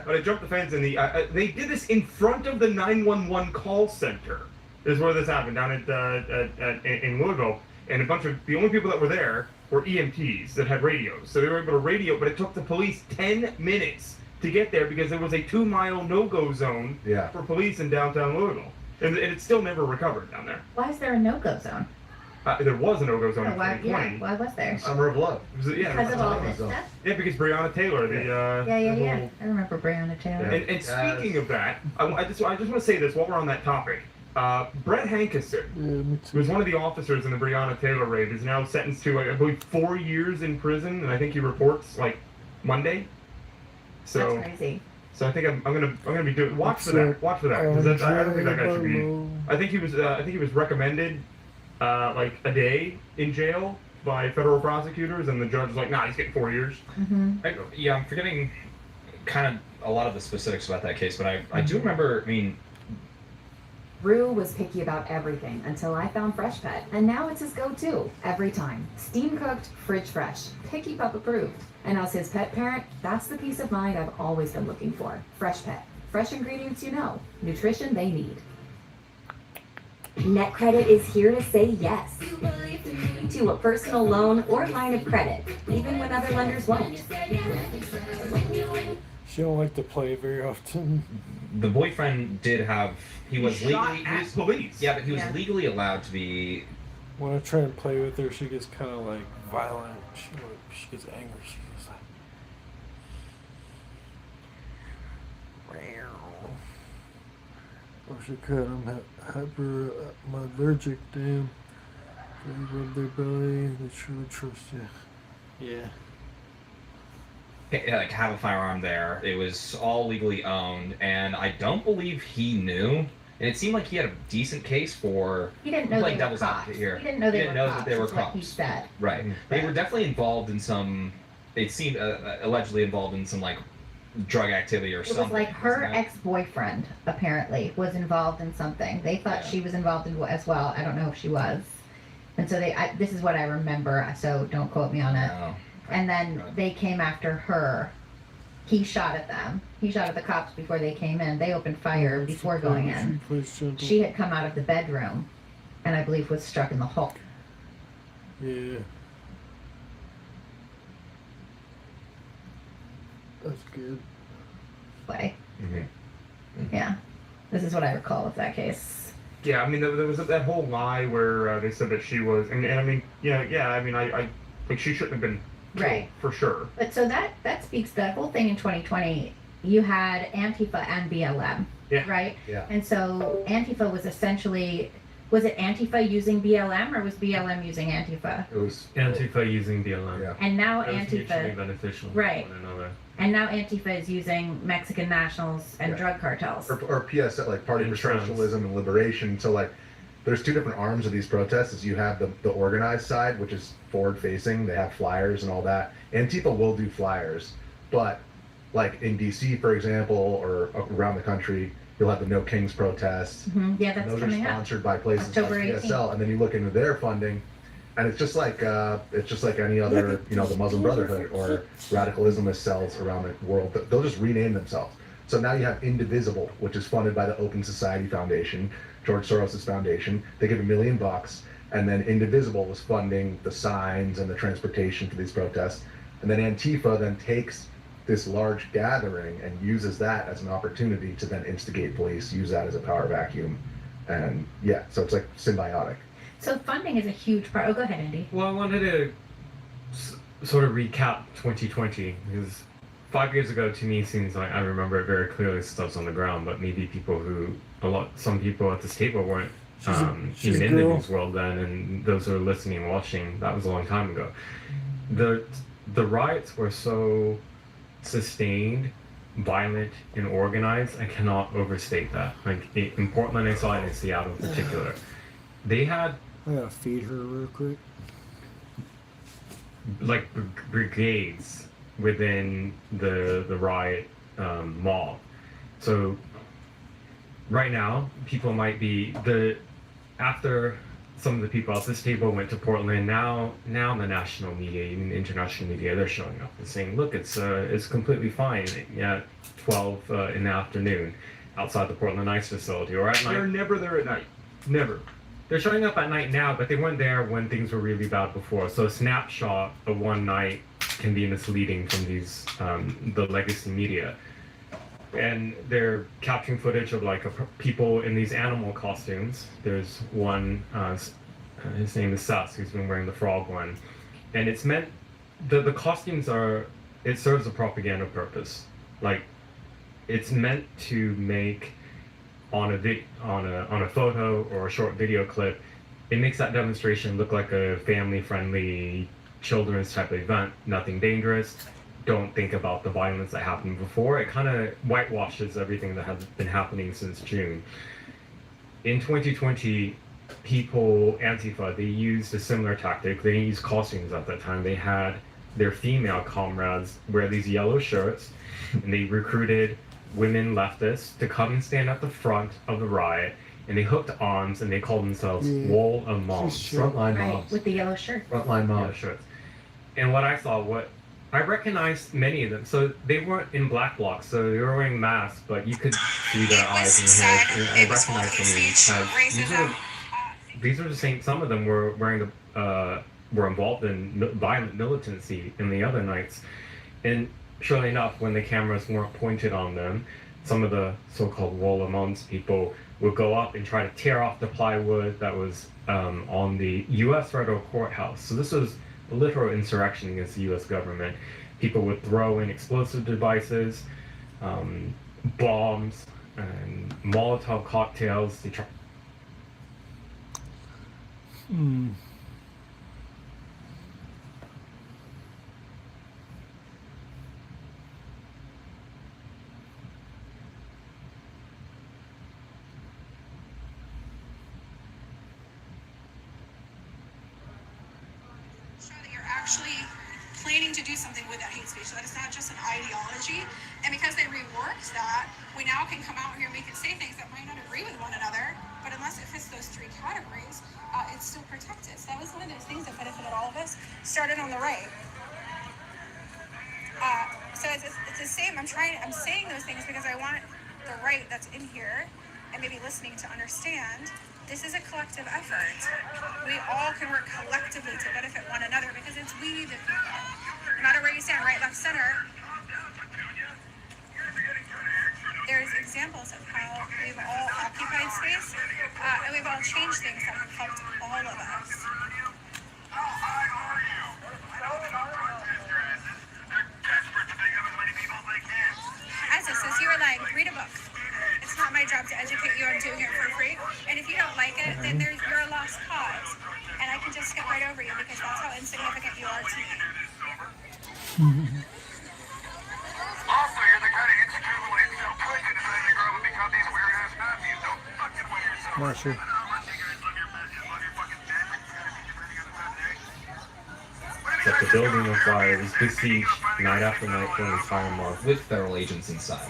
I jumped the fence, and they did this in front of the 911 call center, is where this happened, down in Louisville. And the only people that were there were EMTs that had radios. So they were able to radio, but it took the police 10 minutes to get there because there was a 2-mile no-go zone for police in downtown Louisville. And it still never recovered down there. Why is there a no-go zone? There was a no-go zone in 2020. Yeah, why was there? Summer of Love. Because of all this stuff? Yeah, because Breonna Taylor, Yeah. I remember Breonna Taylor. And speaking of that, I just want to say this while we're on that topic. Brett Hankerson, who was one of the officers in the Breonna Taylor raid, is now sentenced to, I believe, 4 years in prison, and I think he reports like Monday. So that's crazy. So I think I'm gonna be doing watch for that because I don't think that guy should be. I think he was recommended like a day in jail by federal prosecutors, and the judge was like, nah, he's getting 4 years. Mm-hmm. I'm forgetting kind of a lot of the specifics about that case, but I do remember. Rue was picky about everything until I found Fresh Pet, and now it's his go-to every time. Steam cooked, fridge fresh, Picky Pup approved. And as his pet parent, that's the peace of mind I've always been looking for. Fresh Pet, fresh ingredients nutrition they need. NetCredit is here to say yes to a personal loan or line of credit, even when other lenders won't. She don't like to play very often. The boyfriend did have. He was shot legally. at police. Yeah, but he was legally allowed to be. When I try and play with her, she gets kind of like violent. She gets angry. She gets like. I wish I could. I'm hyper. I'm allergic. Damn. They rub their belly. They truly trust you. Yeah. Like have a firearm there. It was all legally owned, and I don't believe he knew. And it seemed like he had a decent case for. He didn't know playing they were devil's cops. advocate here. He didn't know they were that cops, they were is what he cops. said. Right. They were definitely involved in some. It seemed allegedly involved in some like drug activity or It something. was like her wasn't it? ex-boyfriend apparently was involved in something. They thought she was involved in as well. I don't know if she was. And so this is what I remember. So don't quote me on it. No. And then they came after her. He shot at them. He shot at the cops before they came in. They opened fire before going in. She had come out of the bedroom, and I believe was struck in the hole. Yeah. That's good. Way. Mm-hmm. Yeah. This is what I recall of that case. Yeah, I mean, there was that whole lie where they said that she was, and I mean, I mean, I like she shouldn't have been killed, Right. for sure. But so that speaks that whole thing in 2020. You had Antifa and BLM, right? Yeah. And so Antifa was essentially, was it Antifa using BLM or was BLM using Antifa? It was Antifa using BLM. Yeah. And now That was mutually Antifa, beneficial right? to one another. And now Antifa is using Mexican nationals and drug cartels. or PS, like Party for Socialism and Liberation. So like, there's two different arms of these protests. Is you have the organized side, which is forward facing. They have flyers and all that. Antifa will do flyers, but like in DC, for example, or around the country, you'll have the No Kings protests. Yeah, that's Those are coming up. sponsored by places October like 18th. PSL, and then you look into their funding, and it's just like any other, the Muslim Brotherhood or radical Islamist cells around the world. They'll just rename themselves. So now you have Indivisible, which is funded by the Open Society Foundation, George Soros' foundation. They give $1 million, and then Indivisible was funding the signs and the transportation for these protests. And then Antifa then takes this large gathering and uses that as an opportunity to then instigate police, use that as a power vacuum. And yeah, so it's like symbiotic. So funding is a huge part. Oh, go ahead, Andy. Well, I wanted to sort of recap 2020 because 5 years ago to me seems like I remember it very clearly stuff's on the ground, but maybe some people at this table weren't even in the news world then, and those who are listening and watching, that was a long time ago. The riots were so sustained, violent, and organized. I cannot overstate that. Like in Portland, I saw it in Seattle in particular. They had I gotta feed her real quick. like brigades within the riot mob. So right now, people might be after some of the people at this table went to Portland. Now the national media, even the international media, they're showing up and saying, "Look, it's completely fine at 12 in the afternoon outside the Portland Ice facility or at night." They're never there at night. Never. They're showing up at night now, but they weren't there when things were really bad before. So a snapshot of one night can be misleading from these the legacy media. And they're capturing footage of like people in these animal costumes. There's one, his name is Seth, who's been wearing the frog one, and it's meant the costumes it serves a propaganda purpose. Like it's meant to make on a photo or a short video clip, it makes that demonstration look like a family-friendly children's type of event. Nothing dangerous. Don't think about the violence that happened before. It kind of whitewashes everything that has been happening since June. In 2020, Antifa, they used a similar tactic. They didn't use costumes at that time. They had their female comrades wear these yellow shirts, and they recruited women leftists to come and stand at the front of the riot, and they hooked arms and they called themselves Wall of Moms. Frontline Right, moms. with the yellow shirt. Frontline Yeah, moms. shirts. And what I saw, I recognized many of them. So they weren't in black blocs, so they were wearing masks, but you could see their eyes and hair. And I recognized them as these are the same. Some of them were were involved in violent militancy in the other nights, and surely enough, when the cameras weren't pointed on them, some of the so-called Wall of Mons people would go up and try to tear off the plywood that was on the U.S. federal courthouse. So this was a literal insurrection against the U.S. government. People would throw in explosive devices, bombs, and Molotov cocktails. They try. Actually planning to do something with that hate speech, that it's not just an ideology. And because they reworked that, we now can come out here and we can say things that might not agree with one another, but unless it fits those three categories, it's still protected. So that was one of those things that benefited all of us. Started on the right. So it's the same. I'm saying those things because I want the right that's in here and maybe listening to understand this is a collective effort. We all can work collectively to benefit one another because it's we the people. No matter where you stand, right, left, center, there's examples of how we've all occupied space and we've all changed things that have helped all of us. As it says, you were like, read a book. It's not my job to educate you. I'm doing it for free. And if you don't like it, then you're a lost cause. And I can just skip right over you because that's how insignificant you are to me. Also, you're the kind of insecure little incel twit who decided to grow up and become these weird ass Nazis. Don't fucking win yourself. Marshall. But the building on fire was besieged night after night for an entire month. With federal agents inside.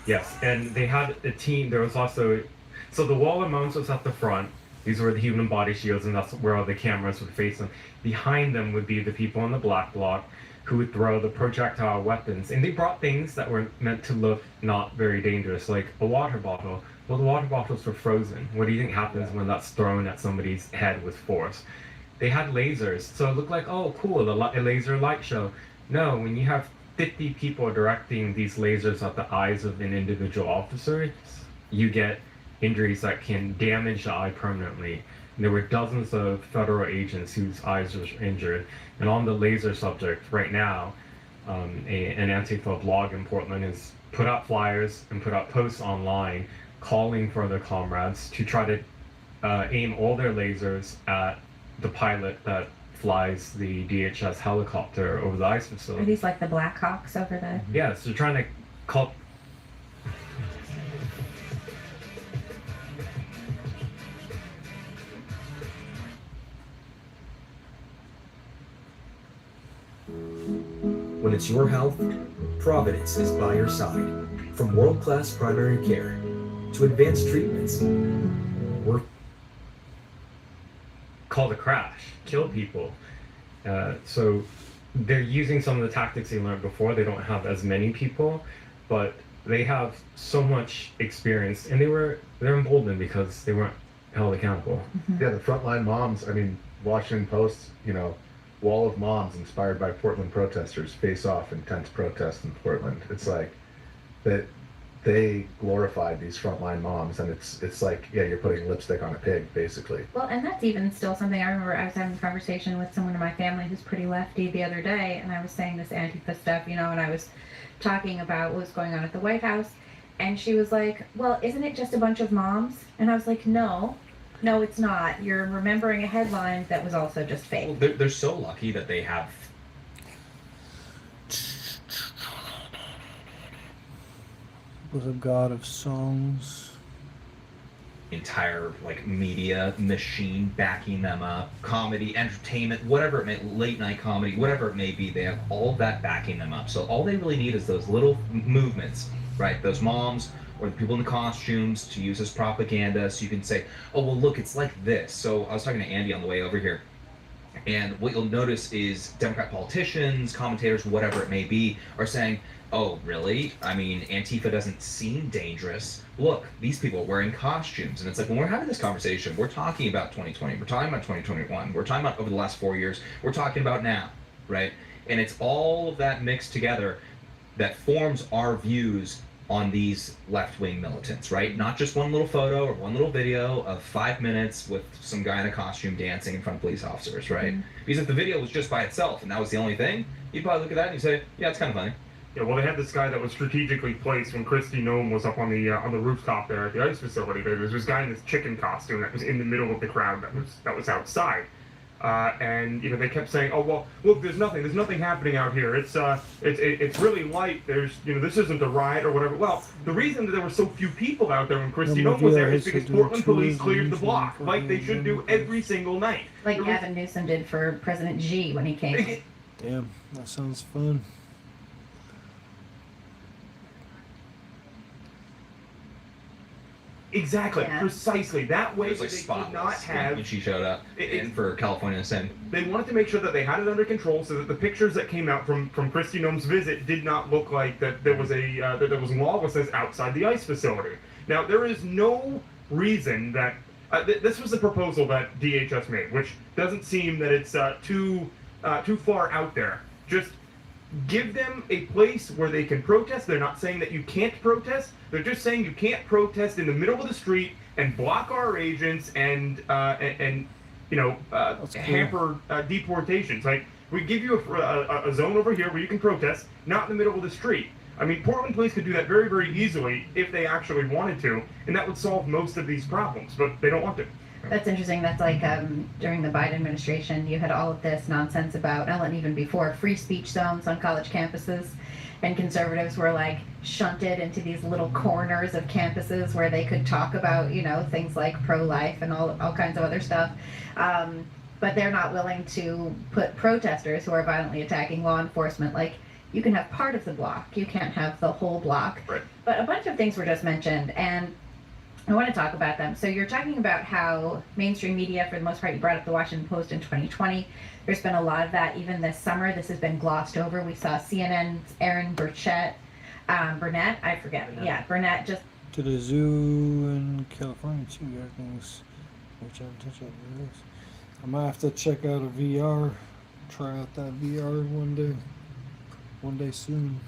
Yes, and they had a team. There was also, so the Wall of Mons was at the front. These were the human body shields, and that's where all the cameras would face them. Behind them would be the people on the black bloc who would throw the projectile weapons. And they brought things that were meant to look not very dangerous, like a water bottle. Well, the water bottles were frozen. What do you think happens when that's thrown at somebody's head with force? They had lasers, so it looked like, oh, cool, a laser light show. No, when you have 50 people directing these lasers at the eyes of an individual officer, you get injuries that can damage the eye permanently. And there were dozens of federal agents whose eyes were injured. And on the laser subject, right now, an Antifa blog in Portland has put out flyers and put out posts online calling for their comrades to try to aim all their lasers at the pilot that flies the DHS helicopter over the ice facility. Are these like the Blackhawks over the... Yeah, so they're trying to call... When it's your health, Providence is by your side. From world-class primary care to advanced treatments, we're called a crash, kill people. So they're using some of the tactics they learned before. They don't have as many people, but they have so much experience, and they're emboldened because they weren't held accountable. Yeah, the frontline moms, I mean, Washington Post, Wall of Moms inspired by Portland protesters face off intense protests in Portland. It's like that they glorified these frontline moms, and it's like, yeah, you're putting lipstick on a pig, basically. Well, and that's even still something. I remember I was having a conversation with someone in my family who's pretty lefty the other day, and I was saying this Antifa stuff, and I was talking about what was going on at the White House, and she was like, well, isn't it just a bunch of moms? And I was like, no, it's not. You're remembering a headline that was also just fake. Well, they're so lucky that they have was a god of songs. Entire media machine backing them up, comedy, entertainment, whatever it may, late night comedy, whatever it may be, they have all of that backing them up. So all they really need is those little movements, right? Those moms or the people in the costumes to use as propaganda, so you can say, oh well, look, it's like this. So I was talking to Andy on the way over here, and what you'll notice is Democrat politicians, commentators, whatever it may be, are saying, oh, really? I mean, Antifa doesn't seem dangerous. Look, these people are wearing costumes. And it's like, when we're having this conversation, we're talking about 2020. We're talking about 2021. We're talking about over the last 4 years. We're talking about now, right? And it's all of that mixed together. that forms our views on these left-wing militants, right? Not just one little photo or one little video of 5 minutes with some guy in a costume dancing in front of police officers, right? Because if the video was just by itself and that was the only thing, you'd probably look at that and you say, yeah, it's kind of funny. Yeah, well, they had this guy that was strategically placed when Kristi Noem was up on the rooftop there at the ice facility. There was this guy in this chicken costume that was in the middle of the crowd that was outside. And they kept saying, "Oh well, look, there's nothing happening out here. It's really light. There's this isn't a riot or whatever." Well, the reason that there were so few people out there when Kristi Noem was there is because Portland police cleared the block, like they should do every single night. Like Gavin Newsom did for President Xi when he came. Damn, that sounds fun. Exactly, Yeah. Precisely. That way It was like they spotless could not have. when she showed up for California Sin. They wanted to make sure that they had it under control, so that the pictures that came out from Kristi Noem's visit did not look like that there was lawlessness outside the ice facility. Now there is no reason that this was the proposal that DHS made, which doesn't seem that it's too far out there. Just give them a place where they can protest. They're not saying that you can't protest. They're just saying you can't protest in the middle of the street and block our agents and hamper deportations. Like, we give you a zone over here where you can protest, not in the middle of the street. I mean, Portland police could do that very, very easily if they actually wanted to, and that would solve most of these problems, but they don't want to. That's interesting. That's like during the Biden administration, you had all of this nonsense about, and even before, free speech zones on college campuses. And conservatives were like shunted into these little corners of campuses where they could talk about, things like pro-life and all kinds of other stuff. But they're not willing to put protesters who are violently attacking law enforcement. Like, you can have part of the block. You can't have the whole block. Right. But a bunch of things were just mentioned, and I want to talk about them. So you're talking about how mainstream media, for the most part, you brought up the Washington Post in 2020. There's been a lot of that even this summer. This has been glossed over. We saw CNN's Aaron Burnett, I forget. Yeah, Burnett just to the zoo in California too. Everything's which I haven't touched it. I might have to check out a VR. Try out that VR one day soon.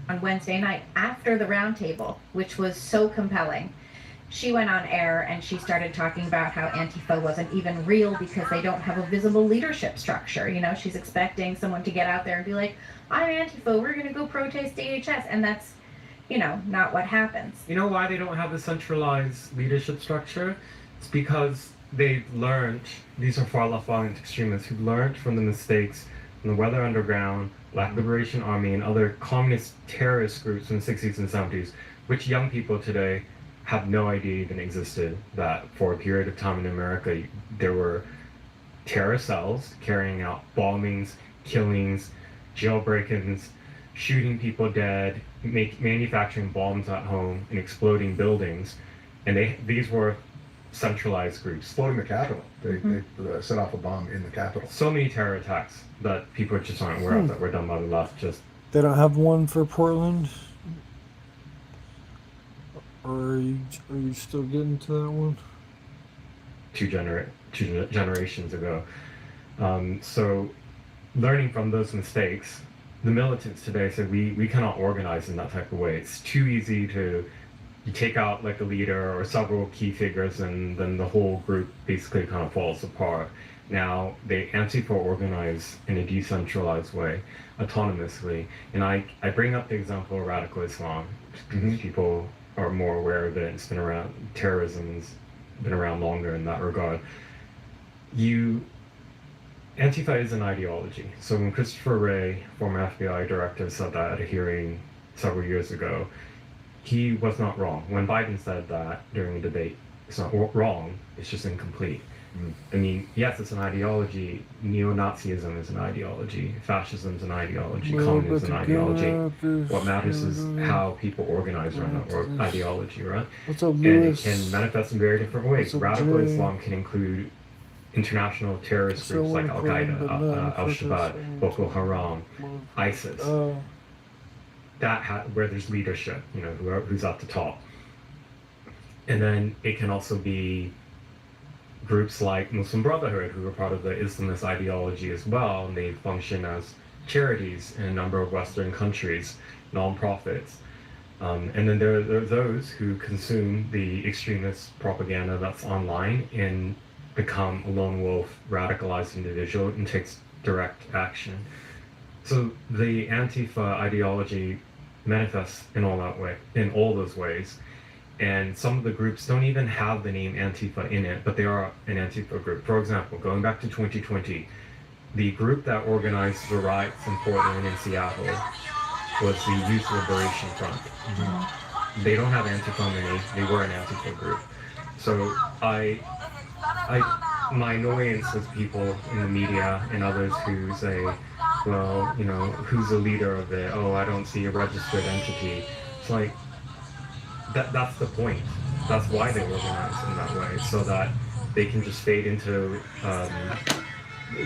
On Wednesday night after the roundtable, which was so compelling. She went on air and she started talking about how Antifa wasn't even real because they don't have a visible leadership structure. She's expecting someone to get out there and be like, I'm Antifa, we're going to go protest DHS. And that's, not what happens. You know why they don't have a centralized leadership structure? It's because they've learned, these are far left violent extremists who learned from the mistakes from the Weather Underground, Black Liberation Army, and other communist terrorist groups in the 60s and 70s, which young people today have no idea even existed, that for a period of time in America, there were terror cells carrying out bombings, killings, jailbreak-ins, shooting people dead, manufacturing bombs at home and exploding buildings. And these were centralized groups. Exploding the Capitol. They set off a bomb in the Capitol. So many terror attacks that people just aren't aware of that were done by the left. They don't have one for Portland? Or are you still getting to that one? Two generations ago. So learning from those mistakes, the militants today said we cannot organize in that type of way. It's too easy to you take out like a leader or several key figures and then the whole group basically kind of falls apart. Now they Antifa organize in a decentralized way, autonomously. And I bring up the example of radical Islam because people are more aware of it. It's been around, terrorism's been around longer in that regard. Antifa is an ideology. So when Christopher Wray, former FBI director, said that at a hearing several years ago, he was not wrong. When Biden said that during a debate, it's not wrong, it's just incomplete. I mean, yes, it's an ideology. Neo-Nazism is an ideology. Fascism is an ideology. Communism is an ideology. What matters is how people organize around that ideology, right? What's up, and it can manifest in very different ways. Radical Islam can include international terrorist groups like Al-Qaeda, Al-Shabaab, Boko Haram, ISIS. Where there's leadership, who's at the top. And then it can also be groups like Muslim Brotherhood, who are part of the Islamist ideology as well, and they function as charities in a number of Western countries, nonprofits. And then there are those who consume the extremist propaganda that's online and become a lone wolf, radicalized individual and takes direct action. So the Antifa ideology manifests in all those ways. And some of the groups don't even have the name Antifa in it, but they are an Antifa group. For example, going back to 2020, the group that organized the riots in Portland and Seattle was the Youth Liberation Front. Mm-hmm. They don't have Antifa in the name, they were an Antifa group. So my annoyance with people in the media and others who say, well, you know, who's the leader of it? Oh, I don't see a registered entity. It's like, that's the point. That's why they organize in that way, so that they can just fade into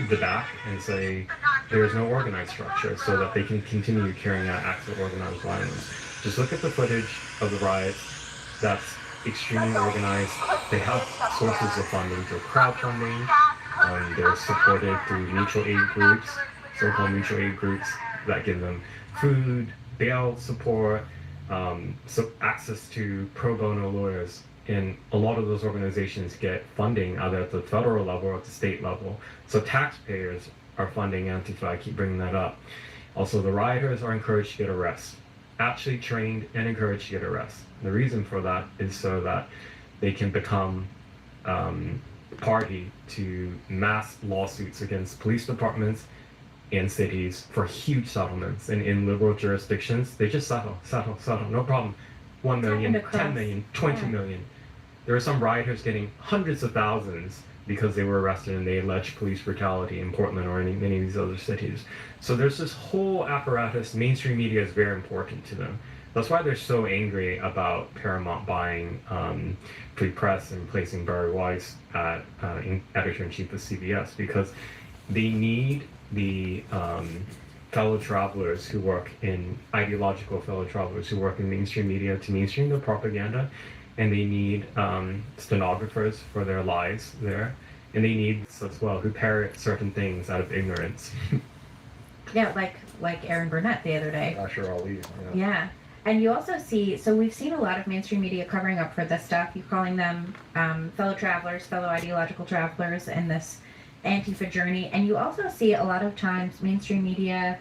the back and say there's no organized structure, so that they can continue carrying out acts of organized violence. Just look at the footage of the riots. That's extremely organized. They have sources of funding through crowdfunding. They're supported through mutual aid groups, so-called mutual aid groups that give them food, bail support, so access to pro bono lawyers. And a lot of those organizations get funding either at the federal level or at the state level. So taxpayers are funding Antifa. I keep bringing that up. Also, the rioters are encouraged to get arrests, actually trained and encouraged to get arrests. The reason for that is so that they can become party to mass lawsuits against police departments and cities for huge settlements. And in liberal jurisdictions, they just settle, no problem. 1 million, 10 million, 20 million. There are some rioters getting hundreds of thousands because they were arrested and they alleged police brutality in Portland or in many of these other cities. So there's this whole apparatus. Mainstream media is very important to them. That's why they're so angry about Paramount buying Free Press and placing Barry Weiss at editor-in-chief of CBS, because they need the fellow travelers who work in ideological fellow travelers who work in mainstream media to mainstream the propaganda, and they need stenographers for their lies there, and they need as well who parrot certain things out of ignorance. Yeah, like Aaron Burnett the other day. Asher Ali. Yeah. And you also see, so we've seen a lot of mainstream media covering up for this stuff. You're calling them fellow travelers, fellow ideological travelers in this Antifa journey. And you also see a lot of times mainstream media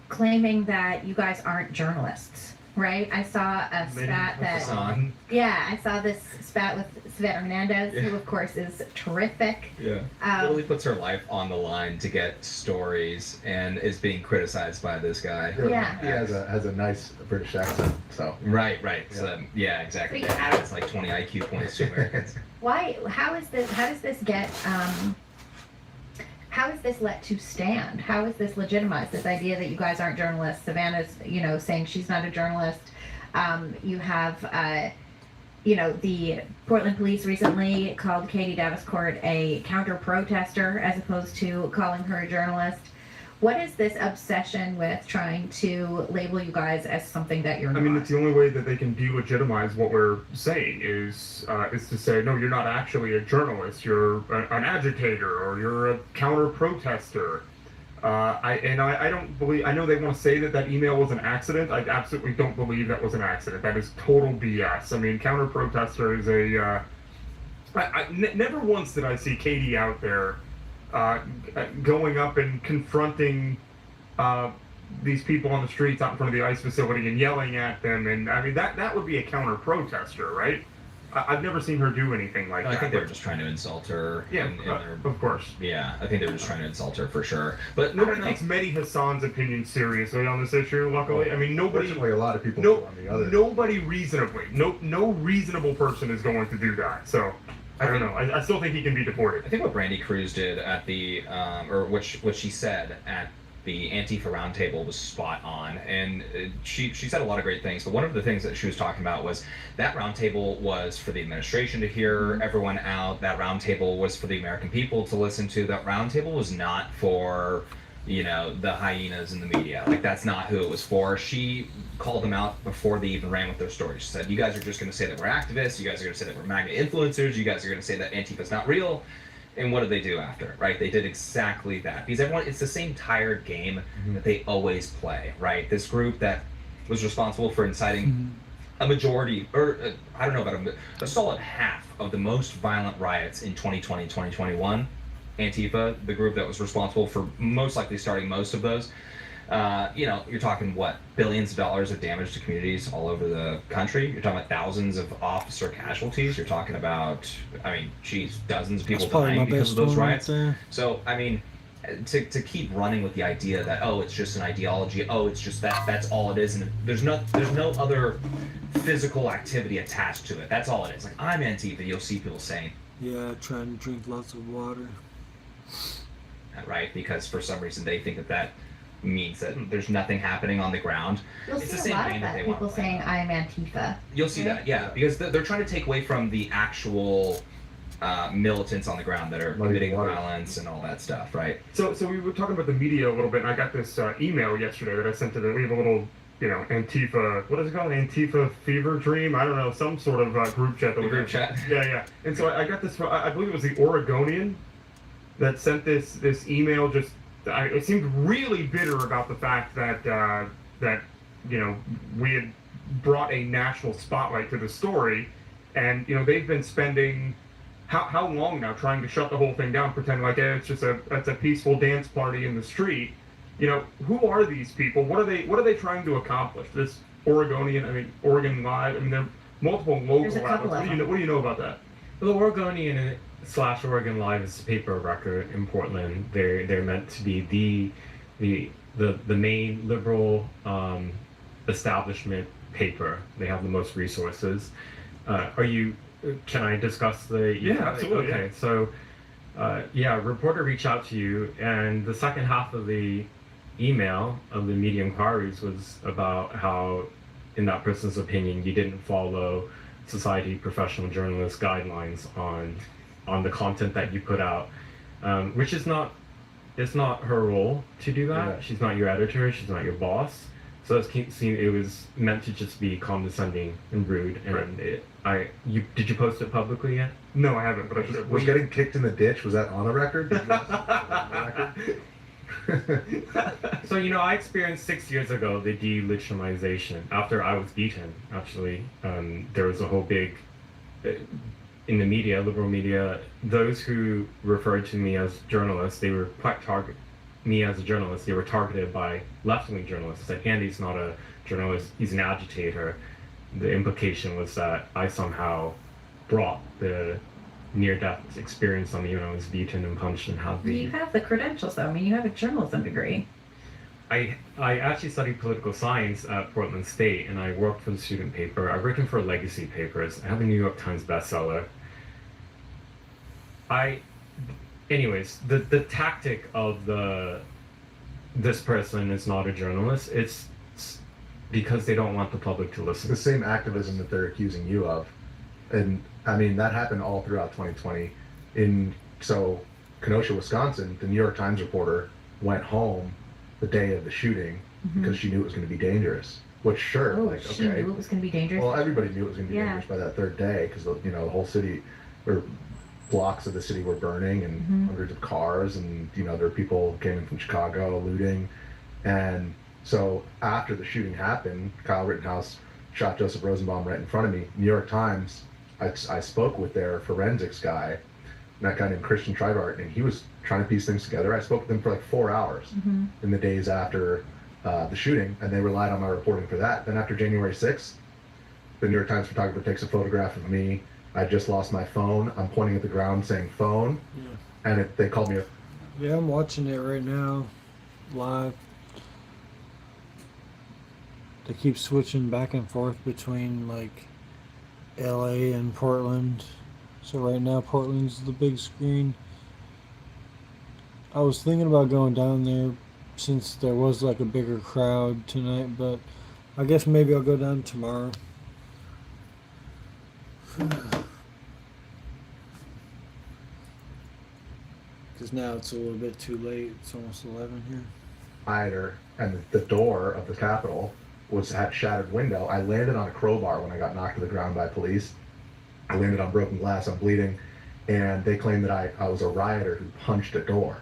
claiming that you guys aren't journalists, right? I saw a spat that, yeah, I saw this spat with Sveta Hernandez, who of course is terrific. Yeah, literally puts her life on the line to get stories and is being criticized by this guy. Yeah. He has a nice British accent, so. Right. So, yeah, exactly. It adds like 20 IQ points to Americans. Why, how does this get, how is this let to stand? How is this legitimized? This idea that you guys aren't journalists. Savannah's, saying she's not a journalist. You have, the Portland police recently called Katie Davenport a counter-protester as opposed to calling her a journalist. What is this obsession with trying to label you guys as something that you're not? I mean, it's the only way that they can delegitimize what we're saying is to say, no, you're not actually a journalist. You're an agitator, or you're a counter-protester. I don't believe. I know they want to say that email was an accident. I absolutely don't believe that was an accident. That is total BS. I mean, counter-protester is a. Never once did I see Katie out there going up and confronting these people on the streets out in front of the ICE facility and yelling at them, and I mean that would be a counter-protester, right? I've never seen her do anything like that. I think they were just trying to insult her. Yeah, of course. Yeah, I think they were just trying to insult her for sure. But nobody takes Mehdi Hassan's opinion seriously on this issue. Luckily, I mean nobody. Fortunately, a lot of people do on the other. Nobody reasonably, no reasonable person is going to do that. So. I don't know. I still think he can be deported. I think what Brandy Cruz did at the, or what she said at the Antifa roundtable was spot on, and she said a lot of great things. But one of the things that she was talking about was that roundtable was for the administration to hear everyone out. That roundtable was for the American people to listen to. That roundtable was not for the hyenas in the media. Like, that's not who it was for. She called them out before they even ran with their story. She said, you guys are just going to say that we're activists. You guys are going to say that we're MAGA influencers. You guys are going to say that Antifa's not real. And what did they do after, right? They did exactly that. Because it's the same tired game that they always play, right? This group that was responsible for inciting a majority, or I don't know about a solid half of the most violent riots in 2020, 2021. Antifa, the group that was responsible for most likely starting most of those. You're talking billions of dollars of damage to communities all over the country. You're talking about thousands of officer casualties. You're talking about, dozens of people dying because of those riots. So, to keep running with the idea that, it's just an ideology, it's just that's all it is, and there's no other physical activity attached to it. That's all it is. Like, I'm Antifa, you'll see people saying. Yeah, trying to drink lots of water. Right, because for some reason they think that means that there's nothing happening on the ground. You'll see a lot of that, people saying, I'm Antifa. You'll see that, yeah, because they're trying to take away from the actual militants on the ground that are committing violence and all that stuff, right? So we were talking about the media a little bit, and I got this email yesterday that I sent to them. We have a little, Antifa, what is it called? Antifa fever dream? I don't know, some sort of group chat. Group chat. Yeah. And so I got this from, I believe it was the Oregonian that sent this email. It seemed really bitter about the fact that we had brought a national spotlight to the story, and they've been spending how long now trying to shut the whole thing down, pretending like it's just a peaceful dance party in the street. Who are these people? What are they trying to accomplish? This Oregonian, Oregon Live. There are multiple local outlets. What do you know about that? Well, the Oregonian / Oregon Live is a paper of record in Portland. They're meant to be the main liberal establishment paper. They have the most resources. Can I discuss the? Yeah, absolutely. Okay, so a reporter reached out to you, and the second half of the email of the media inquiries was about how, in that person's opinion, you didn't follow Society of Professional Journalists guidelines on the content that you put out, which is not her role to do that. Yeah. She's not your editor. She's not your boss. So it was meant to just be condescending and rude. And right. Did you post it publicly yet? No, I haven't. But I should. Was getting kicked in the ditch, was that on a record? Did you on a record? So I experienced 6 years ago the delegitimization after I was beaten. Actually, there was a whole big in the media, liberal media, those who referred to me as journalists, they were quite me as a journalist, they were targeted by left-wing journalists. Said Andy's not a journalist, he's an agitator. The implication was that I somehow brought the near-death experience on me when I was beaten and punched and had the... You have the credentials though, you have a journalism degree. I actually studied political science at Portland State, and I worked for the student paper. I've written for legacy papers. I have a New York Times bestseller. Anyways, the tactic of this person is not a journalist. It's because they don't want the public to listen. The same activism that they're accusing you of. And that happened all throughout 2020. So Kenosha, Wisconsin, the New York Times reporter went home the day of the shooting because she knew it was going to be dangerous. Which she knew it was going to be dangerous? Well, everybody knew it was going to be dangerous by that third day because the whole city, or blocks of the city were burning, and hundreds of cars, and there were people came in from Chicago looting. And so after the shooting happened, Kyle Rittenhouse shot Joseph Rosenbaum right in front of me. New York Times, I spoke with their forensics guy, that guy named Christian Tribart, and he was trying to piece things together. I spoke with them for like 4 hours in the days after the shooting, and they relied on my reporting for that. Then after January 6th, the New York Times photographer takes a photograph of me. I just lost my phone. I'm pointing at the ground saying phone, and they called me. Yeah, I'm watching it right now, live. They keep switching back and forth between like LA and Portland. So right now Portland's the big screen. I was thinking about going down there since there was like a bigger crowd tonight, but I guess maybe I'll go down tomorrow. Because now it's a little bit too late. It's almost 11 here. And the door of the Capitol had shattered window. I landed on a crowbar when I got knocked to the ground by police. I landed on broken glass. I'm bleeding. and they claim that I was a rioter who punched a door.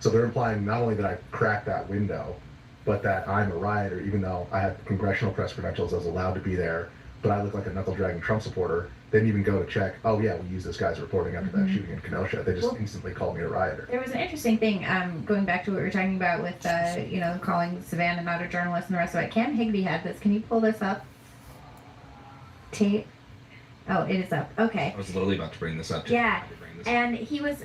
So they're implying not only that I cracked that window, but that I'm a rioter, even though I had congressional press credentials, I was allowed to be there, but I look like a knuckle-dragging Trump supporter. They didn't even go to check, oh yeah, we used this guy's reporting after that shooting in Kenosha. They just instantly called me a rioter. There was an interesting thing, going back to what we were talking about with, calling Savannah not a journalist and the rest of it. Cam Higbee had this. Can you pull this up? Tape. Oh, it is up. Okay. I was literally about to bring this up. Yeah. And he was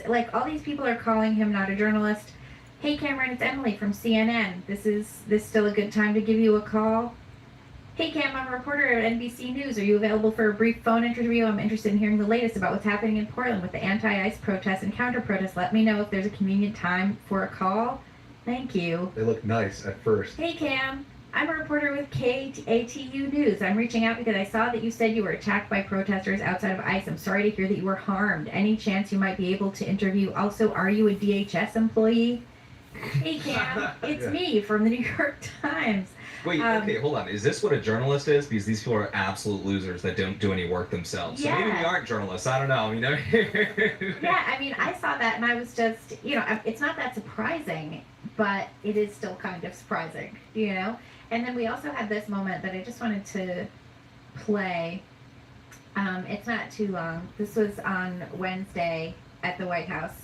like, all these people are calling him not a journalist. Hey Cameron, it's Emily from CNN. This still a good time to give you a call? Hey Cam, I'm a reporter at NBC News. Are you available for a brief phone interview? I'm interested in hearing the latest about what's happening in Portland with the anti-ICE protests and counter-protests. Let me know if there's a convenient time for a call. Thank you. They look nice at first. Hey Cam, I'm a reporter with KATU News. I'm reaching out because I saw that you said you were attacked by protesters outside of ICE. I'm sorry to hear that you were harmed. Any chance you might be able to interview? Also, are you a DHS employee? Hey Cam, it's me from the New York Times. Wait, okay, hold on. Is this what a journalist is? Because these people are absolute losers that don't do any work themselves. So maybe we aren't journalists. I don't know. Yeah, I mean, I saw that and I was just, it's not that surprising, but it is still kind of surprising, And then we also had this moment that I just wanted to play. It's not too long. This was on Wednesday at the White House.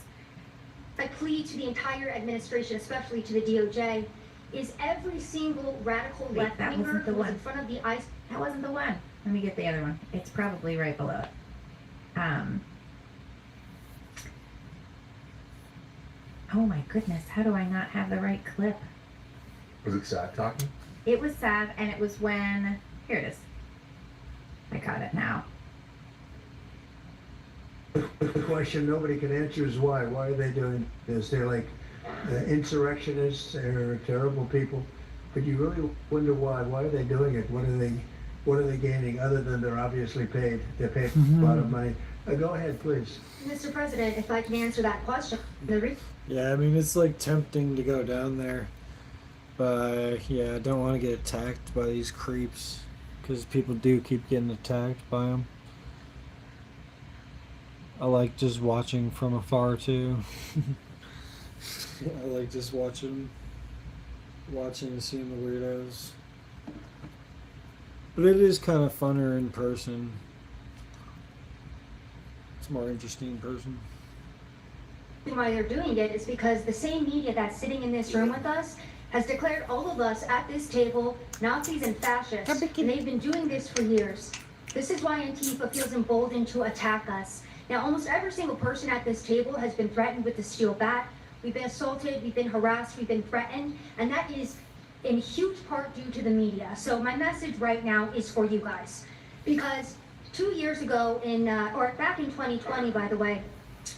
My plea to the entire administration, especially to the DOJ, is every single radical left winger who was in front of the ICE. That wasn't the one. Let me get the other one. It's probably right below it. Oh my goodness, how do I not have the right clip? Was it Sav talking? It was Sav, and it was when, here it is. I got it now. The question nobody can answer is why. Why are they doing this? They're like insurrectionists. They're terrible people. But you really wonder why. Why are they doing it? What are they gaining other than they're obviously paid? They're paid a lot of money. Go ahead, please. Mr. President, if I can answer that question. Yeah, I mean, it's like tempting to go down there. But yeah, I don't want to get attacked by these creeps. Because people do keep getting attacked by them. I like just watching from afar too. I like just watching and seeing the weirdos. But it is kind of funner in person. It's more interesting in person. Why they're doing it is because the same media that's sitting in this room with us has declared all of us at this table Nazis and fascists, and they've been doing this for years. This is why Antifa feels emboldened to attack us. Now, almost every single person at this table has been threatened with the steel bat. We've been assaulted, we've been harassed, we've been threatened, and that is in huge part due to the media. So my message right now is for you guys. Because 2 years ago, back in 2020, by the way,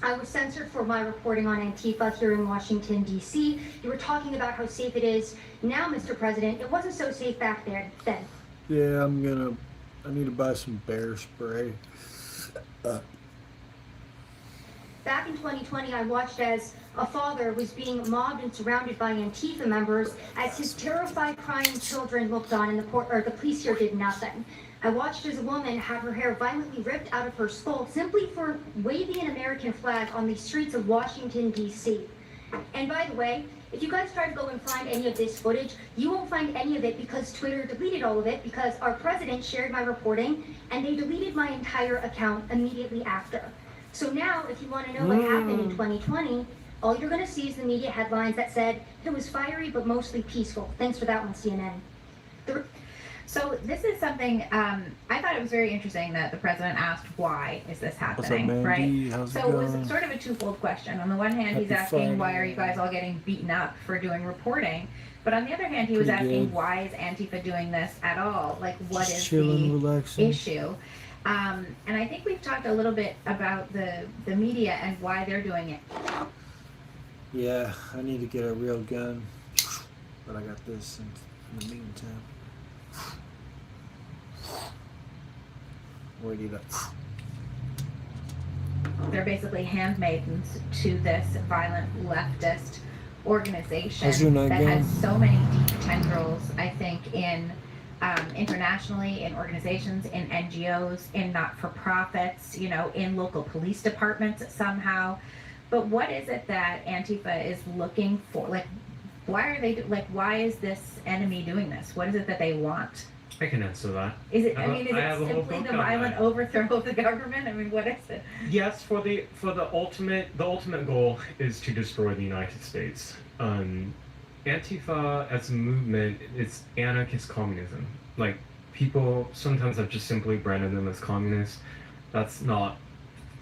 I was censored for my reporting on Antifa here in Washington, D.C. You were talking about how safe it is. Now, Mr. President, it wasn't so safe back there then. Yeah, I need to buy some bear spray. Back in 2020, I watched as a father was being mobbed and surrounded by Antifa members as his terrified, crying children looked on and the police here did nothing. I watched as a woman have her hair violently ripped out of her skull simply for waving an American flag on the streets of Washington, D.C. And by the way, if you guys try to go and find any of this footage, you won't find any of it because Twitter deleted all of it because our president shared my reporting and they deleted my entire account immediately after. So now, if you want to know what happened in 2020, all you're going to see is the media headlines that said it was fiery but mostly peaceful. Thanks for that one, CNN. So this is something, I thought it was very interesting that the president asked, why is this happening, Mandy? right? How's So it it was going? sort of a twofold question. On the one hand, he's Happy asking, why Friday. are you guys all getting beaten up for doing reporting? But on the other hand, he was Pretty asking, good. why is Antifa doing this at all? Like, what Just is chilling, the relaxing. issue? And I think we've talked a little bit about the media and why they're doing it. Yeah, I need to get a real gun. But I got this in the meantime. Ready to... They're basically handmaidens to this violent leftist organization How's your night that going? has so many deep tendrils, I think, in internationally, in organizations, in NGOs, in not-for-profits, you know, in local police departments somehow. But what is it that Antifa is looking for? Like, why are they, why is this enemy doing this? What is it that they want? I can answer that. Is it, I mean, is it simply the violent overthrow of the government? I mean, what is it? Yes, for the ultimate goal is to destroy the United States. Antifa as a movement, it's anarchist communism. Like, people sometimes have just simply branded them as communists. That's not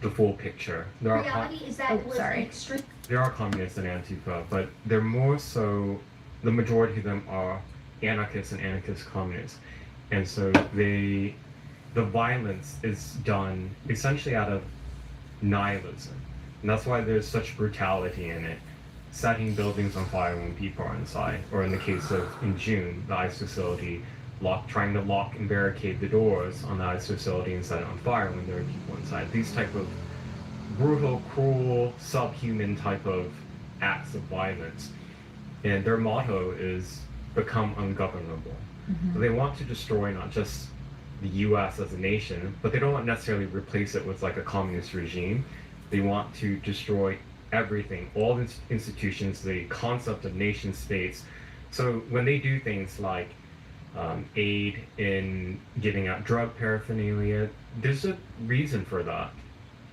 the full picture. There Reality is that it was extreme. There are communists in Antifa, but they're more so, the majority of them are anarchists and anarchist communists. And so the violence is done essentially out of nihilism. And that's why there's such brutality in it. Setting buildings on fire when people are inside, or in the case of, in June, the ICE facility, trying to lock and barricade the doors on the ICE facility and set it on fire when there are people inside. These type of brutal, cruel, subhuman type of acts of violence. And their motto is become ungovernable. So they want to destroy not just the US as a nation, but they don't want necessarily replace it with like a communist regime. They want to destroy everything, all institutions, the concept of nation states. So when they do things like aid in giving out drug paraphernalia, there's a reason for that.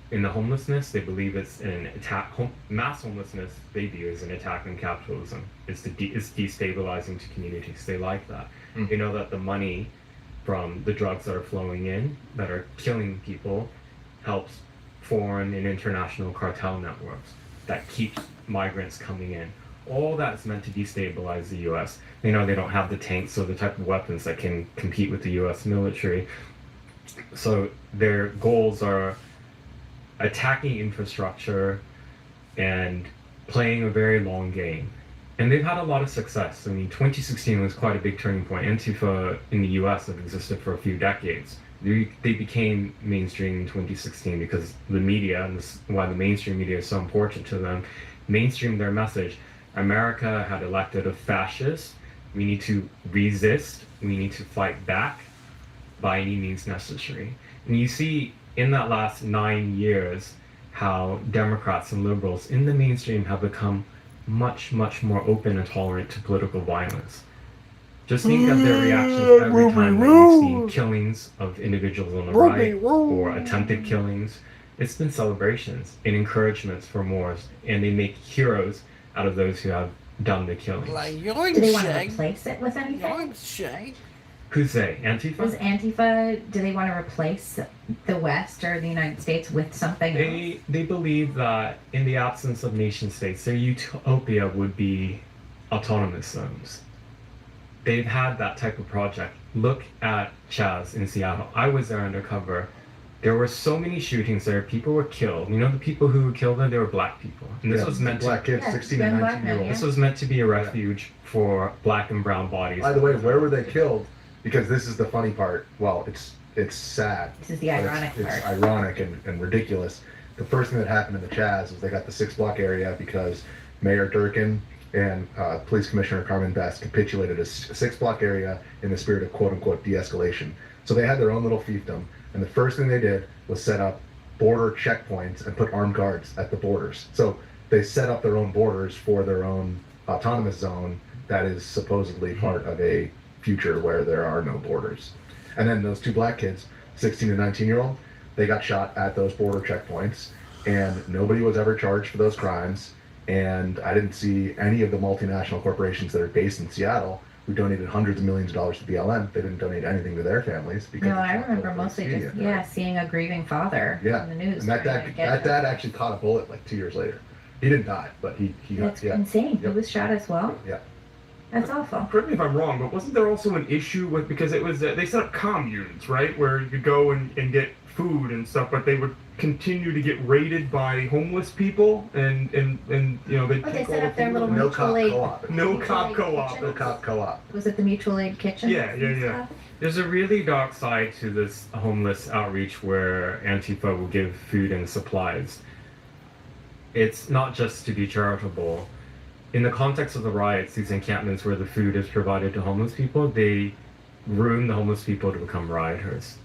In the homelessness, they believe it's an attack. Mass homelessness they view as an attack on capitalism. It's destabilizing to communities. They like that. They know that the money from the drugs that are flowing in, that are killing people, helps foreign and international cartel networks that keeps migrants coming in. All that's meant to destabilize the U.S. They know they don't have the tanks or the type of weapons that can compete with the U.S. military. So their goals are attacking infrastructure and playing a very long game. And they've had a lot of success. I mean, 2016 was quite a big turning point. Antifa in the US have existed for a few decades. They became mainstream in 2016 because the media, and this is why the mainstream media is so important to them, mainstreamed their message. America had elected a fascist. We need to resist. We need to fight back by any means necessary. And you see in that last 9 years how Democrats and liberals in the mainstream have become much, much more open and tolerant to political violence. Just think of their reactions every time that you've seen killings of individuals on the right or attempted killings. It's been celebrations and encouragements for more, and they make heroes out of those who have done the killings. Do they want to replace it with anything? Who's they? Antifa? Does Antifa, do they want to replace the West or the United States with something else? They believe that in the absence of nation states, their utopia would be autonomous zones. They've had that type of project. Look at Chaz in Seattle. I was there undercover. There were so many shootings there. People were killed. You know the people who were killed there? They were black people. And this was meant black to, kids, 16 and 19-year-olds. This was meant to be a refuge for black and brown bodies. By the way, where were they killed? Because this is the funny part. Well, it's sad. This is the ironic part. It's ironic and ridiculous. The first thing that happened in the Chaz was they got the 6 block area because Mayor Durkin and Police Commissioner Carmen Best capitulated a 6 block area in the spirit of quote unquote de-escalation. So they had their own little fiefdom, and the first thing they did was set up border checkpoints and put armed guards at the borders. So they set up their own borders for their own autonomous zone that is supposedly part of a future where there are no borders. And then those 2 black kids, 16 and 19-year-old, they got shot at those border checkpoints, and nobody was ever charged for those crimes. And I didn't see any of the multinational corporations that are based in Seattle who donated hundreds of millions of dollars to BLM. They didn't donate anything to their families. Because no, I remember mostly just, seeing a grieving father in the news. And that dad actually caught a bullet like 2 years later. He didn't die, but he got, That's insane. He was shot as well? Yeah. That's awful. Correct me if I'm wrong, but wasn't there also an issue with, because it was, they set up communes, right? Where you could go and get food and stuff, but they would continue to get raided by homeless people and you know, they'd they take all set the up their food. little No mutual cop aid. co-op. No Mutual cop aid co-op. kitchen? No cop co-op. Was it the mutual aid kitchen? Yeah. There's a really dark side to this homeless outreach where Antifa will give food and supplies. It's not just to be charitable. In the context of the riots, these encampments where the food is provided to homeless people, they ruin the homeless people to become rioters.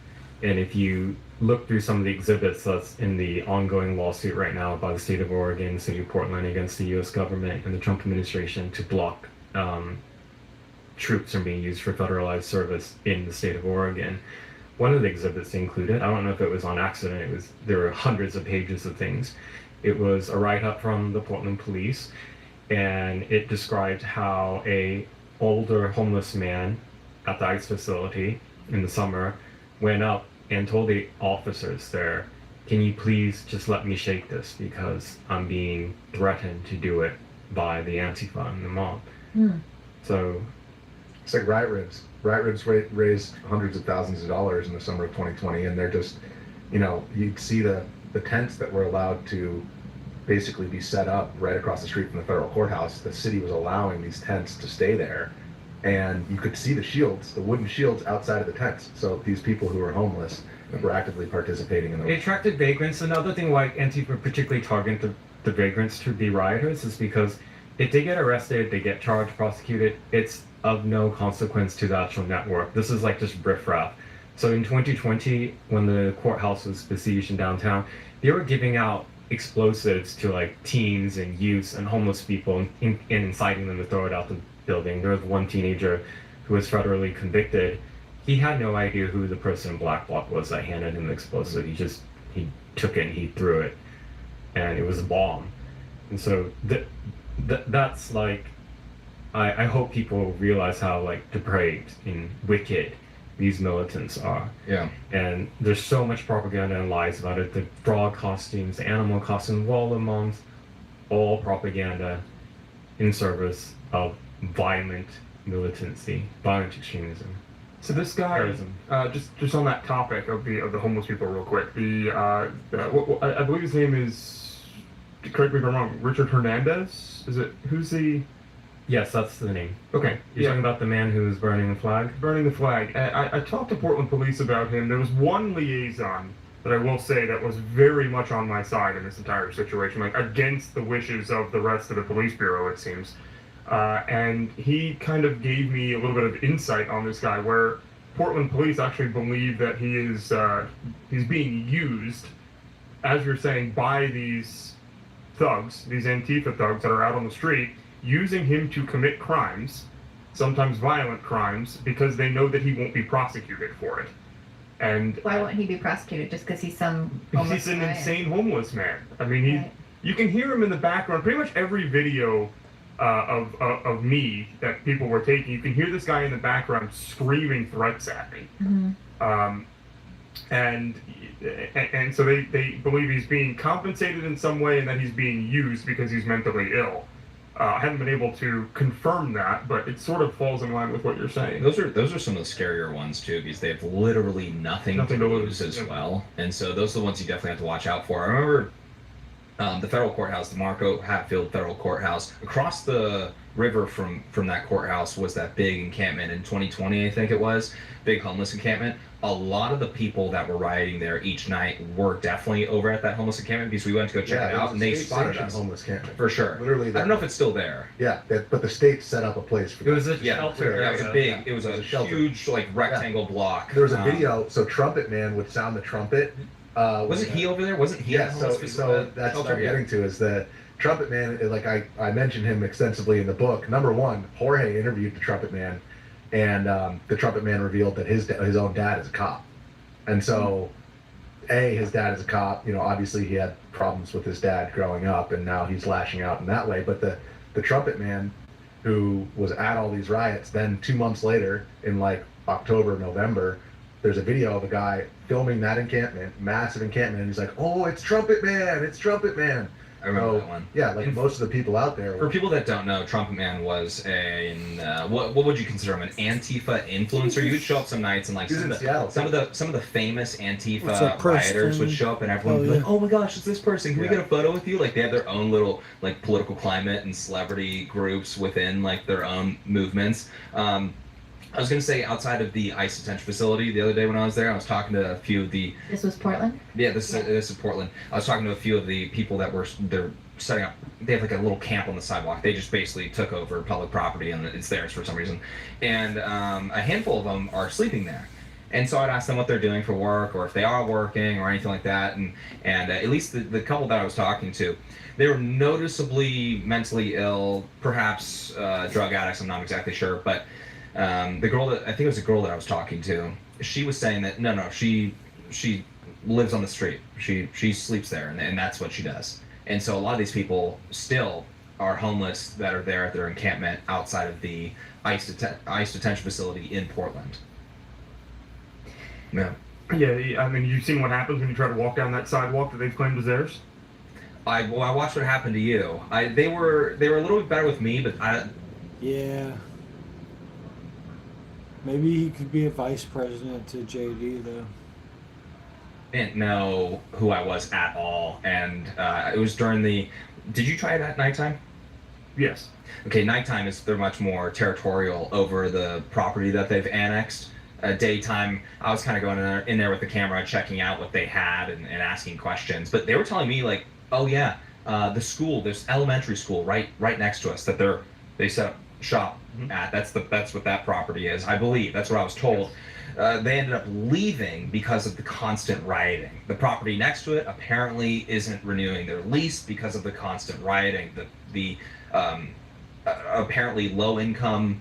And if you look through some of the exhibits that's in the ongoing lawsuit right now by the state of Oregon, the city of Portland against the U.S. government and the Trump administration to block troops from being used for federalized service in the state of Oregon, one of the exhibits included, I don't know if it was on accident, there were hundreds of pages of things. It was a write-up from the Portland police, and it described how a older homeless man at the ICE facility in the summer went up and told the officers there, can you please just let me shake this because I'm being threatened to do it by the Antifa and the mob. So it's like Riot Ribs. Riot Ribs raised hundreds of thousands of dollars in the summer of 2020, and they're just, you'd see the tents that were allowed to basically be set up right across the street from the federal courthouse. The city was allowing these tents to stay there, and you could see the shields, the wooden shields outside of the tents. So these people who were homeless were actively participating in it attracted vagrants. Another thing why Antifa particularly targeted the vagrants to be rioters is because if they get arrested, they get charged, prosecuted, it's of no consequence to the actual network. This is like just riffraff. So in 2020, when the courthouse was besieged in downtown, they were giving out explosives to like teens and youths and homeless people and inciting them to throw it out the building. There was one teenager who was federally convicted. He had no idea who the person in black bloc was that handed him the explosive. He took it and he threw it, and it was a bomb. And so that's like, I hope people realize how like depraved and wicked these militants are. Yeah. And there's so much propaganda and lies about it. The frog costumes, the animal costumes, wall amongs, all propaganda in service of violent militancy, violent extremism. So this guy, just on that topic of the homeless people, real quick. I believe his name is, correct me if I'm wrong, Richard Hernandez. Is it? Who's the? Yes, that's the name. Okay. You're talking about the man who was burning the flag? Burning the flag. I talked to Portland police about him. There was one liaison that I will say that was very much on my side in this entire situation, like against the wishes of the rest of the police bureau, it seems. And he kind of gave me a little bit of insight on this guy, where Portland police actually believe that he is he's being used, as you're saying, by these thugs, these Antifa thugs that are out on the street, using him to commit crimes, sometimes violent crimes, because they know that he won't be prosecuted for it. And why won't he be prosecuted? Just because he's some homeless he's an guy? insane homeless man. I mean, you can hear him in the background. Pretty much every video of me that people were taking, you can hear this guy in the background screaming threats at me. And so they believe he's being compensated in some way and that he's being used because he's mentally ill. I haven't been able to confirm that, but it sort of falls in line with what you're saying. Those are some of the scarier ones too, because they have literally nothing to lose as well. And so those are the ones you definitely have to watch out for. I remember the federal courthouse, the Marco Hatfield Federal Courthouse. Across the river from that courthouse was that big encampment in 2020, I think it was, big homeless encampment. A lot of the people that were rioting there each night were definitely over at that homeless encampment, because we went to go check it out, and they spotted us. Homeless encampment For sure. Literally, I don't know if it's still there. Yeah, but the state set up a place for it. Was a shelter. Yeah, it was a big. It was a huge like rectangle block. There was a video. So Trumpet Man would sound the trumpet. Wasn't he over there? Wasn't he? Yeah. So that's what I'm getting to, is that Trumpet Man. Like I mentioned him extensively in the book. Number one, Jorge interviewed the Trumpet Man, and the Trumpet Man revealed that his own dad is a cop, and so. His dad is a cop. Obviously he had problems with his dad growing up, and now he's lashing out in that way. But the Trumpet Man, who was at all these riots, then 2 months later, in like October, November, there's a video of a guy filming that encampment, massive encampment, and he's like, "Oh, it's Trumpet Man! It's Trumpet Man!" I remember that one. Yeah, like most of the people out there. For people that don't know, Trumpet Man was what would you consider him? An Antifa influencer? You would show up some nights and like some of the famous Antifa rioters would show up, and everyone would be like, "Oh my gosh, it's this person! Can we get a photo with you?" Like they have their own little like political climate and celebrity groups within like their own movements. I was going to say, outside of the ICE detention facility, the other day when I was there, I was talking to a few of the... This was Portland? Yeah, this is Portland. I was talking to a few of the people that were setting up. They have like a little camp on the sidewalk. They just basically took over public property and it's theirs for some reason. And a handful of them are sleeping there. And so I'd ask them what they're doing for work, or if they are working, or anything like that. And at least the couple that I was talking to, they were noticeably mentally ill, perhaps drug addicts. I'm not exactly sure, but the girl that I think it was a girl that I was talking to, she was saying that no, she lives on the street. She sleeps there, and that's what she does. And so a lot of these people still are homeless that are there at their encampment outside of the ICE detention facility in Portland. Yeah. Yeah, I mean, you've seen what happens when you try to walk down that sidewalk that they've claimed is theirs? I watched what happened to you. They were a little bit better with me, but Yeah. Maybe he could be a vice president to JD, though. didn't know who I was at all, and it was during the. Did you try it at nighttime? Yes. Okay, nighttime they're much more territorial over the property that they've annexed. Daytime, I was kind of going in there with the camera, checking out what they had and asking questions. But they were telling me like, oh yeah, the school, there's elementary school right next to us that they set up shop at. That's what that property is, I believe. That's what I was told. They ended up leaving because of the constant rioting. The property next to it apparently isn't renewing their lease because of the constant rioting. The apparently low-income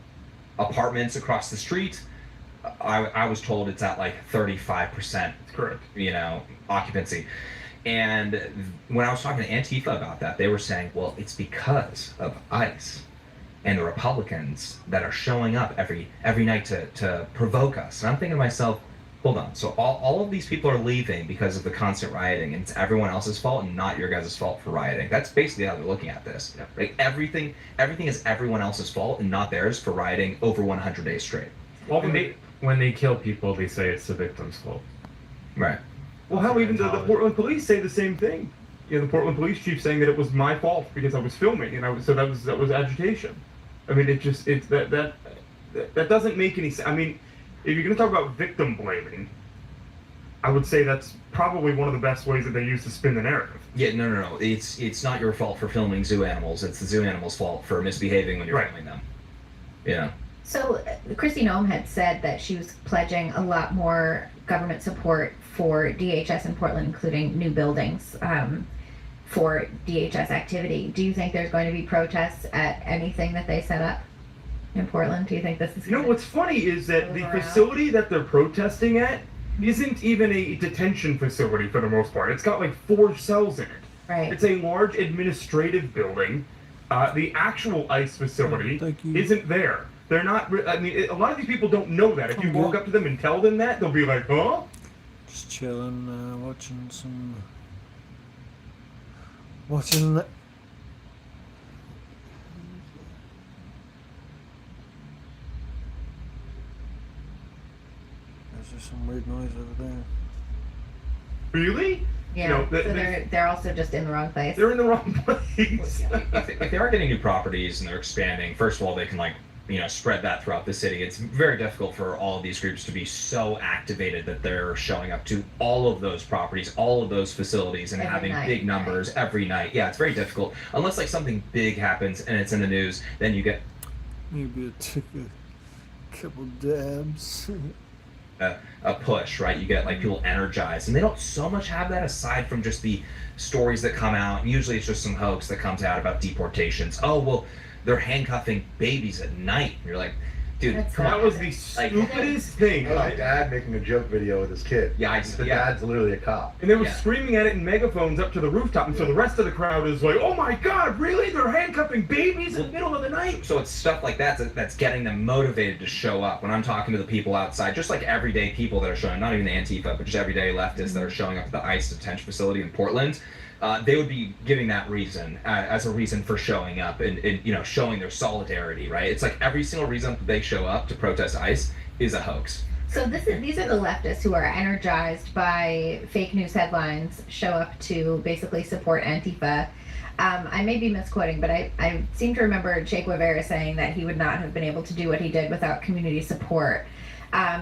apartments across the street, I was told it's at like 35%. Correct. Occupancy. And when I was talking to Antifa about that, they were saying, well, it's because of ICE and the Republicans that are showing up every night to provoke us. And I'm thinking to myself, hold on, so all of these people are leaving because of the constant rioting, and it's everyone else's fault and not your guys' fault for rioting. That's basically how they're looking at this. Yeah. Like everything is everyone else's fault and not theirs for rioting over 100 days straight. Well, when they kill people, they say it's the victim's fault. Right. Well, hell, even the Portland police say the same thing. The Portland police chief saying that it was my fault because I was filming, and so that was agitation. I mean, that doesn't make any sense. I mean, if you're going to talk about victim blaming, I would say that's probably one of the best ways that they use to spin the narrative. Yeah, no. It's not your fault for filming zoo animals. It's the zoo animals' fault for misbehaving when you're filming them. Yeah. So Kristi Noem had said that she was pledging a lot more government support for DHS in Portland, including new buildings for DHS activity. Do you think there's going to be protests at anything that they set up in Portland? Do you think this is... What's funny is that the facility that they're protesting at isn't even a detention facility for the most part. It's got like 4 cells in it. Right. It's a large administrative building. The actual ICE facility isn't there. They're not, a lot of these people don't know that. If you walk up to them and tell them that, they'll be like, huh? Just chilling, watching that. There's just some weird noise over there. Really? Yeah, so they're also just in the wrong place. They're in the wrong place. If they are getting new properties and they're expanding, first of all, they can spread that throughout the city. It's very difficult for all of these groups to be so activated that they're showing up to all of those properties, all of those facilities, and having big numbers every night. Yeah, it's very difficult. Unless something big happens and it's in the news, then you get maybe a couple dabs. a push, right? You get people energized, and they don't so much have that aside from just the stories that come out. And usually it's just some hoax that comes out about deportations. Oh, well, they're handcuffing babies at night. And you're like, dude, that was the stupidest thing. My dad making a joke video with his kid. Yeah, the dad's literally a cop. And they were screaming at it in megaphones up to the rooftop, and so the rest of the crowd is like, oh my God, really? They're handcuffing babies in the middle of the night? So it's stuff like that that's getting them motivated to show up. When I'm talking to the people outside, just like everyday people that are showing, not even the Antifa, but just everyday leftists that are showing up at the ICE detention facility in Portland, they would be giving that reason as a reason for showing up and showing their solidarity, right? It's like every single reason they show up to protest ICE is a hoax. So these are the leftists who are energized by fake news headlines, show up to basically support Antifa. I may be misquoting, but I seem to remember Che Guevara saying that he would not have been able to do what he did without community support.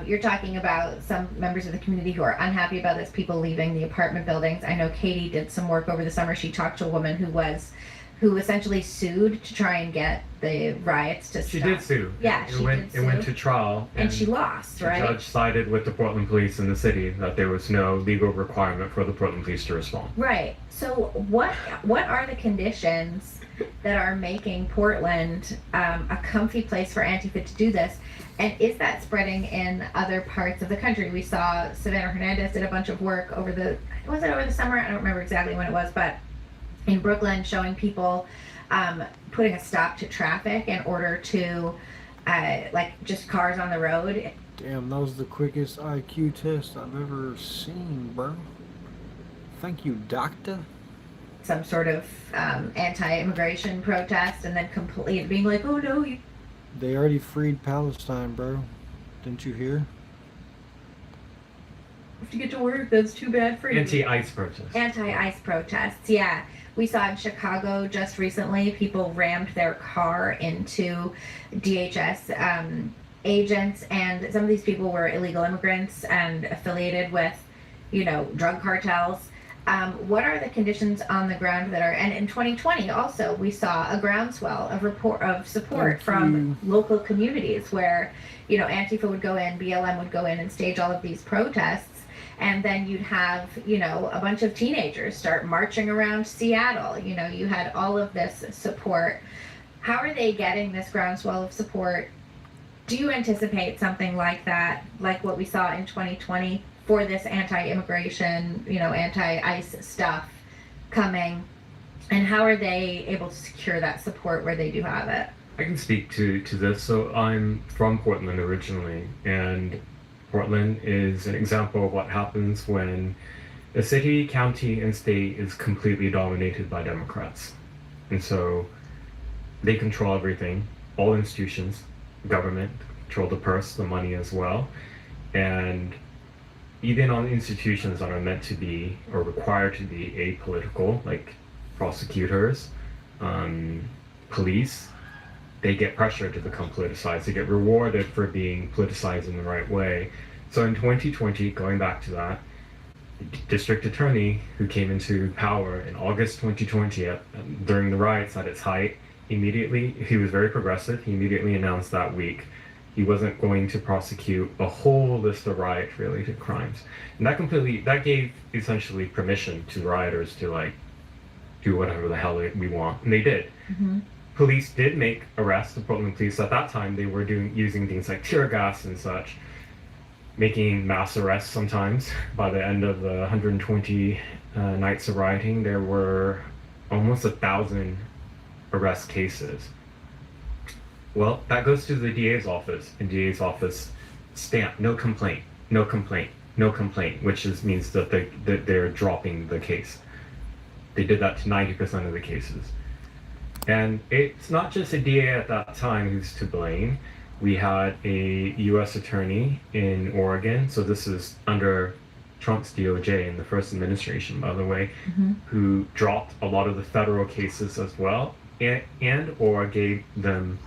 You're talking about some members of the community who are unhappy about this, people leaving the apartment buildings. I know Katie did some work over the summer. She talked to a woman who essentially sued to try and get the riots to stop. She did sue. Yeah, It went to trial. And she lost, right? The judge sided with the Portland police and the city that there was no legal requirement for the Portland police to respond. Right. So what are the conditions that are making Portland a comfy place for Antifa to do this? And is that spreading in other parts of the country? We saw Savannah Hernandez did a bunch of work over the summer? I don't remember exactly when it was, but in Brooklyn, showing people putting a stop to traffic in order to just cars on the road. Damn, that was the quickest IQ test I've ever seen, bro. Thank you, doctor. Some sort of anti-immigration protest, and then completely being like, oh no, you. They already freed Palestine, bro. Didn't you hear? Have to get to work. That's too bad for you. Anti-ICE protests. Anti-ICE protests, yeah. We saw in Chicago just recently, people rammed their car into DHS agents, and some of these people were illegal immigrants and affiliated with, drug cartels. What are the conditions on the ground that are, and in 2020 also, we saw a groundswell of support from local communities where, Antifa would go in, BLM would go in and stage all of these protests. And then you'd have, a bunch of teenagers start marching around Seattle. You had all of this support. How are they getting this groundswell of support? Do you anticipate something like that, like what we saw in 2020 for this anti-immigration, anti-ICE stuff coming? And how are they able to secure that support where they do have it? I can speak to this. So I'm from Portland originally, and Portland is an example of what happens when the city, county, and state is completely dominated by Democrats. And so they control everything, all institutions, government, control the purse, the money as well. And even on institutions that are meant to be or required to be apolitical, like prosecutors, police, they get pressured to become politicized. They get rewarded for being politicized in the right way. So in 2020, going back to that, the district attorney who came into power in August 2020 during the riots at its height, he was very progressive. He immediately announced that week he wasn't going to prosecute a whole list of riot-related crimes. And that gave essentially permission to rioters to do whatever the hell we want. And they did. Mm-hmm. Police did make arrests. The Portland police at that time, they were using things like tear gas and such, making mass arrests sometimes. By the end of the 120 nights of rioting, there were almost 1,000 arrest cases. Well, that goes to the DA's office, and DA's office stamped no complaint, no complaint, no complaint, which means that they're dropping the case. They did that to 90% of the cases. And it's not just a DA at that time who's to blame. We had a U.S. attorney in Oregon, so this is under Trump's DOJ in the first administration, by the way, who dropped a lot of the federal cases as well, and or gave them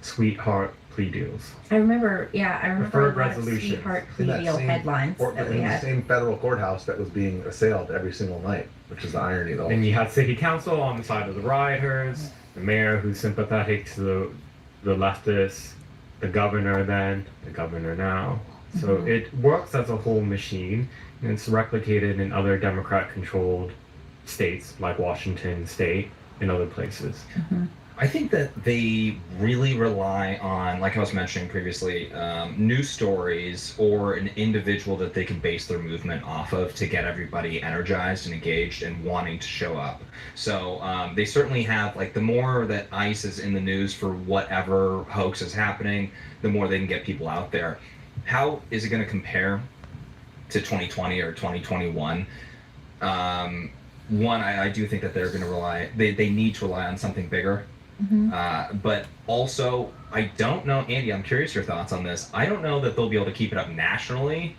sweetheart plea deals. I remember Preferred a lot of resolution. sweetheart plea deal headlines that we had. The same federal courthouse that was being assailed every single night, which is the irony of the whole And you had city council on the side of the rioters, the mayor who's sympathetic to the leftists, the governor then, the governor now. So it works as a whole machine, and it's replicated in other Democrat-controlled states like Washington State and other places. I think that they really rely on, like I was mentioning previously, news stories or an individual that they can base their movement off of to get everybody energized and engaged and wanting to show up. So they certainly have, the more that ICE is in the news for whatever hoax is happening, the more they can get people out there. How is it going to compare to 2020 or 2021? One, I do think that they're going to rely, they need to rely on something bigger. But also, I don't know, Andy, I'm curious your thoughts on this. I don't know that they'll be able to keep it up nationally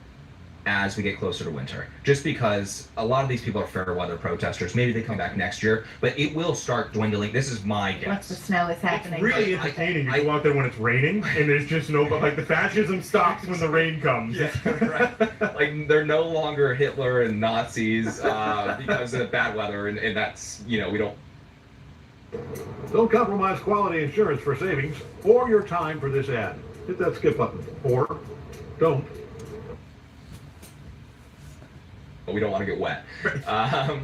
as we get closer to winter, just because a lot of these people are fair weather protesters. Maybe they come back next year, but it will start dwindling. This is my guess. Once the snow is happening. It's really entertaining. You go out there when it's raining, and there's just no, but like the fascism stops when the rain comes. Yeah, right. Like they're no longer Hitler and Nazis because of bad weather, and that's, we don't. Don't compromise quality insurance for savings or your time for this ad. Hit that skip button, or don't. We don't want to get wet.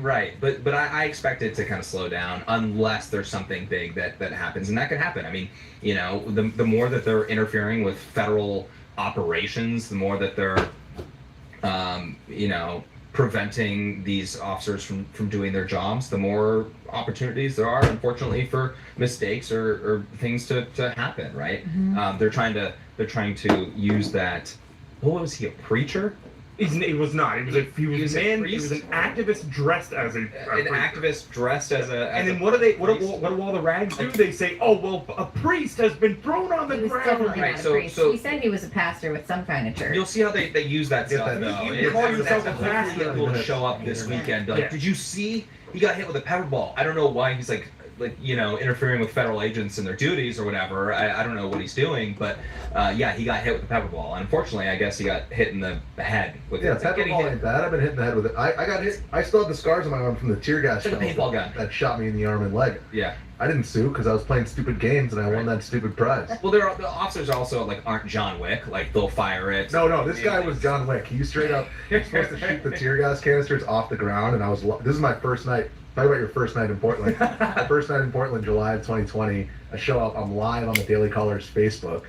Right. But I expect it to kind of slow down unless there's something big that happens. And that could happen. I mean, the more that they're interfering with federal operations, the more that they're, preventing these officers from doing their jobs, the more opportunities there are, unfortunately, for mistakes or things to happen, right? Mm-hmm. They're trying to use that. What was he, a preacher? He was not. He was an activist dressed as an activist dressed as a. And then what do all the rags do? They say, "Oh well, a priest has been thrown on the He was ground." definitely not a priest. He said he was a pastor with some kind of church. You'll see how they use that stuff though. You call yourself a pastor. Will show up this weekend. Like, did you see? He got hit with a pepper ball. I don't know why he's like interfering with federal agents and their duties or whatever. I don't know what he's doing, but he got hit with the pepper ball. Unfortunately, I guess he got hit in the head with it. Yeah, pepper ball ain't bad. I've been hit in the head with it. I got hit. I still have the scars on my arm from the tear gas like a paintball gun that shot me in the arm and leg. Yeah. I didn't sue because I was playing stupid games and I won that stupid prize. Well, the officers also aren't John Wick. Like they'll fire it. No, this guy was John Wick. He straight up was supposed to shoot the tear gas canisters off the ground, and this is my first night. Talk about your first night in Portland. My first night in Portland, July of 2020. I show up. I'm live on the Daily Caler's Facebook,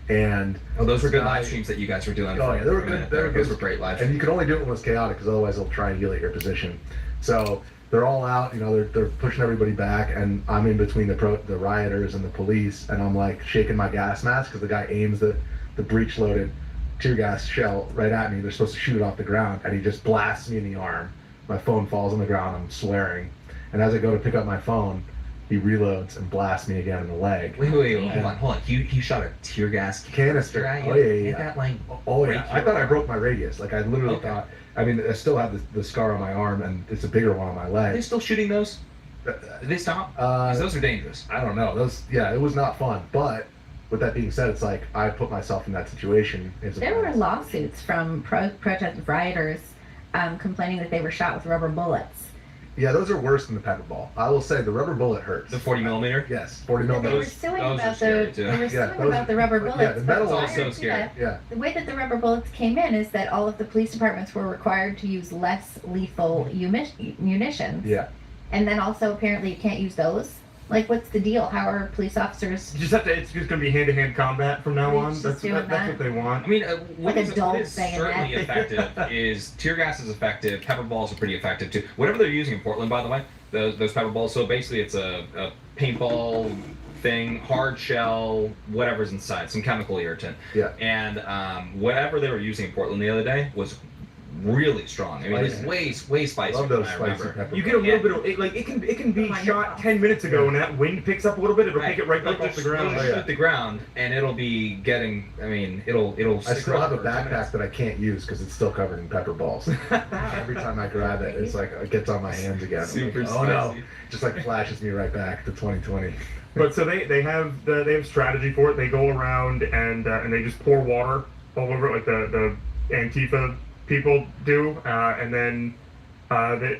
and those were good live streams that you guys were doing. Oh yeah, they were good. Those were great live. And you can only do it when it's chaotic, because otherwise they'll triangulate your position. So they're all out. They're pushing everybody back, and I'm in between the rioters and the police, and I'm like shaking my gas mask because the guy aims the breech-loaded tear gas shell right at me. They're supposed to shoot it off the ground, and he just blasts me in the arm. My phone falls on the ground. I'm swearing, and as I go to pick up my phone, he reloads and blasts me again in the leg. Wait, hold on. He shot a tear gas canister. Oh yeah. That I thought I broke my radius. Like I literally thought. I mean, I still have the scar on my arm, and it's a bigger one on my leg. Are they still shooting those? Did they stop? 'Cause those are dangerous. I don't know. It was not fun. But with that being said, it's like I put myself in that situation. There were lawsuits from protest rioters complaining that they were shot with rubber bullets. Yeah, those are worse than the pepper ball. I will say the rubber bullet hurts. The 40 millimeter? Yes, 40 millimeter. They were suing about the rubber bullets. Yeah, the metal but also scary. Yeah. The way that the rubber bullets came in is that all of the police departments were required to use less lethal munitions. Yeah. And then also apparently you can't use those. Like, what's the deal? How are police officers? You just have to. It's just going to be hand-to-hand combat from now on. That's what they want. I mean, what like is saying certainly effective is tear gas is effective. Pepper balls are pretty effective too. Whatever they're using in Portland, by the way, those pepper balls. So basically, it's a paintball thing, hard shell, whatever's inside, some chemical irritant. Yeah. And whatever they were using in Portland the other day was really strong. I mean, it's way spicier than I remember. You get a little bit of it, like it can be shot 10 minutes ago, and that wind picks up a little bit. It'll pick it right back off the ground. It'll shoot the ground, and it'll be getting. I mean, it'll. I still have a backpack that I can't use because it's still covered in pepper balls. Every time I grab it, it's like it gets on my hands again. Super like, oh no! Just like flashes me right back to 2020. But so they have strategy for it. They go around and they just pour water all over it, like the Antifa people do, and then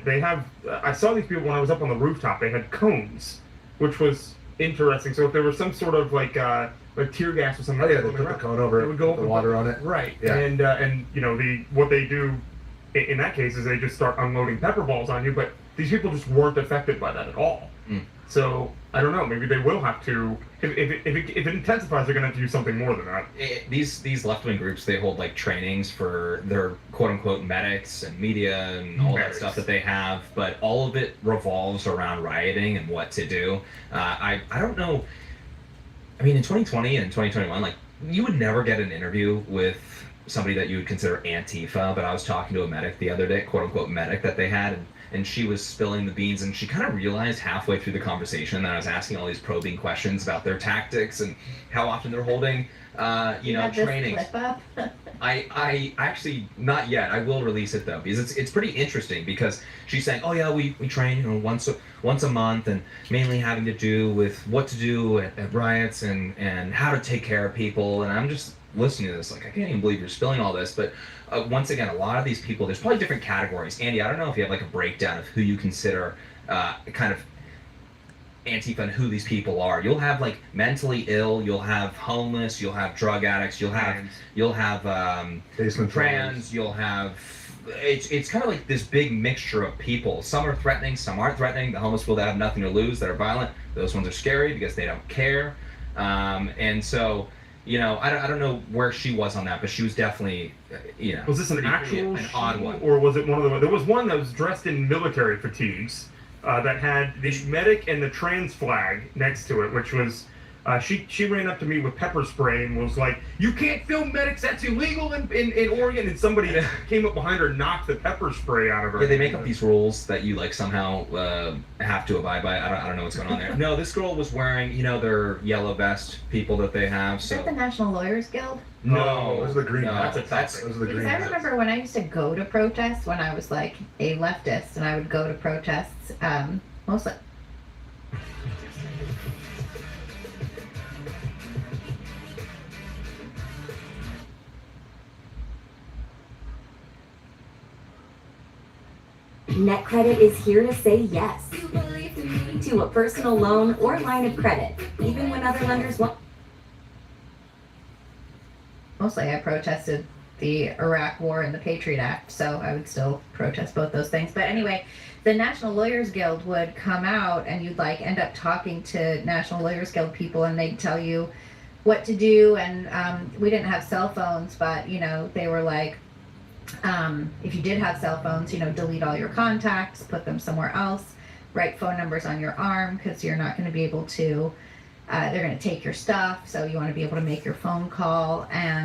they have. I saw these people when I was up on the rooftop. They had cones, which was interesting. So if there was some sort of like tear gas or something, they put the cone over it, would go the water on it, right? Yeah. And what they do in that case is they just start unloading pepper balls on you. But these people just weren't affected by that at all. So I don't know. Maybe they will have to. If it intensifies, they're going to have to do something more than that. These left-wing groups, they hold like trainings for their quote-unquote medics and media and all that stuff that they have, but all of it revolves around rioting and what to do. I don't know. I mean, in 2020 and 2021, like you would never get an interview with somebody that you would consider Antifa, but I was talking to a medic the other day, quote-unquote medic that they had, and and she was spilling the beans, and she kind of realized halfway through the conversation that I was asking all these probing questions about their tactics and how often they're holding, trainings. I actually not yet. I will release it though, because it's pretty interesting, because she's saying, oh yeah, we train once a month, and mainly having to do with what to do at riots and how to take care of people. And I'm just listening to this like, I can't even believe you're spilling all this. But once again, a lot of these people, there's probably different categories. Andy, I don't know if you have like a breakdown of who you consider kind of Antifa and who these people are. You'll have like mentally ill, you'll have homeless, you'll have drug addicts, you'll have trans, you'll have it's kind of like this big mixture of people. Some are threatening, some aren't threatening. The homeless people that have nothing to lose, that are violent, those ones are scary because they don't care. And so, I don't know where she was on that, but she was definitely, Was this an actual an odd one, or was it one of the? There was one that was dressed in military fatigues that had the medic and the trans flag next to it, which was. She ran up to me with pepper spray and was like, "You can't film medics. That's illegal in Oregon." And somebody came up behind her and knocked the pepper spray out of her. Yeah, they make up these rules that you like somehow have to abide by. I don't know what's going on there. No, this girl was wearing, their yellow vest people that they have. Is that the National Lawyers Guild? No, those are the green. No, hats. those are the green. Because I remember when I used to go to protests when I was like a leftist, and I would go to protests mostly. NetCredit is here to say yes to a personal loan or line of credit, even when other lenders won't. Mostly I protested the Iraq War and the Patriot Act, so I would still protest both those things. But anyway, the National Lawyers Guild would come out, and you'd like end up talking to National Lawyers Guild people, and they'd tell you what to do. And we didn't have cell phones, but they were like, if you did have cell phones, delete all your contacts, put them somewhere else, write phone numbers on your arm, because you're not going to be able to, they're going to take your stuff, so you want to be able to make your phone call. And